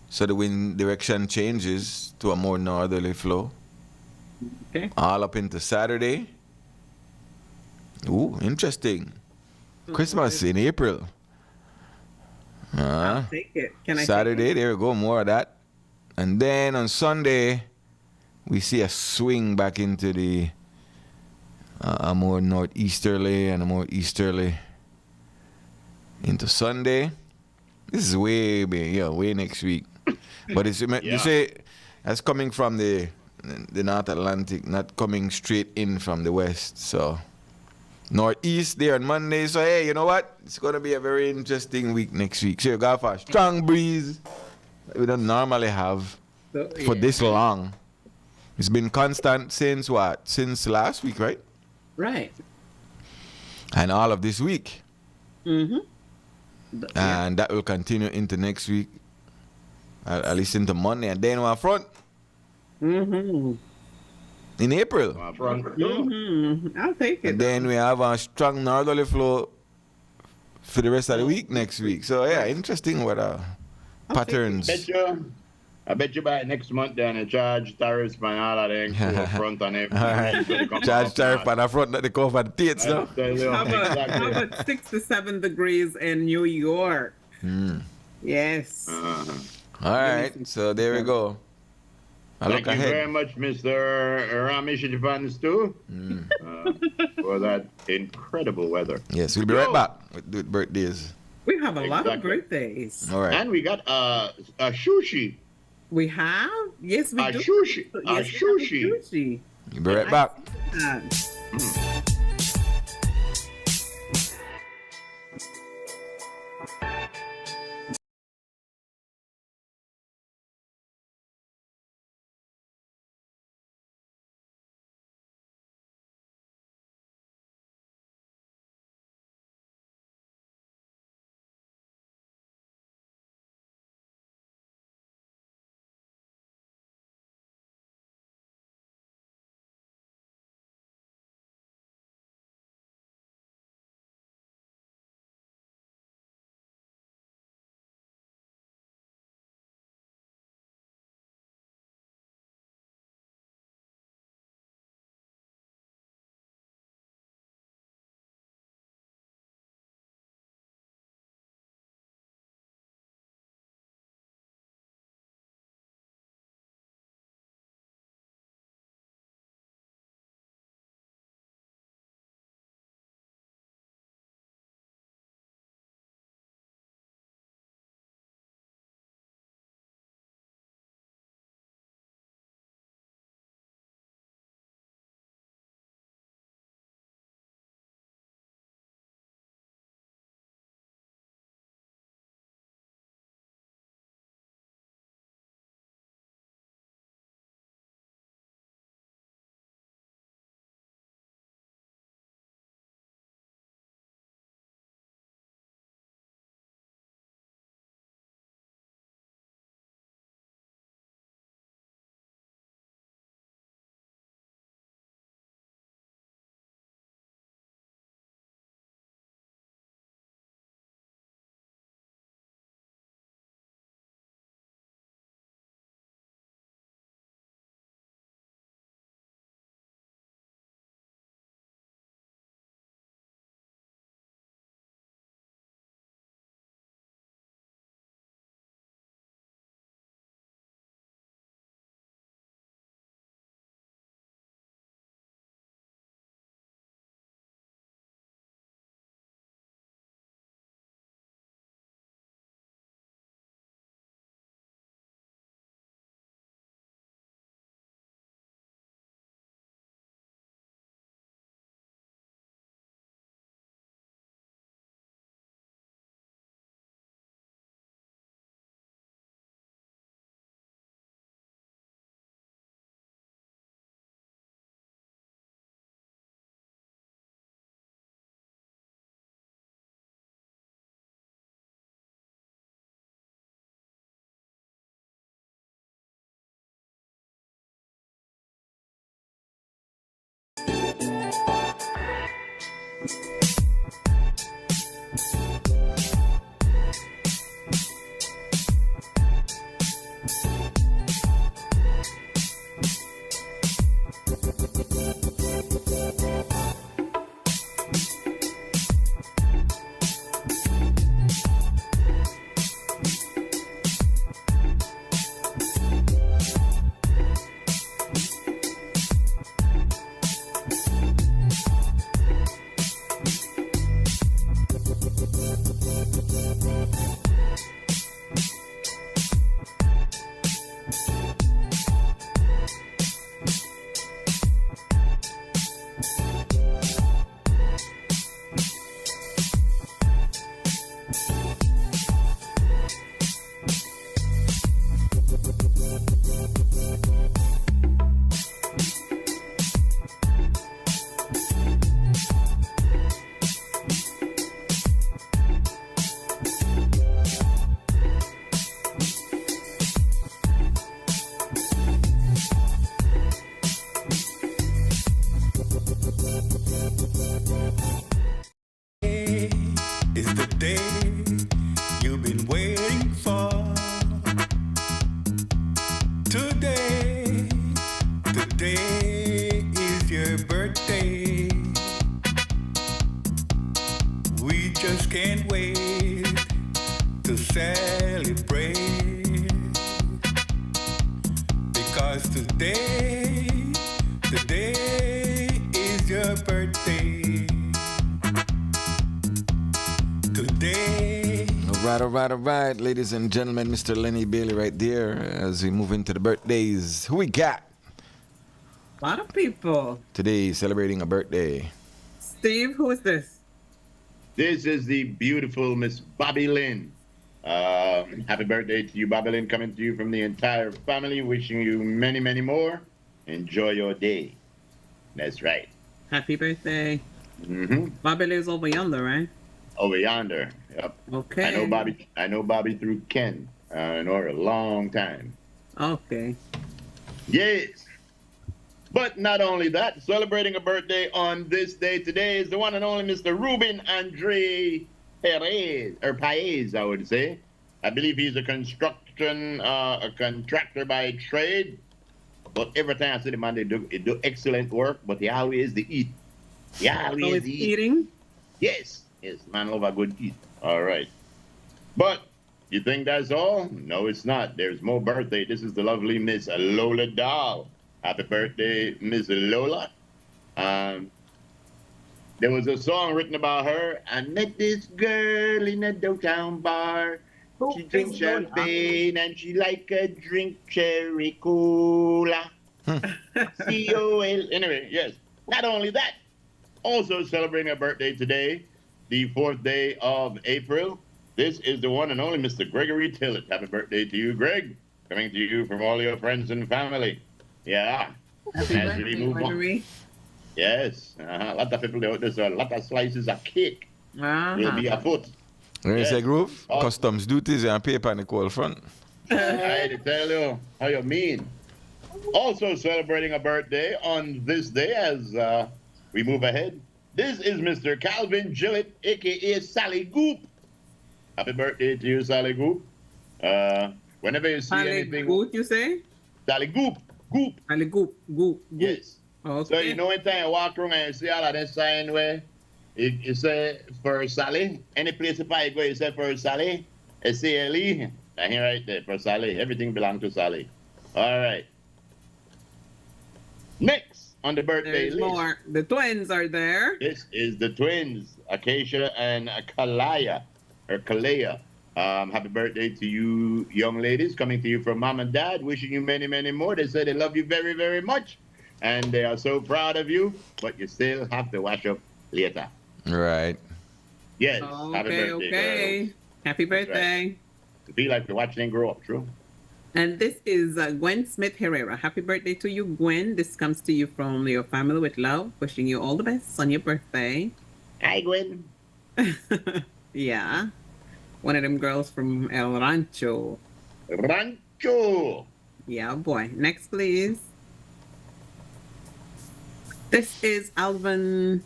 So the wind direction changes to a more northerly flow. Okay. All up into Saturday. Ooh, interesting. Christmas in April. I'll take it. Can I Saturday, there we go, more of that. And then on Sunday, we see a swing back into the a more northeasterly and a more easterly into Sunday. This is way next week. But it's you say that's coming from the North Atlantic, not coming straight in from the west. So northeast there on Monday. So hey, you know what? It's gonna be a very interesting week next week. So you got a strong breeze that we don't normally have for this long. It's been constant since what? Since last week, right? Right. And all of this week. Mm-hmm. And that will continue into next week. At least into Monday. And then one front. Mm-hmm. In April. Mm-hmm. I'll take it. And then we have a strong northerly flow for the rest of the week next week. So yeah, interesting weather patterns. I bet you by next month then they charge tariffs and all of them to front and everything. Right. Charge tariff on the front that they come for the dates, no? How about 6 to 7 degrees in New York? Yes. All right, so there we go. Thank you very much, Mr. Ramesh Stew, for that incredible weather. Yes, we'll be right back with birthdays. We have a lot of birthdays. All right. And we got a sushi. We have? Yes, we do. Sushi. Yes, Sushi. We'll be right back. Is the day you've been waiting for. Today is your birthday. We just can't wait to celebrate. Because today is your birthday. Today. All right, ladies and gentlemen, Mr. Lenny Bailey right there as we move into the birthdays. Who we got? A lot of people. Today celebrating a birthday. Steve, who is this? This is the beautiful Miss Bobby Lynn. Happy birthday to you, Bobby Lynn, coming to you from the entire family. Wishing you many, many more. Enjoy your day. That's right. Happy birthday. Mm-hmm. Bobby lives over yonder, right? Over yonder. Yep. Okay. I know Bobby through Ken. I know her a long time. Okay. Yes. But not only that, celebrating a birthday on this day today is the one and only Mr. Ruben Andre Perez, or Paez, I would say. I believe he's a contractor by trade. But every time I see the man, they do excellent work, but he always eat. He always eating? Yes, man love a good eat. All right. But you think that's all? No, it's not. There's more birthday. This is the lovely Miss Lola Dahl. Happy birthday, Miss Lola. There was a song written about her. I met this girl in a downtown bar. She drinks champagne and she like a drink cherry cola. C-O-L. Anyway, yes. Not only that, also celebrating a birthday today, the 4th day of April. This is the one and only Mr. Gregory Tillett. Happy birthday to you, Greg. Coming to you from all your friends and family. Yeah. Happy birthday, Gregory. Yes. A lot of people, there's a lot of slices of cake. Will be afoot. When you say groove, customs duties and paper in the cold front. I tell you how you mean. Also celebrating a birthday on this day as we move ahead. This is Mr. Calvin Gillett, a.k.a. Sally Goop. Happy birthday to you, Sally Goop. Whenever you see Sally anything... Goop, you say? Sally Goop. Goop. Sally Goop. Yes. Okay. So you know when time you walk around and you see all of that sign where you say for Sally, any place if I go, you say for Sally, S-A-L-E, and here right there, for Sally. Everything belongs to Sally. All right. Next on the birthday list. More. The twins are there. This is the twins, Acacia and Kalaya, or Kalea. Happy birthday to you, young ladies, coming to you from mom and dad, wishing you many, many more. They say they love you very, very much, and they are so proud of you, but you still have to wash up later. Right. Yes. Okay, happy birthday, girls. Happy birthday. Right. To be like to watch them grow up, true. And this is Gwen Smith Herrera. Happy birthday to you, Gwen. This comes to you from your family with love. Wishing you all the best on your birthday. Hi, Gwen. Yeah. One of them girls from El Rancho. Rancho. Yeah, boy. Next, please. This is Alvin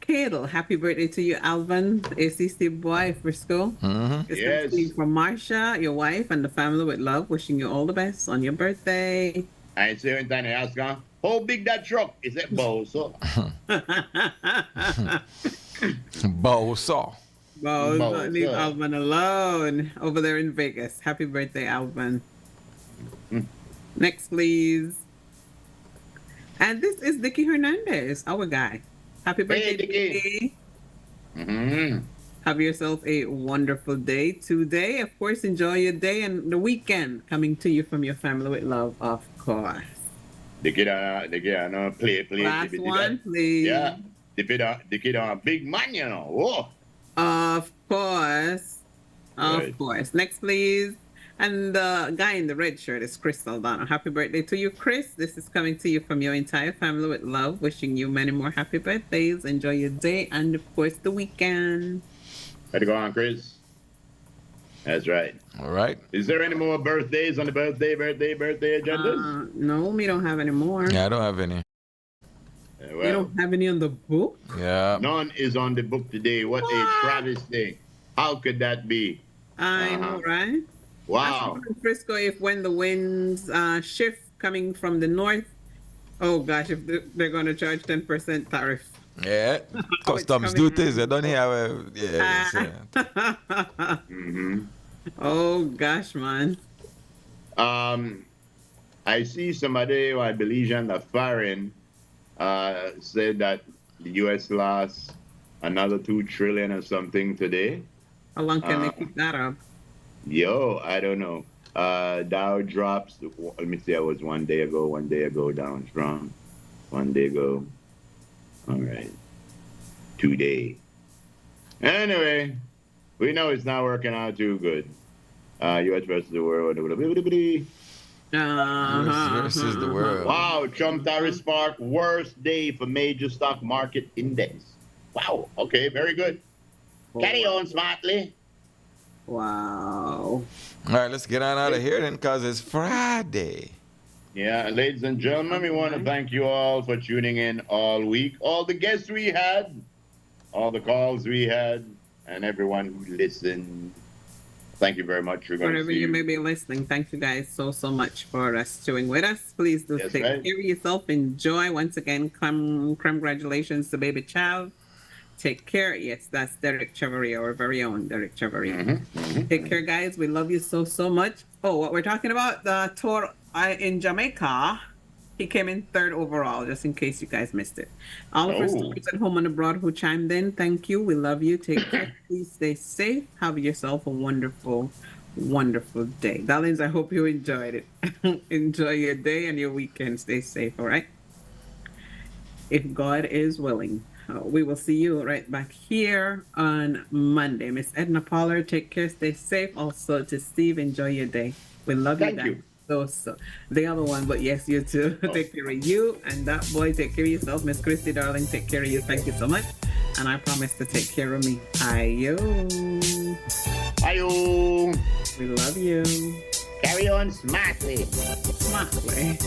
Cadle. Happy birthday to you, Alvin. ACC boy, Frisco. Mm-hmm. This Yes. comes to you from Marsha, your wife, and the family with love. Wishing you all the best on your birthday. I say one time I ask her, how big that truck? Is it Boso? Boso. Well, leave Alvin alone over there in Vegas. Happy birthday, Alvin. Next, please. And this is Dickie Hernandez, our guy. Happy birthday, Dickie. Mm-hmm. Have yourself a wonderful day today. Of course, enjoy your day and the weekend coming to you from your family with love, of course. Dickie, no, play. Last one, please. Yeah. Dickie, a big man, you know. Whoa. Of course. Right. Of course. Next, please. And the guy in the red shirt is Chris Saldana. Happy birthday to you, Chris. This is coming to you from your entire family with love. Wishing you many more happy birthdays. Enjoy your day and, of course, the weekend. Ready to go on, Chris? That's right. All right. Is there any more birthdays on the birthday agendas? No, we don't have any more. Yeah, I don't have any. You don't have any on the book? Yeah. None is on the book today. What a travesty. How could that be? I know, right? Wow. In Frisco, if when the winds shift coming from the north, oh gosh, if they're going to charge 10% tariff. Yeah. Customs duties. They don't have Oh gosh, man. I see somebody who I believe on the foreign said that the U.S. lost another $2 trillion or something today. How long can they keep that up? Yo, I don't know. Dow drops. Let me see. It was 1 day ago. 1 day ago, down strong. 1 day ago. All right. Today. Anyway, we know it's not working out too good. U.S. versus the world. Versus the world. Wow, Trump tariff spark worst day for major stock market index. Wow. Okay, very good. Carry on smartly. Wow. All right, let's get on out of here then, because it's Friday. Yeah, ladies and gentlemen, we want to thank you all for tuning in all week. All the guests we had, all the calls we had, and everyone who listened. Thank you very much. Wherever you may be listening, thank you guys so much for stewing with us. Please do take care of yourself. Enjoy. Once again, congratulations to baby child. Take care. Yes, that's Derek Chevery, our very own Derek Chevery. Take care, guys. We love you so much. Oh, what we're talking about, the tour in Jamaica, he came in 3rd overall, just in case you guys missed it. All of our students at home and abroad who chimed in, thank you. We love you. Take care. Please stay safe. Have yourself a wonderful day. Darlings, I hope you enjoyed it. Enjoy your day and your weekend. Stay safe, all right? If God is willing. We will see you right back here on Monday. Miss Edna Pollard, take care, stay safe. Also to Steve, enjoy your day. We love you. Thank you. So the other one, but yes, you too. Take care of you and that boy. Take care of yourself. Miss Christy, darling, take care of you. Thank you so much. And I promise to take care of me. Ayo. Ayo. We love you. Carry on smartly. Smartly.